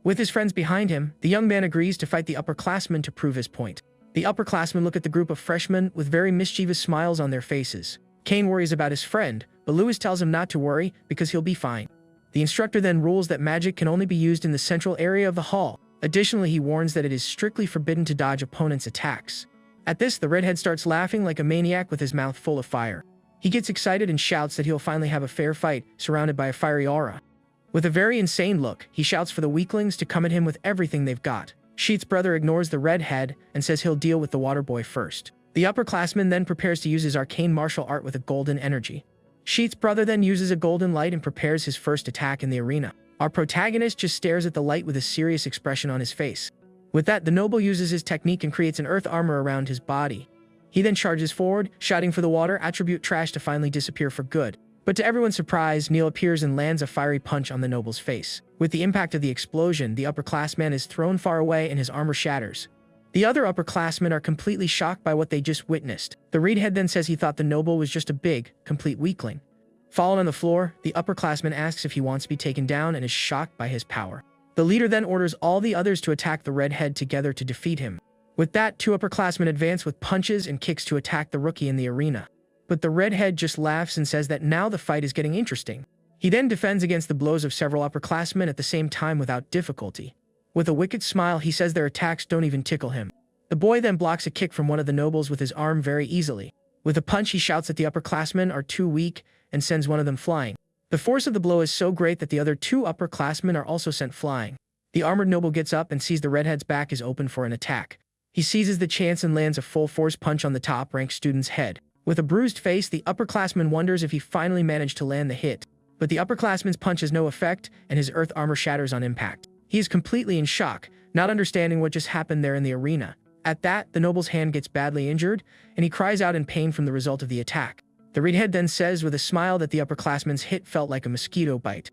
With his friends behind him, the young man agrees to fight the upperclassman to prove his point. The upperclassmen look at the group of freshmen with very mischievous smiles on their faces. Kane worries about his friend, but Lewis tells him not to worry because he'll be fine. The instructor then rules that magic can only be used in the central area of the hall. Additionally, he warns that it is strictly forbidden to dodge opponents' attacks. At this, the redhead starts laughing like a maniac with his mouth full of fire. He gets excited and shouts that he'll finally have a fair fight, surrounded by a fiery aura. With a very insane look, he shouts for the weaklings to come at him with everything they've got. Sheet's brother ignores the redhead and says he'll deal with the water boy first. The upperclassman then prepares to use his arcane martial art with a golden energy. Sheet's brother then uses a golden light and prepares his first attack in the arena. Our protagonist just stares at the light with a serious expression on his face. With that, the noble uses his technique and creates an earth armor around his body. He then charges forward, shouting for the water attribute trash to finally disappear for good. But to everyone's surprise, Neil appears and lands a fiery punch on the noble's face. With the impact of the explosion, the upperclassman is thrown far away and his armor shatters. The other upperclassmen are completely shocked by what they just witnessed. The redhead then says he thought the noble was just a big, complete weakling. Fallen on the floor, the upperclassman asks if he wants to be taken down and is shocked by his power. The leader then orders all the others to attack the redhead together to defeat him. With that, two upperclassmen advance with punches and kicks to attack the rookie in the arena. But the redhead just laughs and says that now the fight is getting interesting. He then defends against the blows of several upperclassmen at the same time without difficulty. With a wicked smile, he says their attacks don't even tickle him. The boy then blocks a kick from one of the nobles with his arm very easily. With a punch, he shouts that the upperclassmen are too weak and sends one of them flying. The force of the blow is so great that the other two upperclassmen are also sent flying. The armored noble gets up and sees the redhead's back is open for an attack. He seizes the chance and lands a full-force punch on the top-ranked student's head. With a bruised face, the upperclassman wonders if he finally managed to land the hit. But the upperclassman's punch has no effect, and his earth armor shatters on impact. He is completely in shock, not understanding what just happened there in the arena. At that, the noble's hand gets badly injured, and he cries out in pain from the result of the attack. The redhead then says with a smile that the upperclassman's hit felt like a mosquito bite.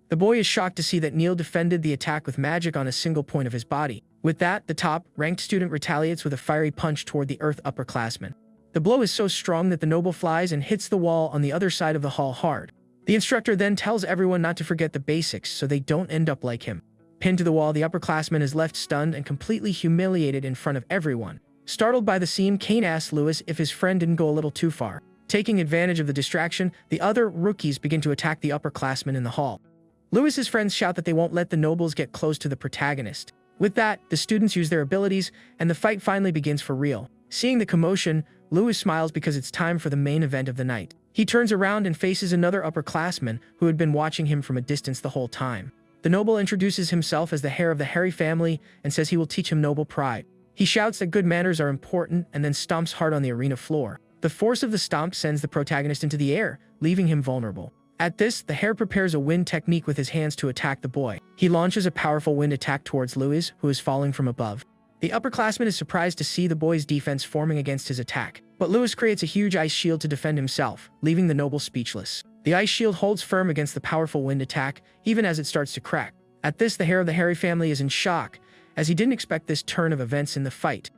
The boy is shocked to see that Neil defended the attack with magic on a single point of his body. With that, the top-ranked student retaliates with a fiery punch toward the earth upperclassman. The blow is so strong that the noble flies and hits the wall on the other side of the hall hard. The instructor then tells everyone not to forget the basics so they don't end up like him. Pinned to the wall, the upperclassman is left stunned and completely humiliated in front of everyone. Startled by the scene, Kane asks Lewis if his friend didn't go a little too far. Taking advantage of the distraction, the other rookies begin to attack the upperclassmen in the hall. Lewis's friends shout that they won't let the nobles get close to the protagonist. With that, the students use their abilities, and the fight finally begins for real. Seeing the commotion, Lewis smiles because it's time for the main event of the night. He turns around and faces another upperclassman who had been watching him from a distance the whole time. The noble introduces himself as the heir of the Harry family and says he will teach him noble pride. He shouts that good manners are important and then stomps hard on the arena floor. The force of the stomp sends the protagonist into the air, leaving him vulnerable. At this, the hare prepares a wind technique with his hands to attack the boy. He launches a powerful wind attack towards Lewis, who is falling from above. The upperclassman is surprised to see the boy's defense forming against his attack, but Lewis creates a huge ice shield to defend himself, leaving the noble speechless. The ice shield holds firm against the powerful wind attack, even as it starts to crack. At this, the heir of the Harry family is in shock, as he didn't expect this turn of events in the fight.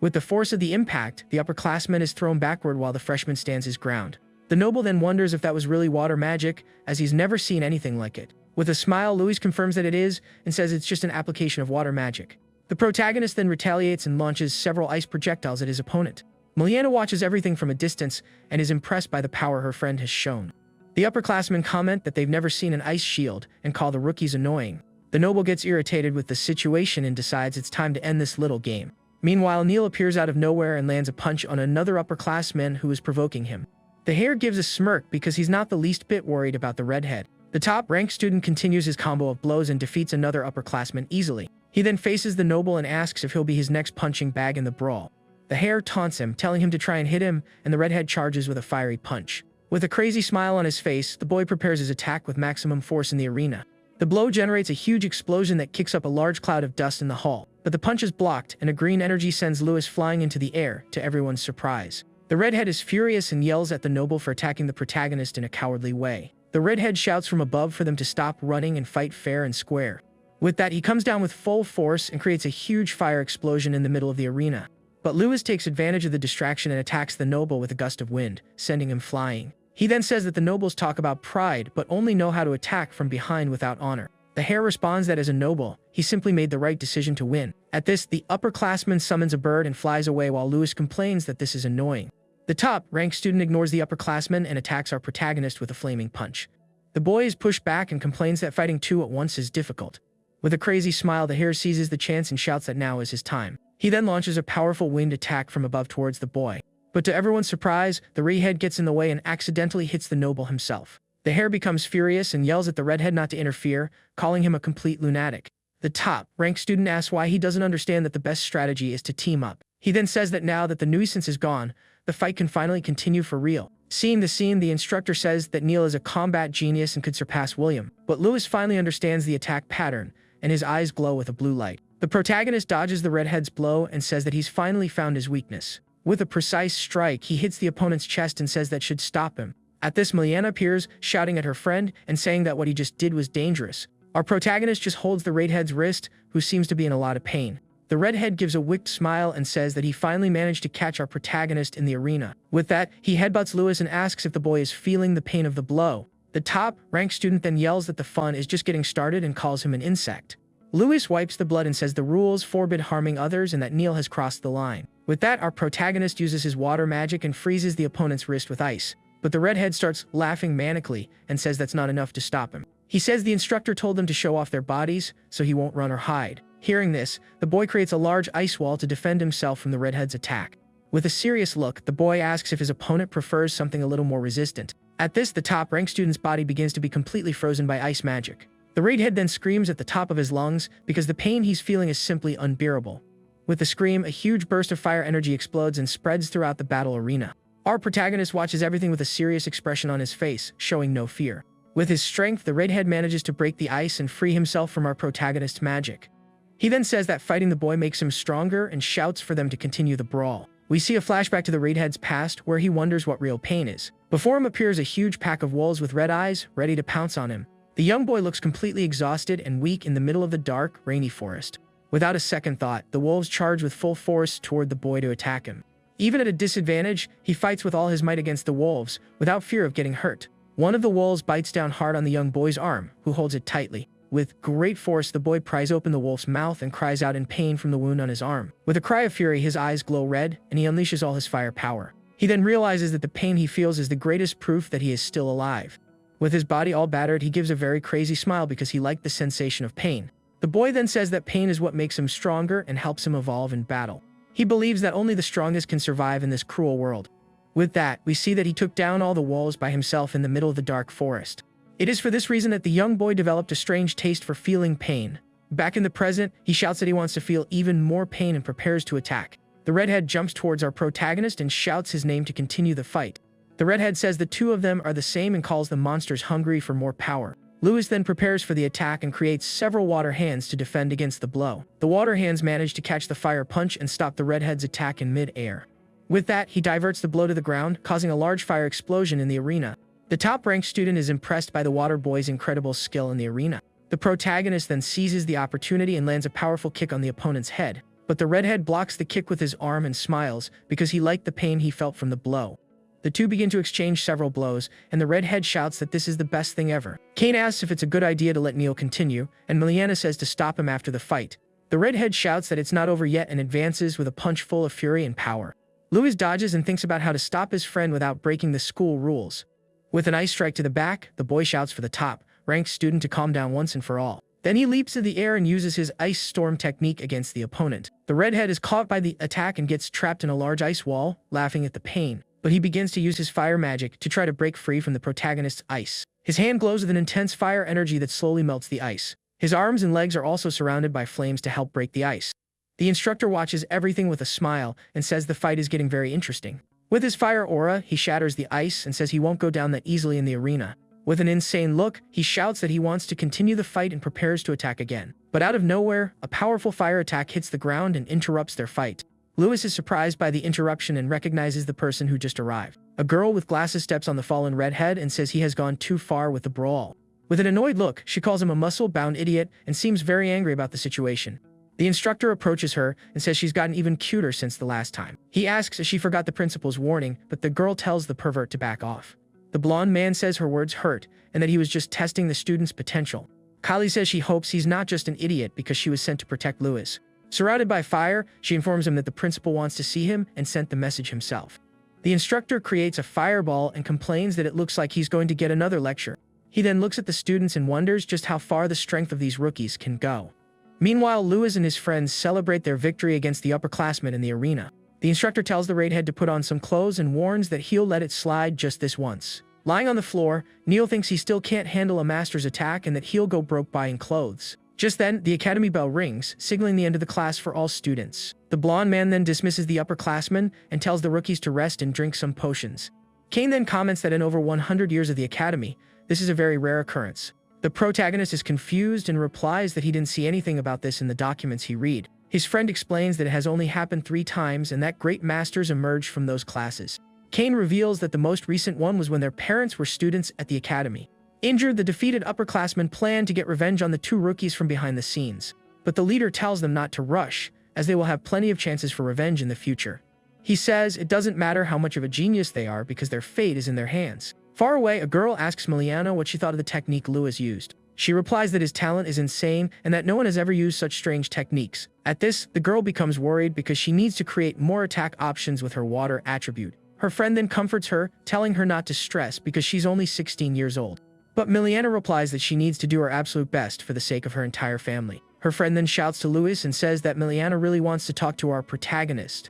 With the force of the impact, the upperclassman is thrown backward while the freshman stands his ground. The noble then wonders if that was really water magic, as he's never seen anything like it. With a smile, Louis confirms that it is, and says it's just an application of water magic. The protagonist then retaliates and launches several ice projectiles at his opponent. Miliana watches everything from a distance and is impressed by the power her friend has shown. The upperclassmen comment that they've never seen an ice shield and call the rookies annoying. The noble gets irritated with the situation and decides it's time to end this little game. Meanwhile, Neil appears out of nowhere and lands a punch on another upperclassman who is provoking him. The hare gives a smirk because he's not the least bit worried about the redhead. The top-ranked student continues his combo of blows and defeats another upperclassman easily. He then faces the noble and asks if he'll be his next punching bag in the brawl. The hare taunts him, telling him to try and hit him, and the redhead charges with a fiery punch. With a crazy smile on his face, the boy prepares his attack with maximum force in the arena. The blow generates a huge explosion that kicks up a large cloud of dust in the hall, but the punch is blocked and a green energy sends Lewis flying into the air, to everyone's surprise. The redhead is furious and yells at the noble for attacking the protagonist in a cowardly way. The redhead shouts from above for them to stop running and fight fair and square. With that, he comes down with full force and creates a huge fire explosion in the middle of the arena. But Lewis takes advantage of the distraction and attacks the noble with a gust of wind, sending him flying. He then says that the nobles talk about pride but only know how to attack from behind without honor. The hare responds that as a noble, he simply made the right decision to win. At this, the upperclassman summons a bird and flies away while Lewis complains that this is annoying. The top-ranked student ignores the upperclassman and attacks our protagonist with a flaming punch. The boy is pushed back and complains that fighting two at once is difficult. With a crazy smile, the hare seizes the chance and shouts that now is his time. He then launches a powerful wind attack from above towards the boy. But to everyone's surprise, the redhead gets in the way and accidentally hits the noble himself. The hare becomes furious and yells at the redhead not to interfere, calling him a complete lunatic. The top-ranked student asks why he doesn't understand that the best strategy is to team up. He then says that now that the nuisance is gone, the fight can finally continue for real. Seeing the scene, the instructor says that Neil is a combat genius and could surpass William. But Lewis finally understands the attack pattern, and his eyes glow with a blue light. The protagonist dodges the redhead's blow and says that he's finally found his weakness. With a precise strike, he hits the opponent's chest and says that should stop him. At this, Miliana appears, shouting at her friend and saying that what he just did was dangerous. Our protagonist just holds the redhead's wrist, who seems to be in a lot of pain. The redhead gives a wicked smile and says that he finally managed to catch our protagonist in the arena. With that, he headbutts Lewis and asks if the boy is feeling the pain of the blow. The top-ranked student then yells that the fun is just getting started and calls him an insect. Lewis wipes the blood and says the rules forbid harming others and that Neil has crossed the line. With that, our protagonist uses his water magic and freezes the opponent's wrist with ice. But the redhead starts laughing manically and says that's not enough to stop him. He says the instructor told them to show off their bodies, so he won't run or hide. Hearing this, the boy creates a large ice wall to defend himself from the redhead's attack. With a serious look, the boy asks if his opponent prefers something a little more resistant. At this, the top-ranked student's body begins to be completely frozen by ice magic. The redhead then screams at the top of his lungs because the pain he's feeling is simply unbearable. With the scream, a huge burst of fire energy explodes and spreads throughout the battle arena. Our protagonist watches everything with a serious expression on his face, showing no fear. With his strength, the redhead manages to break the ice and free himself from our protagonist's magic. He then says that fighting the boy makes him stronger and shouts for them to continue the brawl. We see a flashback to the redhead's past where he wonders what real pain is. Before him appears a huge pack of wolves with red eyes, ready to pounce on him. The young boy looks completely exhausted and weak in the middle of the dark, rainy forest. Without a second thought, the wolves charge with full force toward the boy to attack him. Even at a disadvantage, he fights with all his might against the wolves, without fear of getting hurt. One of the wolves bites down hard on the young boy's arm, who holds it tightly. With great force, the boy pries open the wolf's mouth and cries out in pain from the wound on his arm. With a cry of fury, his eyes glow red, and he unleashes all his firepower. He then realizes that the pain he feels is the greatest proof that he is still alive. With his body all battered, he gives a very crazy smile because he liked the sensation of pain. The boy then says that pain is what makes him stronger and helps him evolve in battle. He believes that only the strongest can survive in this cruel world. With that, we see that he took down all the walls by himself in the middle of the dark forest. It is for this reason that the young boy developed a strange taste for feeling pain. Back in the present, he shouts that he wants to feel even more pain and prepares to attack. The redhead jumps towards our protagonist and shouts his name to continue the fight. The redhead says the two of them are the same and calls the monsters hungry for more power. Lewis then prepares for the attack and creates several water hands to defend against the blow. The water hands manage to catch the fire punch and stop the redhead's attack in mid-air. With that, he diverts the blow to the ground, causing a large fire explosion in the arena. The top-ranked student is impressed by the water boy's incredible skill in the arena. The protagonist then seizes the opportunity and lands a powerful kick on the opponent's head. But the redhead blocks the kick with his arm and smiles because he liked the pain he felt from the blow. The two begin to exchange several blows, and the redhead shouts that this is the best thing ever. Kane asks if it's a good idea to let Neil continue, and Miliana says to stop him after the fight. The redhead shouts that it's not over yet and advances with a punch full of fury and power. Lewis dodges and thinks about how to stop his friend without breaking the school rules. With an ice strike to the back, the boy shouts for the top-ranked student to calm down once and for all. Then he leaps in the air and uses his ice storm technique against the opponent. The redhead is caught by the attack and gets trapped in a large ice wall, laughing at the pain. But he begins to use his fire magic to try to break free from the protagonist's ice. His hand glows with an intense fire energy that slowly melts the ice. His arms and legs are also surrounded by flames to help break the ice. The instructor watches everything with a smile and says the fight is getting very interesting. With his fire aura, he shatters the ice and says he won't go down that easily in the arena. With an insane look, he shouts that he wants to continue the fight and prepares to attack again. But out of nowhere, a powerful fire attack hits the ground and interrupts their fight. Lewis is surprised by the interruption and recognizes the person who just arrived. A girl with glasses steps on the fallen redhead and says he has gone too far with the brawl. With an annoyed look, she calls him a muscle-bound idiot and seems very angry about the situation. The instructor approaches her and says she's gotten even cuter since the last time. He asks if she forgot the principal's warning, but the girl tells the pervert to back off. The blonde man says her words hurt and that he was just testing the student's potential. Kylie says she hopes he's not just an idiot because she was sent to protect Lewis. Surrounded by fire, she informs him that the principal wants to see him and sent the message himself. The instructor creates a fireball and complains that it looks like he's going to get another lecture. He then looks at the students and wonders just how far the strength of these rookies can go. Meanwhile, Lewis and his friends celebrate their victory against the upperclassmen in the arena. The instructor tells the redhead to put on some clothes and warns that he'll let it slide just this once. Lying on the floor, Neil thinks he still can't handle a master's attack and that he'll go broke buying clothes. Just then, the academy bell rings, signaling the end of the class for all students. The blonde man then dismisses the upperclassmen and tells the rookies to rest and drink some potions. Kane then comments that in over 100 years of the academy, this is a very rare occurrence. The protagonist is confused and replies that he didn't see anything about this in the documents he read. His friend explains that it has only happened 3 times and that great masters emerged from those classes. Kane reveals that the most recent one was when their parents were students at the academy. Injured, the defeated upperclassmen plan to get revenge on the 2 rookies from behind the scenes. But the leader tells them not to rush, as they will have plenty of chances for revenge in the future. He says it doesn't matter how much of a genius they are because their fate is in their hands. Far away, a girl asks Miliana what she thought of the technique Lewis used. She replies that his talent is insane and that no one has ever used such strange techniques. At this, the girl becomes worried because she needs to create more attack options with her water attribute. Her friend then comforts her, telling her not to stress because she's only 16 years old. But Miliana replies that she needs to do her absolute best for the sake of her entire family. Her friend then shouts to Lewis and says that Miliana really wants to talk to our protagonist.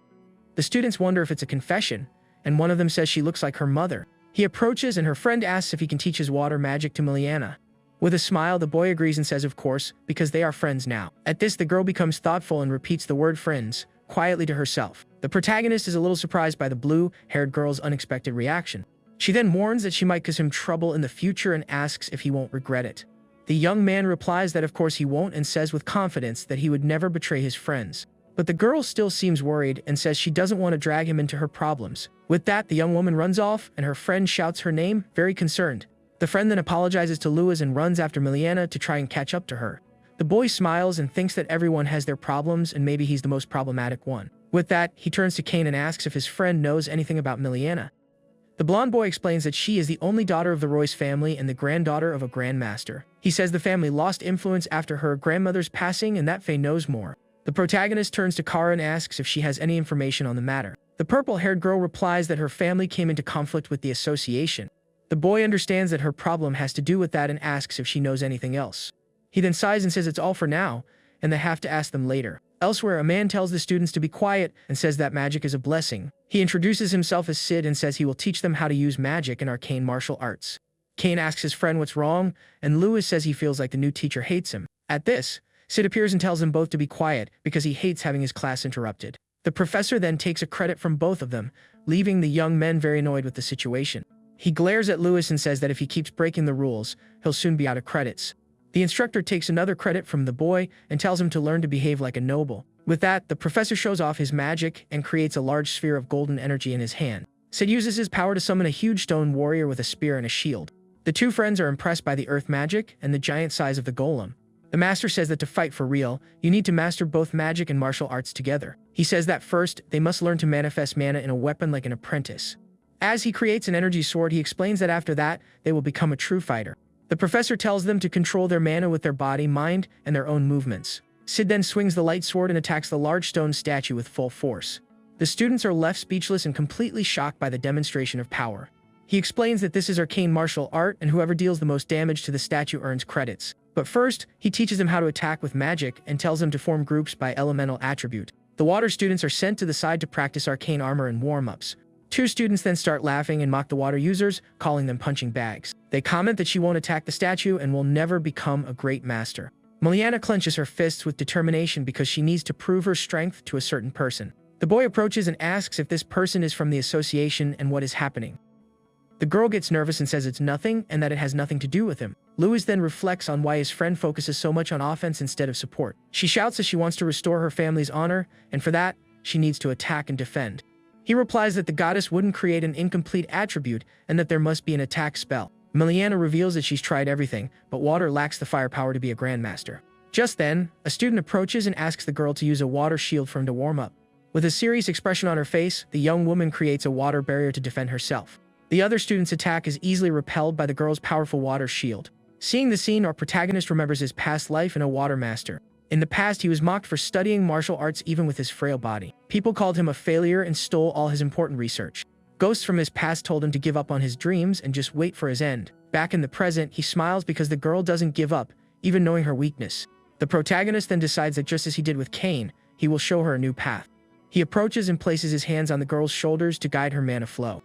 The students wonder if it's a confession, and one of them says she looks like her mother. He approaches and her friend asks if he can teach his water magic to Miliana. With a smile, the boy agrees and says of course, because they are friends now. At this, the girl becomes thoughtful and repeats the word friends, quietly to herself. The protagonist is a little surprised by the blue-haired girl's unexpected reaction. She then warns that she might cause him trouble in the future and asks if he won't regret it. The young man replies that of course he won't and says with confidence that he would never betray his friends. But the girl still seems worried and says she doesn't want to drag him into her problems. With that, the young woman runs off and her friend shouts her name, very concerned. The friend then apologizes to Lewis and runs after Miliana to try and catch up to her. The boy smiles and thinks that everyone has their problems and maybe he's the most problematic one. With that, he turns to Kane and asks if his friend knows anything about Miliana. The blonde boy explains that she is the only daughter of the Royce family and the granddaughter of a grandmaster. He says the family lost influence after her grandmother's passing and that Faye knows more. The protagonist turns to Kara and asks if she has any information on the matter. The purple-haired girl replies that her family came into conflict with the association. The boy understands that her problem has to do with that and asks if she knows anything else. He then sighs and says it's all for now, and they have to ask them later. Elsewhere, a man tells the students to be quiet and says that magic is a blessing. He introduces himself as Sid and says he will teach them how to use magic and arcane martial arts. Kane asks his friend what's wrong, and Lewis says he feels like the new teacher hates him. At this, Sid appears and tells them both to be quiet because he hates having his class interrupted. The professor then takes a credit from both of them, leaving the young men very annoyed with the situation. He glares at Lewis and says that if he keeps breaking the rules, he'll soon be out of credits. The instructor takes another credit from the boy and tells him to learn to behave like a noble. With that, the professor shows off his magic and creates a large sphere of golden energy in his hand. Sid uses his power to summon a huge stone warrior with a spear and a shield. The two friends are impressed by the earth magic and the giant size of the golem. The master says that to fight for real, you need to master both magic and martial arts together. He says that first, they must learn to manifest mana in a weapon like an apprentice. As he creates an energy sword, he explains that after that, they will become a true fighter. The professor tells them to control their mana with their body, mind, and their own movements. Sid then swings the light sword and attacks the large stone statue with full force. The students are left speechless and completely shocked by the demonstration of power. He explains that this is arcane martial art and whoever deals the most damage to the statue earns credits. But first, he teaches them how to attack with magic and tells them to form groups by elemental attribute. The water students are sent to the side to practice arcane armor and warm-ups. Two students then start laughing and mock the water users, calling them punching bags. They comment that she won't attack the statue and will never become a great master. Miliana clenches her fists with determination because she needs to prove her strength to a certain person. The boy approaches and asks if this person is from the association and what is happening. The girl gets nervous and says it's nothing and that it has nothing to do with him. Lewis then reflects on why his friend focuses so much on offense instead of support. She shouts that she wants to restore her family's honor, and for that, she needs to attack and defend. He replies that the goddess wouldn't create an incomplete attribute and that there must be an attack spell. Miliana reveals that she's tried everything, but water lacks the firepower to be a grandmaster. Just then, a student approaches and asks the girl to use a water shield for him to warm up. With a serious expression on her face, the young woman creates a water barrier to defend herself. The other student's attack is easily repelled by the girl's powerful water shield. Seeing the scene, our protagonist remembers his past life in a water master. In the past, he was mocked for studying martial arts even with his frail body. People called him a failure and stole all his important research. Ghosts from his past told him to give up on his dreams and just wait for his end. Back in the present, he smiles because the girl doesn't give up, even knowing her weakness. The protagonist then decides that just as he did with Cain, he will show her a new path. He approaches and places his hands on the girl's shoulders to guide her mana flow.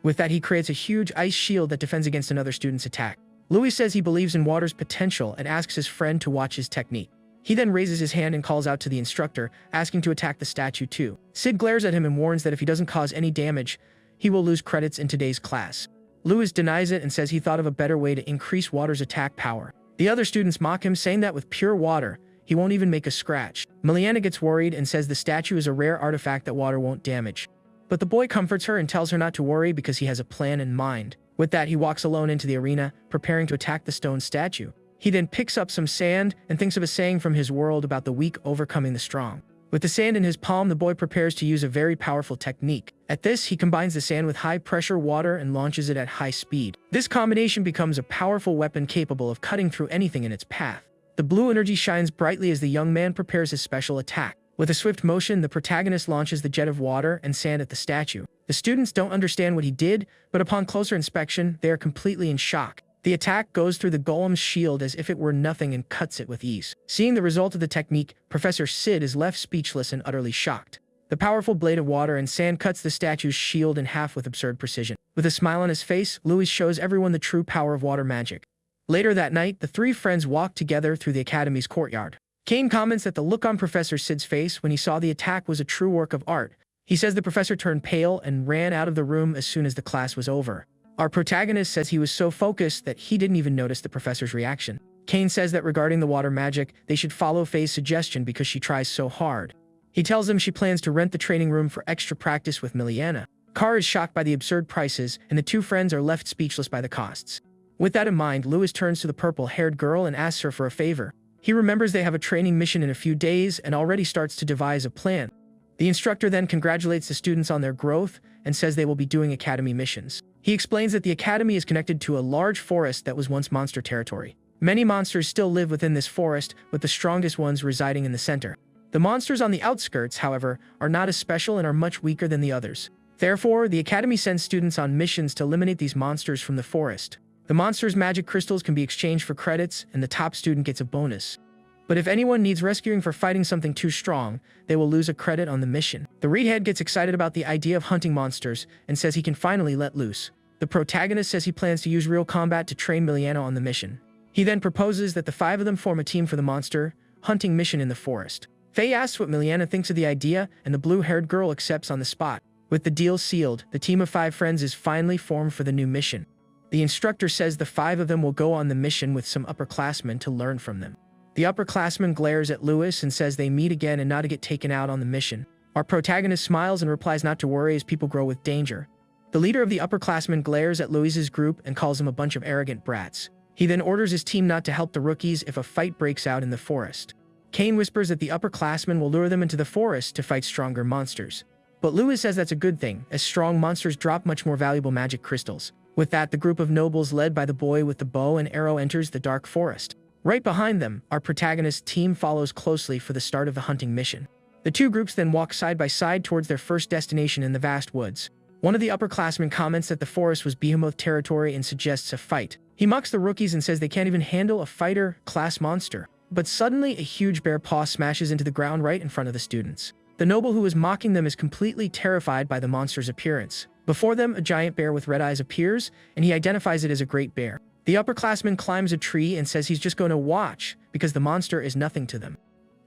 With that, he creates a huge ice shield that defends against another student's attack. Louis says he believes in water's potential and asks his friend to watch his technique. He then raises his hand and calls out to the instructor, asking to attack the statue too. Sid glares at him and warns that if he doesn't cause any damage, he will lose credits in today's class. Louis denies it and says he thought of a better way to increase water's attack power. The other students mock him, saying that with pure water, he won't even make a scratch. Miliana gets worried and says the statue is a rare artifact that water won't damage. But the boy comforts her and tells her not to worry because he has a plan in mind. With that, he walks alone into the arena, preparing to attack the stone statue. He then picks up some sand and thinks of a saying from his world about the weak overcoming the strong. With the sand in his palm, the boy prepares to use a very powerful technique. At this, he combines the sand with high-pressure water and launches it at high speed. This combination becomes a powerful weapon capable of cutting through anything in its path. The blue energy shines brightly as the young man prepares his special attack. With a swift motion, the protagonist launches the jet of water and sand at the statue. The students don't understand what he did, but upon closer inspection, they are completely in shock. The attack goes through the golem's shield as if it were nothing and cuts it with ease. Seeing the result of the technique, Professor Sid is left speechless and utterly shocked. The powerful blade of water and sand cuts the statue's shield in half with absurd precision. With a smile on his face, Louis shows everyone the true power of water magic. Later that night, the three friends walk together through the academy's courtyard. Kane comments that the look on Professor Sid's face when he saw the attack was a true work of art. He says the professor turned pale and ran out of the room as soon as the class was over. Our protagonist says he was so focused that he didn't even notice the professor's reaction. Kane says that regarding the water magic, they should follow Faye's suggestion because she tries so hard. He tells them she plans to rent the training room for extra practice with Miliana. Carr is shocked by the absurd prices, and the two friends are left speechless by the costs. With that in mind, Louis turns to the purple-haired girl and asks her for a favor. He remembers they have a training mission in a few days and already starts to devise a plan. The instructor then congratulates the students on their growth and says they will be doing academy missions. He explains that the academy is connected to a large forest that was once monster territory. Many monsters still live within this forest, with the strongest ones residing in the center. The monsters on the outskirts, however, are not as special and are much weaker than the others. Therefore, the Academy sends students on missions to eliminate these monsters from the forest. The monsters' magic crystals can be exchanged for credits, and the top student gets a bonus. But if anyone needs rescuing for fighting something too strong, they will lose a credit on the mission. The readhead gets excited about the idea of hunting monsters and says he can finally let loose. The protagonist says he plans to use real combat to train Miliana on the mission. He then proposes that the 5 of them form a team for the monster hunting mission in the forest. Faye asks what Miliana thinks of the idea, and the blue-haired girl accepts on the spot. With the deal sealed, the team of 5 friends is finally formed for the new mission. The instructor says the 5 of them will go on the mission with some upperclassmen to learn from them. The upperclassman glares at Lewis and says they meet again and not to get taken out on the mission. Our protagonist smiles and replies not to worry as people grow with danger. The leader of the upperclassmen glares at Louise's group and calls them a bunch of arrogant brats. He then orders his team not to help the rookies if a fight breaks out in the forest. Kane whispers that the upperclassmen will lure them into the forest to fight stronger monsters. But Lewis says that's a good thing, as strong monsters drop much more valuable magic crystals. With that, the group of nobles led by the boy with the bow and arrow enters the dark forest. Right behind them, our protagonist team follows closely for the start of the hunting mission. The 2 groups then walk side by side towards their first destination in the vast woods. One of the upperclassmen comments that the forest was behemoth territory and suggests a fight. He mocks the rookies and says they can't even handle a fighter-class monster. But suddenly, a huge bear paw smashes into the ground right in front of the students. The noble who is mocking them is completely terrified by the monster's appearance. Before them, a giant bear with red eyes appears, and he identifies it as a great bear. The upperclassman climbs a tree and says he's just going to watch because the monster is nothing to them.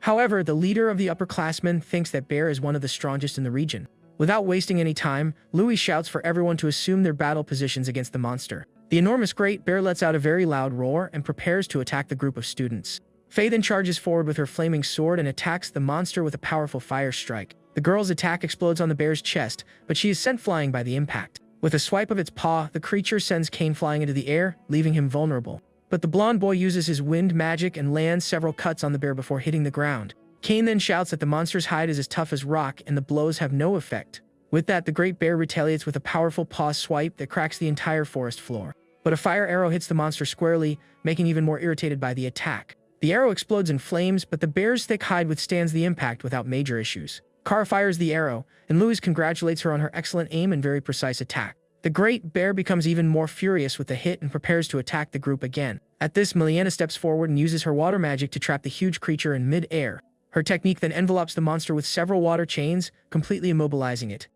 However, the leader of the upperclassmen thinks that bear is one of the strongest in the region. Without wasting any time, Louis shouts for everyone to assume their battle positions against the monster. The enormous great bear lets out a very loud roar and prepares to attack the group of students. Faye then charges forward with her flaming sword and attacks the monster with a powerful fire strike. The girl's attack explodes on the bear's chest, but she is sent flying by the impact. With a swipe of its paw, the creature sends Kane flying into the air, leaving him vulnerable. But the blonde boy uses his wind magic and lands several cuts on the bear before hitting the ground. Kane then shouts that the monster's hide is as tough as rock and the blows have no effect. With that, the great bear retaliates with a powerful paw swipe that cracks the entire forest floor. But a fire arrow hits the monster squarely, making him even more irritated by the attack. The arrow explodes in flames, but the bear's thick hide withstands the impact without major issues. Kara fires the arrow, and Louis congratulates her on her excellent aim and very precise attack. The great bear becomes even more furious with the hit and prepares to attack the group again. At this, Miliana steps forward and uses her water magic to trap the huge creature in mid-air. Her technique then envelopes the monster with several water chains, completely immobilizing it.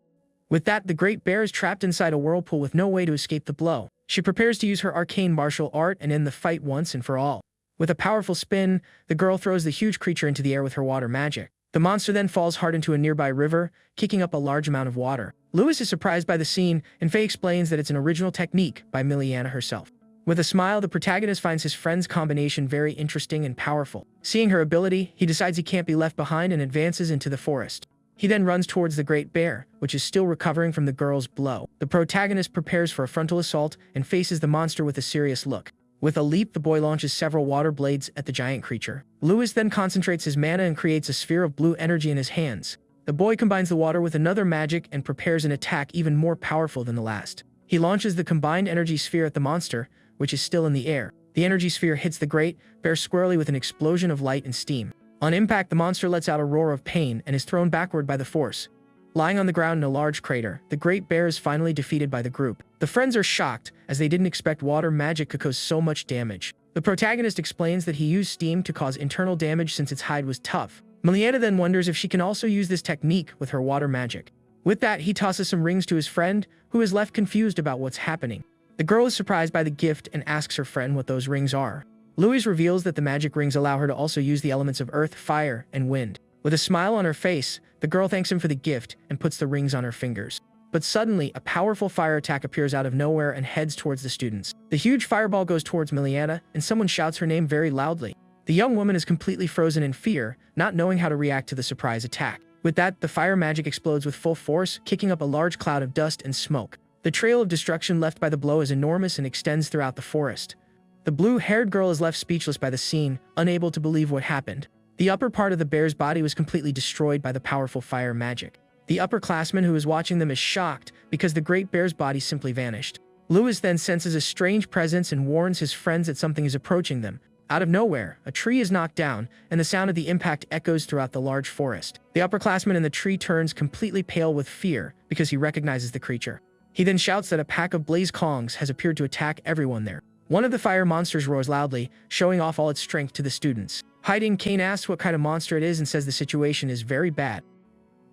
With that, the great bear is trapped inside a whirlpool with no way to escape the blow. She prepares to use her arcane martial art and end the fight once and for all. With a powerful spin, the girl throws the huge creature into the air with her water magic. The monster then falls hard into a nearby river, kicking up a large amount of water. Louis is surprised by the scene, and Faye explains that it's an original technique by Miliana herself. With a smile, the protagonist finds his friend's combination very interesting and powerful. Seeing her ability, he decides he can't be left behind and advances into the forest. He then runs towards the great bear, which is still recovering from the girl's blow. The protagonist prepares for a frontal assault and faces the monster with a serious look. With a leap, the boy launches several water blades at the giant creature. Louis then concentrates his mana and creates a sphere of blue energy in his hands. The boy combines the water with another magic and prepares an attack even more powerful than the last. He launches the combined energy sphere at the monster, which is still in the air. The energy sphere hits the great bear squarely with an explosion of light and steam. On impact, the monster lets out a roar of pain and is thrown backward by the force. Lying on the ground in a large crater, the great bear is finally defeated by the group. The friends are shocked, as they didn't expect water magic could cause so much damage. The protagonist explains that he used steam to cause internal damage since its hide was tough. Miliana then wonders if she can also use this technique with her water magic. With that, he tosses some rings to his friend, who is left confused about what's happening. The girl is surprised by the gift and asks her friend what those rings are. Louis reveals that the magic rings allow her to also use the elements of earth, fire, and wind. With a smile on her face, the girl thanks him for the gift and puts the rings on her fingers. But suddenly, a powerful fire attack appears out of nowhere and heads towards the students. The huge fireball goes towards Miliana, and someone shouts her name very loudly. The young woman is completely frozen in fear, not knowing how to react to the surprise attack. With that, the fire magic explodes with full force, kicking up a large cloud of dust and smoke. The trail of destruction left by the blow is enormous and extends throughout the forest. The blue-haired girl is left speechless by the scene, unable to believe what happened. The upper part of the bear's body was completely destroyed by the powerful fire magic. The upperclassman who is watching them is shocked because the great bear's body simply vanished. Louis then senses a strange presence and warns his friends that something is approaching them. Out of nowhere, a tree is knocked down, and the sound of the impact echoes throughout the large forest. The upperclassman in the tree turns completely pale with fear because he recognizes the creature. He then shouts that a pack of blaze kongs has appeared to attack everyone there. One of the fire monsters roars loudly, showing off all its strength to the students. Hiding, Kane asks what kind of monster it is and says the situation is very bad.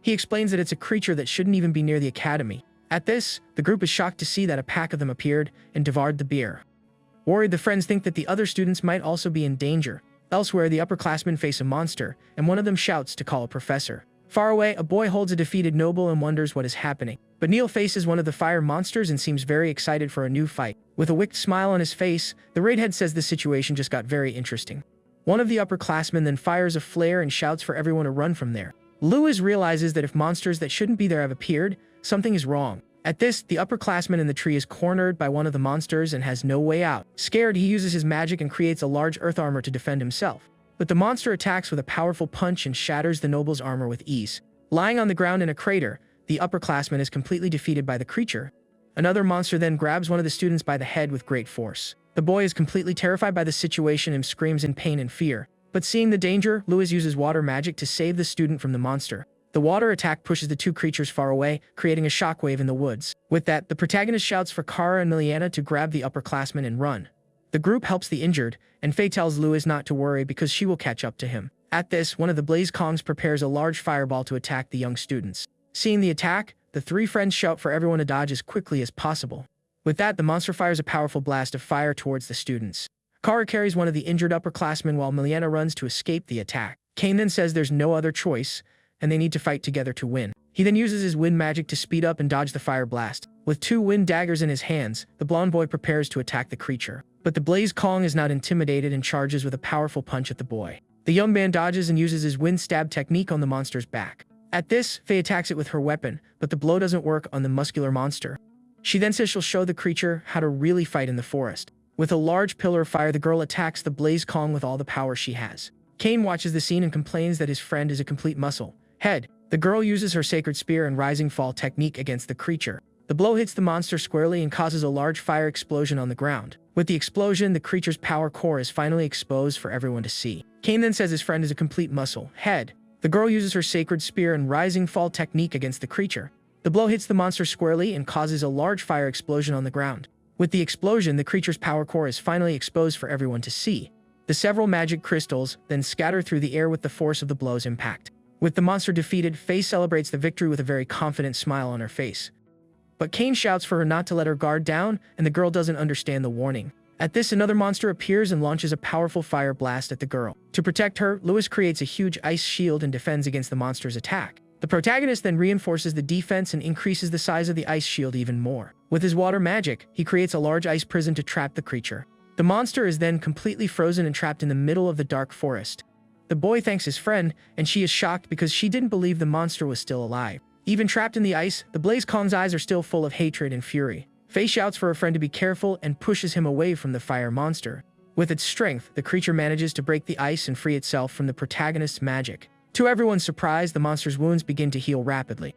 He explains that it's a creature that shouldn't even be near the academy. At this, the group is shocked to see that a pack of them appeared and devoured the beer. Worried, the friends think that the other students might also be in danger. Elsewhere, the upperclassmen face a monster, and one of them shouts to call a professor. Far away, a boy holds a defeated noble and wonders what is happening. But Neil faces one of the fire monsters and seems very excited for a new fight. With a wicked smile on his face, the redhead says the situation just got very interesting. One of the upperclassmen then fires a flare and shouts for everyone to run from there. Lewis realizes that if monsters that shouldn't be there have appeared, something is wrong. At this, the upperclassman in the tree is cornered by one of the monsters and has no way out. Scared, he uses his magic and creates a large earth armor to defend himself. But the monster attacks with a powerful punch and shatters the noble's armor with ease. Lying on the ground in a crater, the upperclassman is completely defeated by the creature. Another monster then grabs one of the students by the head with great force. The boy is completely terrified by the situation and screams in pain and fear. But seeing the danger, Lewis uses water magic to save the student from the monster. The water attack pushes the two creatures far away, creating a shockwave in the woods. With that, the protagonist shouts for Kara and Miliana to grab the upperclassman and run. The group helps the injured, and Faye tells Lewis not to worry because she will catch up to him. At this, one of the blaze kongs prepares a large fireball to attack the young students. Seeing the attack, the three friends shout for everyone to dodge as quickly as possible. With that, the monster fires a powerful blast of fire towards the students. Kara carries one of the injured upperclassmen while Miliana runs to escape the attack. Kane then says there's no other choice, and they need to fight together to win. He then uses his wind magic to speed up and dodge the fire blast. With two wind daggers in his hands, the blonde boy prepares to attack the creature. But the blaze kong is not intimidated and charges with a powerful punch at the boy. The young man dodges and uses his wind stab technique on the monster's back. At this, Faye attacks it with her weapon, but the blow doesn't work on the muscular monster. She then says she'll show the creature how to really fight in the forest. With a large pillar of fire, the girl attacks the blaze kong with all the power she has. Kane watches the scene and complains that his friend is a complete muscle head. The girl uses her sacred spear and rising fall technique against the creature. The blow hits the monster squarely and causes a large fire explosion on the ground. With the explosion, the creature's power core is finally exposed for everyone to see. Kane then says his friend is a complete muscle head. The girl uses her sacred spear and rising fall technique against the creature. The blow hits the monster squarely and causes a large fire explosion on the ground. With the explosion, the creature's power core is finally exposed for everyone to see. The several magic crystals then scatter through the air with the force of the blow's impact. With the monster defeated, Faye celebrates the victory with a very confident smile on her face. But Kane shouts for her not to let her guard down, and the girl doesn't understand the warning. At this, another monster appears and launches a powerful fire blast at the girl. To protect her, Lewis creates a huge ice shield and defends against the monster's attack. The protagonist then reinforces the defense and increases the size of the ice shield even more. With his water magic, he creates a large ice prison to trap the creature. The monster is then completely frozen and trapped in the middle of the dark forest. The boy thanks his friend, and she is shocked because she didn't believe the monster was still alive. Even trapped in the ice, the blaze kong's eyes are still full of hatred and fury. Faye shouts for her friend to be careful and pushes him away from the fire monster. With its strength, the creature manages to break the ice and free itself from the protagonist's magic. To everyone's surprise, the monster's wounds begin to heal rapidly.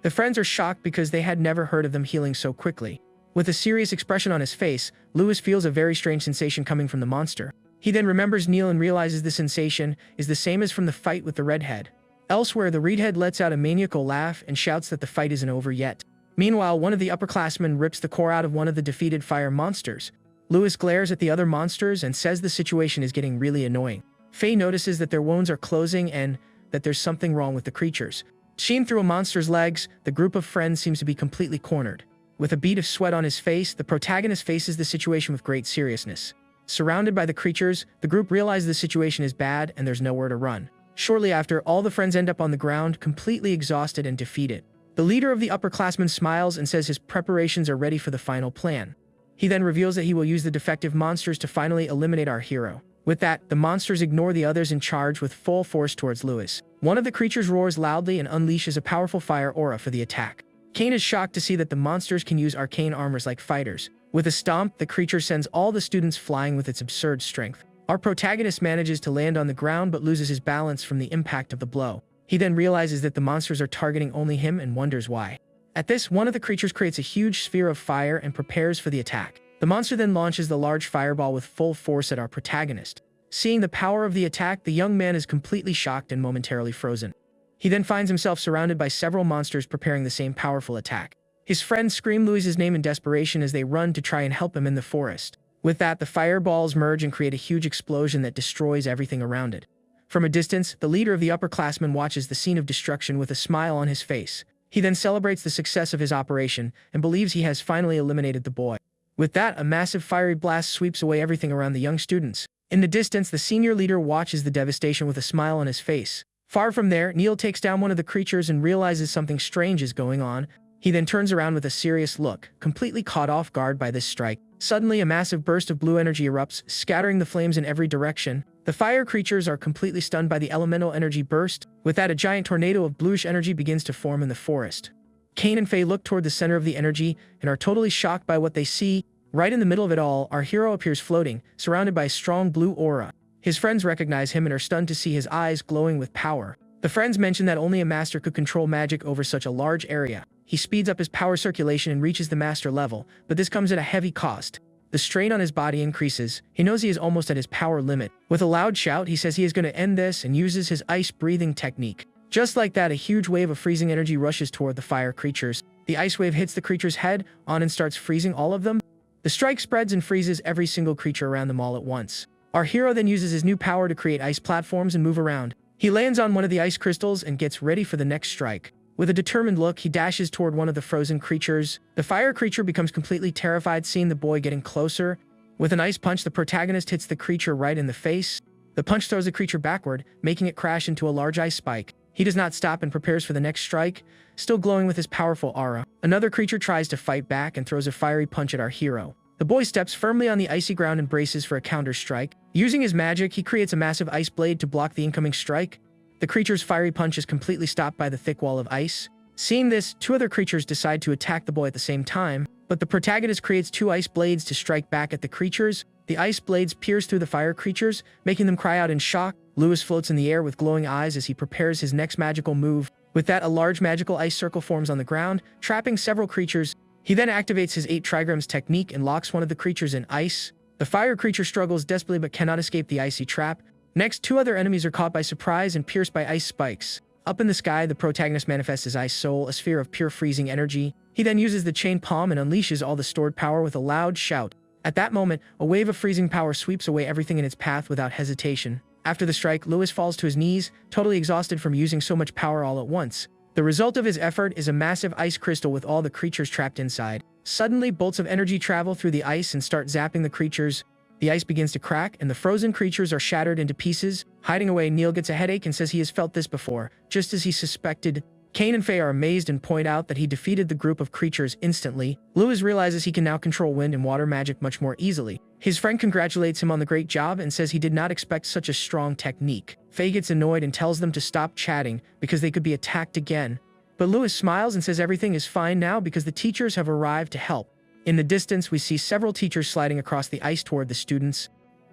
The friends are shocked because they had never heard of them healing so quickly. With a serious expression on his face, Lewis feels a very strange sensation coming from the monster. He then remembers Neil and realizes the sensation is the same as from the fight with the redhead. Elsewhere, the redhead lets out a maniacal laugh and shouts that the fight isn't over yet. Meanwhile, one of the upperclassmen rips the core out of one of the defeated fire monsters. Lewis glares at the other monsters and says the situation is getting really annoying. Faye notices that their wounds are closing and that there's something wrong with the creatures. Seen through a monster's legs, the group of friends seems to be completely cornered. With a bead of sweat on his face, the protagonist faces the situation with great seriousness. Surrounded by the creatures, the group realizes the situation is bad and there's nowhere to run. Shortly after, all the friends end up on the ground, completely exhausted and defeated. The leader of the upperclassmen smiles and says his preparations are ready for the final plan. He then reveals that he will use the defective monsters to finally eliminate our hero. With that, the monsters ignore the others and charge with full force towards Lewis. One of the creatures roars loudly and unleashes a powerful fire aura for the attack. Kane is shocked to see that the monsters can use arcane armors like fighters. With a stomp, the creature sends all the students flying with its absurd strength. Our protagonist manages to land on the ground but loses his balance from the impact of the blow. He then realizes that the monsters are targeting only him and wonders why. At this, one of the creatures creates a huge sphere of fire and prepares for the attack. The monster then launches the large fireball with full force at our protagonist. Seeing the power of the attack, the young man is completely shocked and momentarily frozen. He then finds himself surrounded by several monsters preparing the same powerful attack. His friends scream Louis's name in desperation as they run to try and help him in the forest. With that, the fireballs merge and create a huge explosion that destroys everything around it. From a distance, the leader of the upperclassmen watches the scene of destruction with a smile on his face. He then celebrates the success of his operation and believes he has finally eliminated the boy. With that, a massive fiery blast sweeps away everything around the young students. In the distance, the senior leader watches the devastation with a smile on his face. Far from there, Neil takes down one of the creatures and realizes something strange is going on. He then turns around with a serious look, completely caught off guard by this strike. Suddenly, a massive burst of blue energy erupts, scattering the flames in every direction. The fire creatures are completely stunned by the elemental energy burst. With that, a giant tornado of bluish energy begins to form in the forest. Kane and Faye look toward the center of the energy and are totally shocked by what they see. Right in the middle of it all, our hero appears floating, surrounded by a strong blue aura. His friends recognize him and are stunned to see his eyes glowing with power. The friends mention that only a master could control magic over such a large area. He speeds up his power circulation and reaches the master level, but this comes at a heavy cost. The strain on his body increases. He knows he is almost at his power limit. With a loud shout, he says he is going to end this and uses his ice breathing technique. Just like that, a huge wave of freezing energy rushes toward the fire creatures. The ice wave hits the creature's head on and starts freezing all of them. The strike spreads and freezes every single creature around them all at once. Our hero then uses his new power to create ice platforms and move around. He lands on one of the ice crystals and gets ready for the next strike. With a determined look, he dashes toward one of the frozen creatures. The fire creature becomes completely terrified seeing the boy getting closer. With an ice punch, the protagonist hits the creature right in the face. The punch throws the creature backward, making it crash into a large ice spike. He does not stop and prepares for the next strike, still glowing with his powerful aura. Another creature tries to fight back and throws a fiery punch at our hero. The boy steps firmly on the icy ground and braces for a counter strike. Using his magic, he creates a massive ice blade to block the incoming strike. The creature's fiery punch is completely stopped by the thick wall of ice. Seeing this, two other creatures decide to attack the boy at the same time, but the protagonist creates two ice blades to strike back at the creatures. The ice blades pierce through the fire creatures, making them cry out in shock. Louis floats in the air with glowing eyes as he prepares his next magical move. With that, a large magical ice circle forms on the ground, trapping several creatures. He then activates his 8 trigrams technique and locks one of the creatures in ice. The fire creature struggles desperately but cannot escape the icy trap. Next, 2 other enemies are caught by surprise and pierced by ice spikes. Up in the sky, the protagonist manifests his ice soul, a sphere of pure freezing energy. He then uses the chain palm and unleashes all the stored power with a loud shout. At that moment, a wave of freezing power sweeps away everything in its path without hesitation. After the strike, Louis falls to his knees, totally exhausted from using so much power all at once. The result of his effort is a massive ice crystal with all the creatures trapped inside. Suddenly, bolts of energy travel through the ice and start zapping the creatures. The ice begins to crack, and the frozen creatures are shattered into pieces. Hiding away, Neil gets a headache and says he has felt this before, just as he suspected. Kane and Faye are amazed and point out that he defeated the group of creatures instantly. Louis realizes he can now control wind and water magic much more easily. His friend congratulates him on the great job and says he did not expect such a strong technique. Faye gets annoyed and tells them to stop chatting because they could be attacked again. But Louis smiles and says everything is fine now because the teachers have arrived to help. In the distance, we see several teachers sliding across the ice toward the students.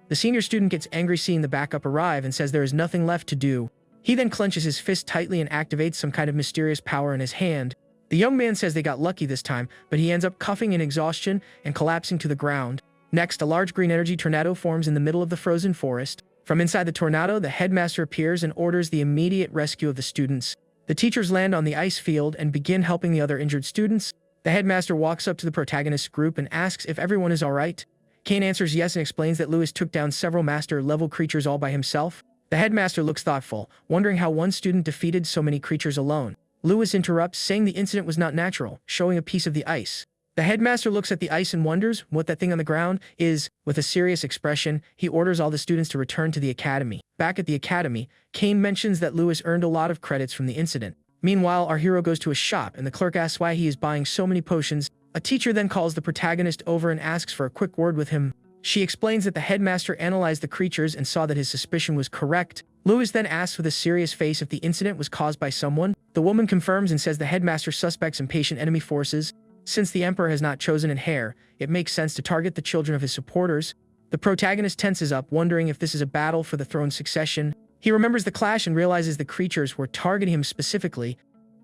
The senior student gets angry seeing the backup arrive and says there is nothing left to do. He then clenches his fist tightly and activates some kind of mysterious power in his hand. The young man says they got lucky this time, but he ends up coughing in exhaustion and collapsing to the ground. Next, a large green energy tornado forms in the middle of the frozen forest. From inside the tornado, the headmaster appears and orders the immediate rescue of the students. The teachers land on the ice field and begin helping the other injured students. The headmaster walks up to the protagonist's group and asks if everyone is alright. Kane answers yes and explains that Louis took down several master-level creatures all by himself. The headmaster looks thoughtful, wondering how one student defeated so many creatures alone. Louis interrupts, saying the incident was not natural, showing a piece of the ice. The headmaster looks at the ice and wonders what that thing on the ground is. With a serious expression, he orders all the students to return to the academy. Back at the academy, Kane mentions that Louis earned a lot of credits from the incident. Meanwhile, our hero goes to a shop and the clerk asks why he is buying so many potions. A teacher then calls the protagonist over and asks for a quick word with him. She explains that the headmaster analyzed the creatures and saw that his suspicion was correct. Louis then asks with a serious face if the incident was caused by someone. The woman confirms and says the headmaster suspects impatient enemy forces. Since the emperor has not chosen an heir, it makes sense to target the children of his supporters. The protagonist tenses up, wondering if this is a battle for the throne's succession. He remembers the clash and realizes the creatures were targeting him specifically.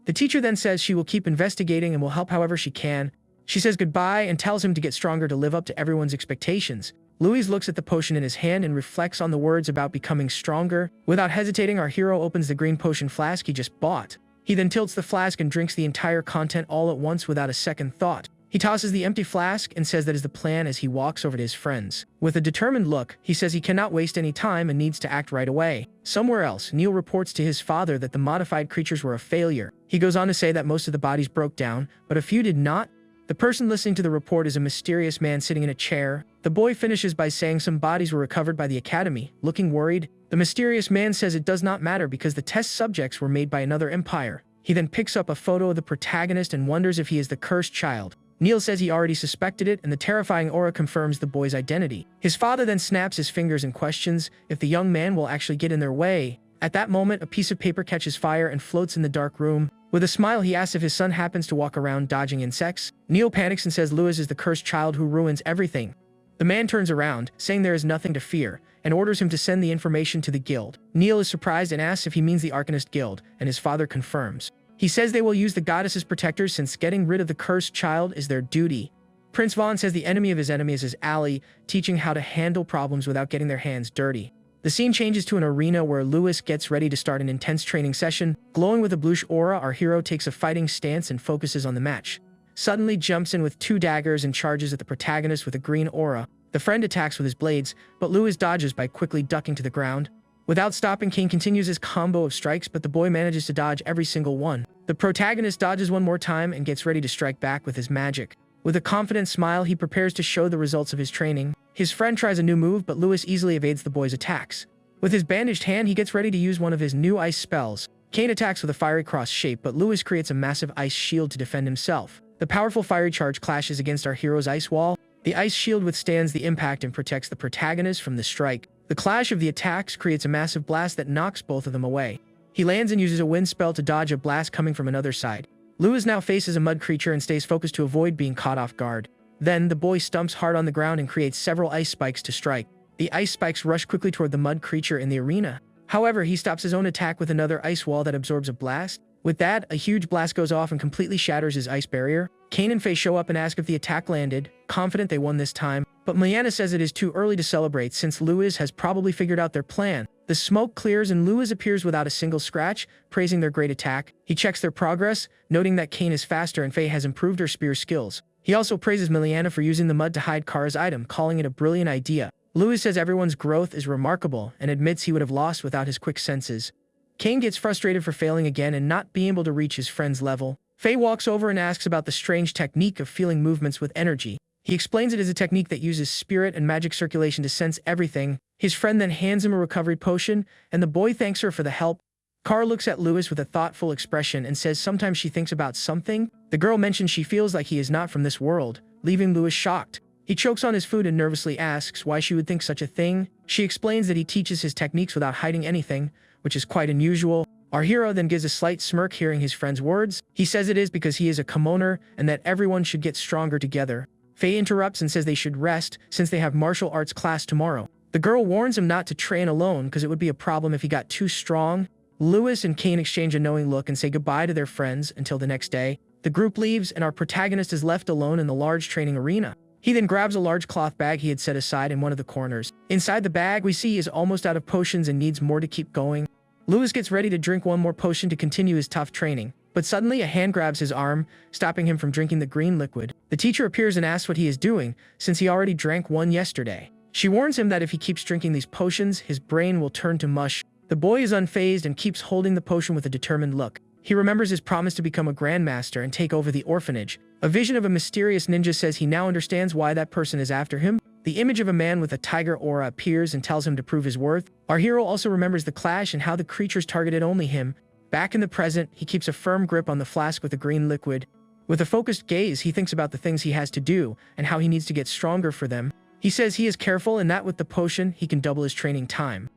The teacher then says she will keep investigating and will help however she can. She says goodbye and tells him to get stronger to live up to everyone's expectations. Louis looks at the potion in his hand and reflects on the words about becoming stronger. Without hesitating, our hero opens the green potion flask he just bought. He then tilts the flask and drinks the entire content all at once without a second thought. He tosses the empty flask and says that is the plan as he walks over to his friends. With a determined look, he says he cannot waste any time and needs to act right away. Somewhere else, Neil reports to his father that the modified creatures were a failure. He goes on to say that most of the bodies broke down, but a few did not. The person listening to the report is a mysterious man sitting in a chair. The boy finishes by saying some bodies were recovered by the academy. Looking worried, the mysterious man says it does not matter because the test subjects were made by another empire. He then picks up a photo of the protagonist and wonders if he is the cursed child. Neil says he already suspected it, and the terrifying aura confirms the boy's identity. His father then snaps his fingers and questions if the young man will actually get in their way. At that moment, a piece of paper catches fire and floats in the dark room. With a smile, he asks if his son happens to walk around dodging insects. Neil panics and says Louis is the cursed child who ruins everything. The man turns around, saying there is nothing to fear, and orders him to send the information to the guild. Neil is surprised and asks if he means the Arcanist Guild, and his father confirms. He says they will use the goddess's protectors since getting rid of the cursed child is their duty. Prince Vaughn says the enemy of his enemy is his ally, teaching how to handle problems without getting their hands dirty. The scene changes to an arena where Louis gets ready to start an intense training session. Glowing with a bluish aura, our hero takes a fighting stance and focuses on the match. Suddenly jumps in with 2 daggers and charges at the protagonist with a green aura. The friend attacks with his blades, but Louis dodges by quickly ducking to the ground. Without stopping, King continues his combo of strikes, but the boy manages to dodge every single one. The protagonist dodges one more time and gets ready to strike back with his magic. With a confident smile, he prepares to show the results of his training. His friend tries a new move, but Louis easily evades the boy's attacks. With his bandaged hand, he gets ready to use one of his new ice spells. Kane attacks with a fiery cross shape, but Louis creates a massive ice shield to defend himself. The powerful fiery charge clashes against our hero's ice wall. The ice shield withstands the impact and protects the protagonist from the strike. The clash of the attacks creates a massive blast that knocks both of them away. He lands and uses a wind spell to dodge a blast coming from another side. Louis now faces a mud creature and stays focused to avoid being caught off guard. Then, the boy stumps hard on the ground and creates several ice spikes to strike. The ice spikes rush quickly toward the mud creature in the arena. However, he stops his own attack with another ice wall that absorbs a blast. With that, a huge blast goes off and completely shatters his ice barrier. Kane and Faye show up and ask if the attack landed, confident they won this time. But Mariana says it is too early to celebrate since Louis has probably figured out their plan. The smoke clears and Louis appears without a single scratch, praising their great attack. He checks their progress, noting that Kane is faster and Faye has improved her spear skills. He also praises Miliana for using the mud to hide Kara's item, calling it a brilliant idea. Louis says everyone's growth is remarkable and admits he would have lost without his quick senses. Kane gets frustrated for failing again and not being able to reach his friend's level. Faye walks over and asks about the strange technique of feeling movements with energy. He explains it is a technique that uses spirit and magic circulation to sense everything. His friend then hands him a recovery potion, and the boy thanks her for the help. Kara looks at Louis with a thoughtful expression and says sometimes she thinks about something. The girl mentions she feels like he is not from this world, leaving Louis shocked. He chokes on his food and nervously asks why she would think such a thing. She explains that he teaches his techniques without hiding anything, which is quite unusual. Our hero then gives a slight smirk hearing his friend's words. He says it is because he is a kimoner and that everyone should get stronger together. Faye interrupts and says they should rest since they have martial arts class tomorrow. The girl warns him not to train alone because it would be a problem if he got too strong. Louis and Kane exchange a knowing look and say goodbye to their friends until the next day. The group leaves and our protagonist is left alone in the large training arena. He then grabs a large cloth bag he had set aside in one of the corners. Inside the bag, we see he is almost out of potions and needs more to keep going. Louis gets ready to drink one more potion to continue his tough training, but suddenly a hand grabs his arm, stopping him from drinking the green liquid. The teacher appears and asks what he is doing, since he already drank one yesterday. She warns him that if he keeps drinking these potions, his brain will turn to mush. The boy is unfazed and keeps holding the potion with a determined look. He remembers his promise to become a grandmaster and take over the orphanage. A vision of a mysterious ninja says he now understands why that person is after him. The image of a man with a tiger aura appears and tells him to prove his worth. Our hero also remembers the clash and how the creatures targeted only him. Back in the present, he keeps a firm grip on the flask with the green liquid. With a focused gaze, he thinks about the things he has to do and how he needs to get stronger for them. He says he is careful and that with the potion, he can double his training time.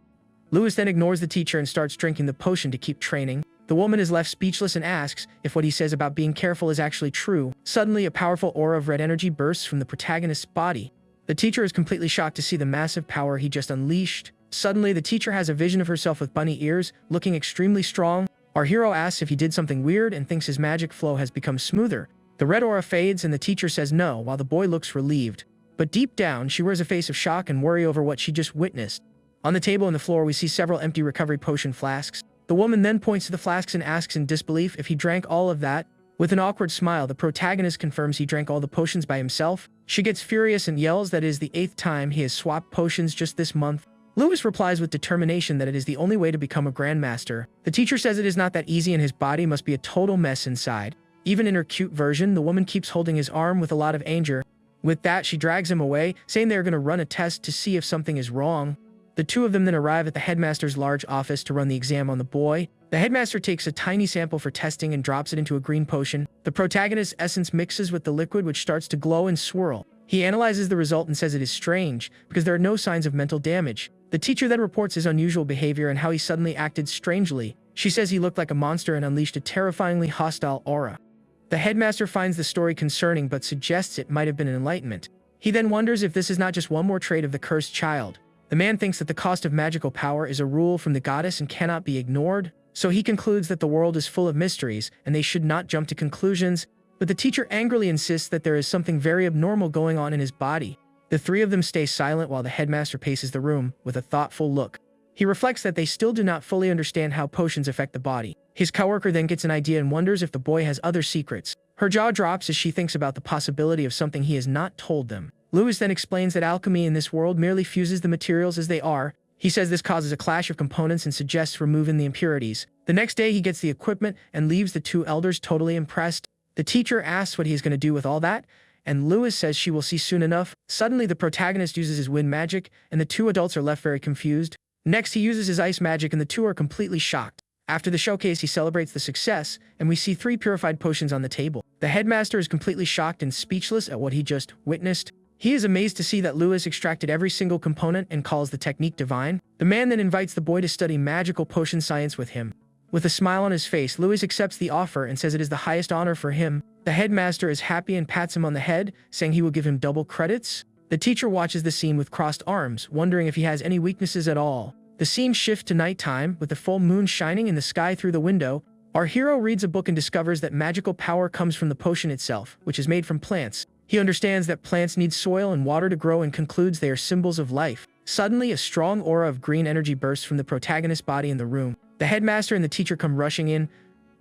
Louis then ignores the teacher and starts drinking the potion to keep training. The woman is left speechless and asks if what he says about being careful is actually true. Suddenly, a powerful aura of red energy bursts from the protagonist's body. The teacher is completely shocked to see the massive power he just unleashed. Suddenly, the teacher has a vision of herself with bunny ears, looking extremely strong. Our hero asks if he did something weird and thinks his magic flow has become smoother. The red aura fades and the teacher says no, while the boy looks relieved. But deep down, she wears a face of shock and worry over what she just witnessed. On the table and the floor, we see several empty recovery potion flasks. The woman then points to the flasks and asks in disbelief if he drank all of that. With an awkward smile, the protagonist confirms he drank all the potions by himself. She gets furious and yells that it is the 8th time he has swapped potions just this month. Lewis replies with determination that it is the only way to become a grandmaster. The teacher says it is not that easy and his body must be a total mess inside. Even in her cute version, the woman keeps holding his arm with a lot of anger. With that, she drags him away, saying they are going to run a test to see if something is wrong. The two of them then arrive at the headmaster's large office to run the exam on the boy. The headmaster takes a tiny sample for testing and drops it into a green potion. The protagonist's essence mixes with the liquid, which starts to glow and swirl. He analyzes the result and says it is strange, because there are no signs of mental damage. The teacher then reports his unusual behavior and how he suddenly acted strangely. She says he looked like a monster and unleashed a terrifyingly hostile aura. The headmaster finds the story concerning but suggests it might have been an enlightenment. He then wonders if this is not just one more trait of the cursed child. The man thinks that the cost of magical power is a rule from the goddess and cannot be ignored, so he concludes that the world is full of mysteries and they should not jump to conclusions, but the teacher angrily insists that there is something very abnormal going on in his body. The three of them stay silent while the headmaster paces the room with a thoughtful look. He reflects that they still do not fully understand how potions affect the body. His coworker then gets an idea and wonders if the boy has other secrets. Her jaw drops as she thinks about the possibility of something he has not told them. Lewis then explains that alchemy in this world merely fuses the materials as they are. He says this causes a clash of components and suggests removing the impurities. The next day he gets the equipment and leaves the two elders totally impressed. The teacher asks what he is going to do with all that, and Lewis says she will see soon enough. Suddenly the protagonist uses his wind magic, and the two adults are left very confused. Next he uses his ice magic and the two are completely shocked. After the showcase he celebrates the success, and we see 3 purified potions on the table. The headmaster is completely shocked and speechless at what he just witnessed. He is amazed to see that Lewis extracted every single component and calls the technique divine. The man then invites the boy to study magical potion science with him. With a smile on his face, Lewis accepts the offer and says it is the highest honor for him. The headmaster is happy and pats him on the head, saying he will give him double credits. The teacher watches the scene with crossed arms, wondering if he has any weaknesses at all. The scene shifts to nighttime, with the full moon shining in the sky through the window. Our hero reads a book and discovers that magical power comes from the potion itself, which is made from plants. He understands that plants need soil and water to grow and concludes they are symbols of life. Suddenly, a strong aura of green energy bursts from the protagonist's body in the room. The headmaster and the teacher come rushing in,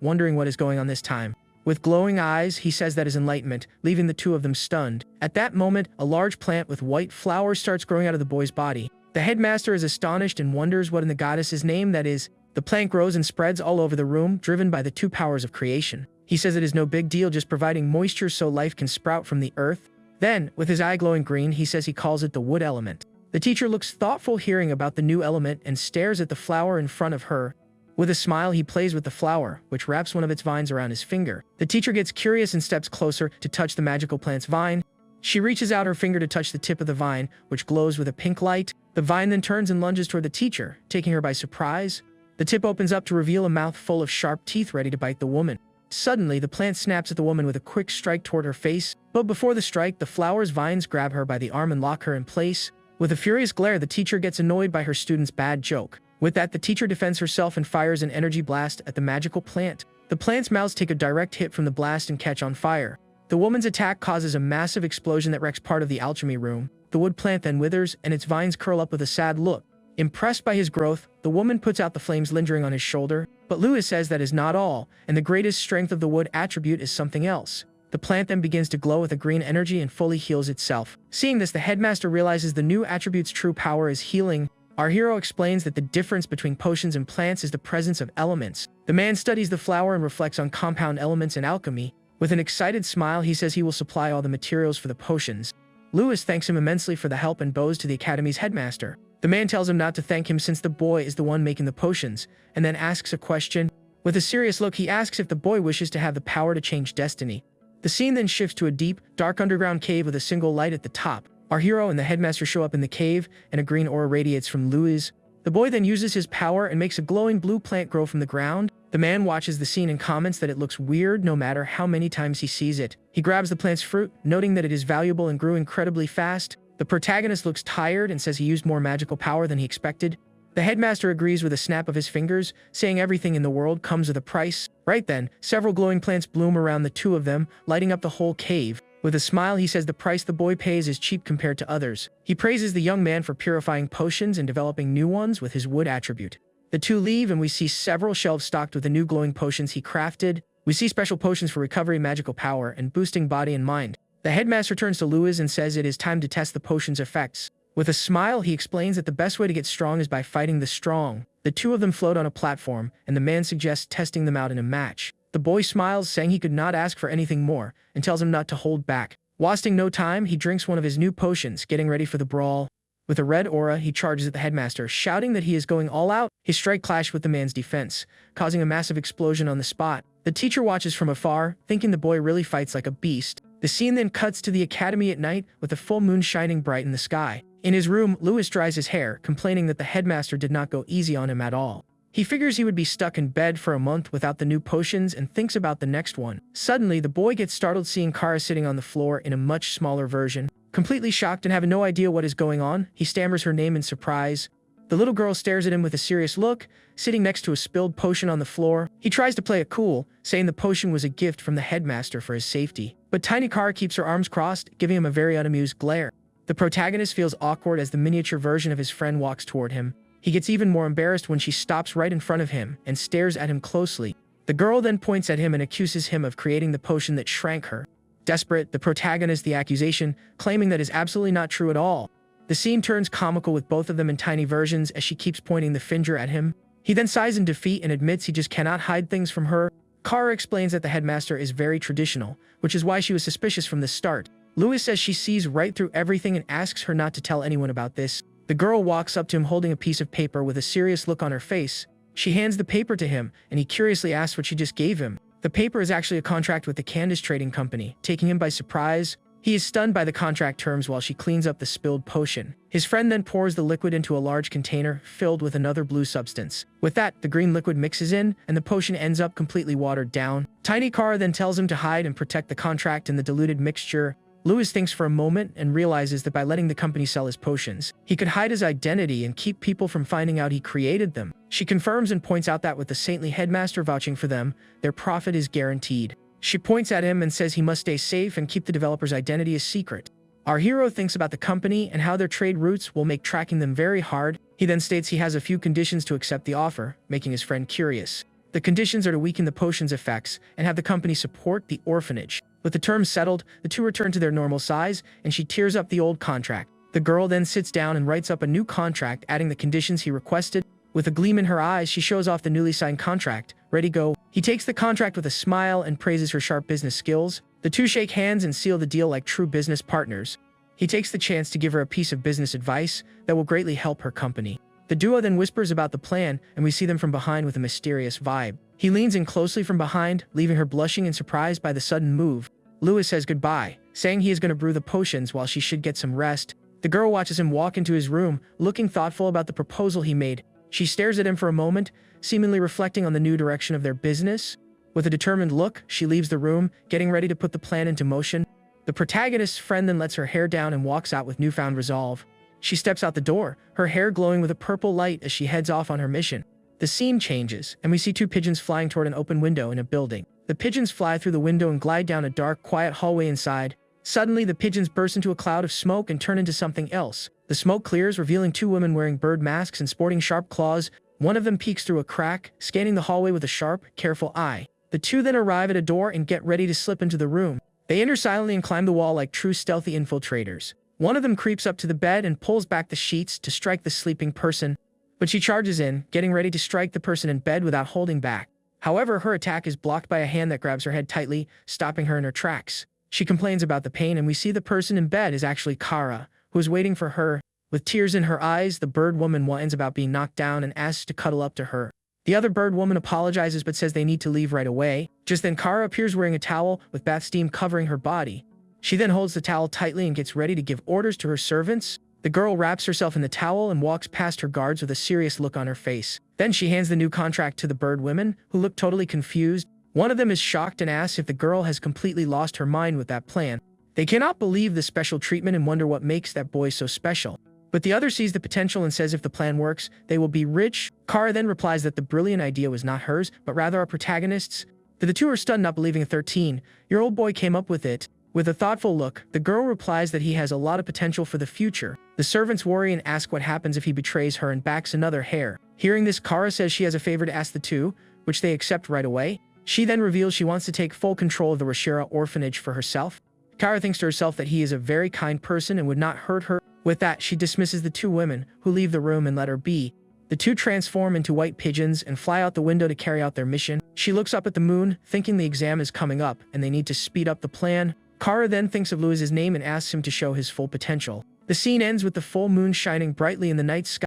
wondering what is going on this time. With glowing eyes, he says that is enlightenment, leaving the two of them stunned. At that moment, a large plant with white flowers starts growing out of the boy's body. The headmaster is astonished and wonders what in the goddess's name that is. The plant grows and spreads all over the room, driven by the 2 powers of creation. He says it is no big deal, just providing moisture so life can sprout from the earth. Then, with his eye glowing green, he says he calls it the wood element. The teacher looks thoughtful hearing about the new element and stares at the flower in front of her. With a smile, he plays with the flower, which wraps one of its vines around his finger. The teacher gets curious and steps closer to touch the magical plant's vine. She reaches out her finger to touch the tip of the vine, which glows with a pink light. The vine then turns and lunges toward the teacher, taking her by surprise. The tip opens up to reveal a mouth full of sharp teeth ready to bite the woman. Suddenly, the plant snaps at the woman with a quick strike toward her face, but before the strike, the flower's vines grab her by the arm and lock her in place. With a furious glare, the teacher gets annoyed by her student's bad joke. With that, the teacher defends herself and fires an energy blast at the magical plant. The plant's mouths take a direct hit from the blast and catch on fire. The woman's attack causes a massive explosion that wrecks part of the alchemy room. The wood plant then withers, and its vines curl up with a sad look. Impressed by his growth, the woman puts out the flames lingering on his shoulder, but Lewis says that is not all, and the greatest strength of the wood attribute is something else. The plant then begins to glow with a green energy and fully heals itself. Seeing this, the headmaster realizes the new attribute's true power is healing. Our hero explains that the difference between potions and plants is the presence of elements. The man studies the flower and reflects on compound elements in alchemy. With an excited smile, he says he will supply all the materials for the potions. Lewis thanks him immensely for the help and bows to the academy's headmaster. The man tells him not to thank him since the boy is the one making the potions, and then asks a question. With a serious look, he asks if the boy wishes to have the power to change destiny. The scene then shifts to a deep, dark underground cave with a single light at the top. Our hero and the headmaster show up in the cave, and a green aura radiates from Lewis. The boy then uses his power and makes a glowing blue plant grow from the ground. The man watches the scene and comments that it looks weird no matter how many times he sees it. He grabs the plant's fruit, noting that it is valuable and grew incredibly fast. The protagonist looks tired and says he used more magical power than he expected. The headmaster agrees with a snap of his fingers, saying everything in the world comes with a price. Right then, several glowing plants bloom around the two of them, lighting up the whole cave. With a smile, he says the price the boy pays is cheap compared to others. He praises the young man for purifying potions and developing new ones with his wood attribute. The two leave and we see several shelves stocked with the new glowing potions he crafted. We see special potions for recovery, magical power, and boosting body and mind. The headmaster turns to Lewis and says it is time to test the potion's effects. With a smile, he explains that the best way to get strong is by fighting the strong. The two of them float on a platform, and the man suggests testing them out in a match. The boy smiles, saying he could not ask for anything more, and tells him not to hold back. Wasting no time, he drinks one of his new potions, getting ready for the brawl. With a red aura, he charges at the headmaster, shouting that he is going all out. His strike clashed with the man's defense, causing a massive explosion on the spot. The teacher watches from afar, thinking the boy really fights like a beast. The scene then cuts to the academy at night, with the full moon shining bright in the sky. In his room, Lewis dries his hair, complaining that the headmaster did not go easy on him at all. He figures he would be stuck in bed for a month without the new potions and thinks about the next one. Suddenly, the boy gets startled seeing Kara sitting on the floor in a much smaller version. Completely shocked and having no idea what is going on, he stammers her name in surprise. The little girl stares at him with a serious look, sitting next to a spilled potion on the floor. He tries to play it cool, saying the potion was a gift from the headmaster for his safety. But tiny Kara keeps her arms crossed, giving him a very unamused glare. The protagonist feels awkward as the miniature version of his friend walks toward him. He gets even more embarrassed when she stops right in front of him and stares at him closely. The girl then points at him and accuses him of creating the potion that shrank her. Desperate, the protagonist the accusation, claiming that is absolutely not true at all. The scene turns comical with both of them in tiny versions as she keeps pointing the finger at him. He then sighs in defeat and admits he just cannot hide things from her. Kara explains that the headmaster is very traditional, which is why she was suspicious from the start. Lewis says she sees right through everything and asks her not to tell anyone about this. The girl walks up to him holding a piece of paper with a serious look on her face. She hands the paper to him, and he curiously asks what she just gave him. The paper is actually a contract with the Candace Trading Company, taking him by surprise. He is stunned by the contract terms while she cleans up the spilled potion. His friend then pours the liquid into a large container filled with another blue substance. With that, the green liquid mixes in, and the potion ends up completely watered down. Tiny Kara then tells him to hide and protect the contract in the diluted mixture. Lewis thinks for a moment and realizes that by letting the company sell his potions, he could hide his identity and keep people from finding out he created them. She confirms and points out that with the saintly headmaster vouching for them, their profit is guaranteed. She points at him and says he must stay safe and keep the developer's identity a secret. Our hero thinks about the company and how their trade routes will make tracking them very hard. He then states he has a few conditions to accept the offer, making his friend curious. The conditions are to weaken the potion's effects and have the company support the orphanage. With the terms settled, the two return to their normal size, and she tears up the old contract. The girl then sits down and writes up a new contract, adding the conditions he requested. With a gleam in her eyes, she shows off the newly signed contract. Ready, go. He takes the contract with a smile and praises her sharp business skills. The two shake hands and seal the deal like true business partners. He takes the chance to give her a piece of business advice that will greatly help her company. The duo then whispers about the plan, and we see them from behind with a mysterious vibe. He leans in closely from behind, leaving her blushing and surprised by the sudden move. Lewis says goodbye, saying he is going to brew the potions while she should get some rest. The girl watches him walk into his room, looking thoughtful about the proposal he made. She stares at him for a moment, seemingly reflecting on the new direction of their business. With a determined look, she leaves the room, getting ready to put the plan into motion. The protagonist's friend then lets her hair down and walks out with newfound resolve. She steps out the door, her hair glowing with a purple light as she heads off on her mission. The scene changes, and we see two pigeons flying toward an open window in a building. The pigeons fly through the window and glide down a dark, quiet hallway inside. Suddenly, the pigeons burst into a cloud of smoke and turn into something else. The smoke clears, revealing two women wearing bird masks and sporting sharp claws. One of them peeks through a crack, scanning the hallway with a sharp, careful eye. The two then arrive at a door and get ready to slip into the room. They enter silently and climb the wall like true stealthy infiltrators. One of them creeps up to the bed and pulls back the sheets to strike the sleeping person. But she charges in, getting ready to strike the person in bed without holding back. However, her attack is blocked by a hand that grabs her head tightly, stopping her in her tracks. She complains about the pain, and we see the person in bed is actually Kara, who is waiting for her. With tears in her eyes, the bird woman whines about being knocked down and asks to cuddle up to her. The other bird woman apologizes but says they need to leave right away. Just then, Kara appears wearing a towel with bath steam covering her body. She then holds the towel tightly and gets ready to give orders to her servants. The girl wraps herself in the towel and walks past her guards with a serious look on her face. Then she hands the new contract to the bird women, who look totally confused. One of them is shocked and asks if the girl has completely lost her mind with that plan. They cannot believe the special treatment and wonder what makes that boy so special. But the other sees the potential and says if the plan works, they will be rich. Kara then replies that the brilliant idea was not hers, but rather our protagonist's. The two are stunned, not believing a 13-year-old boy came up with it. With a thoughtful look, the girl replies that he has a lot of potential for the future. The servants worry and ask what happens if he betrays her and backs another hair. Hearing this, Kara says she has a favor to ask the two, which they accept right away. She then reveals she wants to take full control of the Rashira orphanage for herself. Kara thinks to herself that he is a very kind person and would not hurt her. With that, she dismisses the two women, who leave the room and let her be. The two transform into white pigeons and fly out the window to carry out their mission. She looks up at the moon, thinking the exam is coming up and they need to speed up the plan. Kara then thinks of Louis's name and asks him to show his full potential. The scene ends with the full moon shining brightly in the night sky.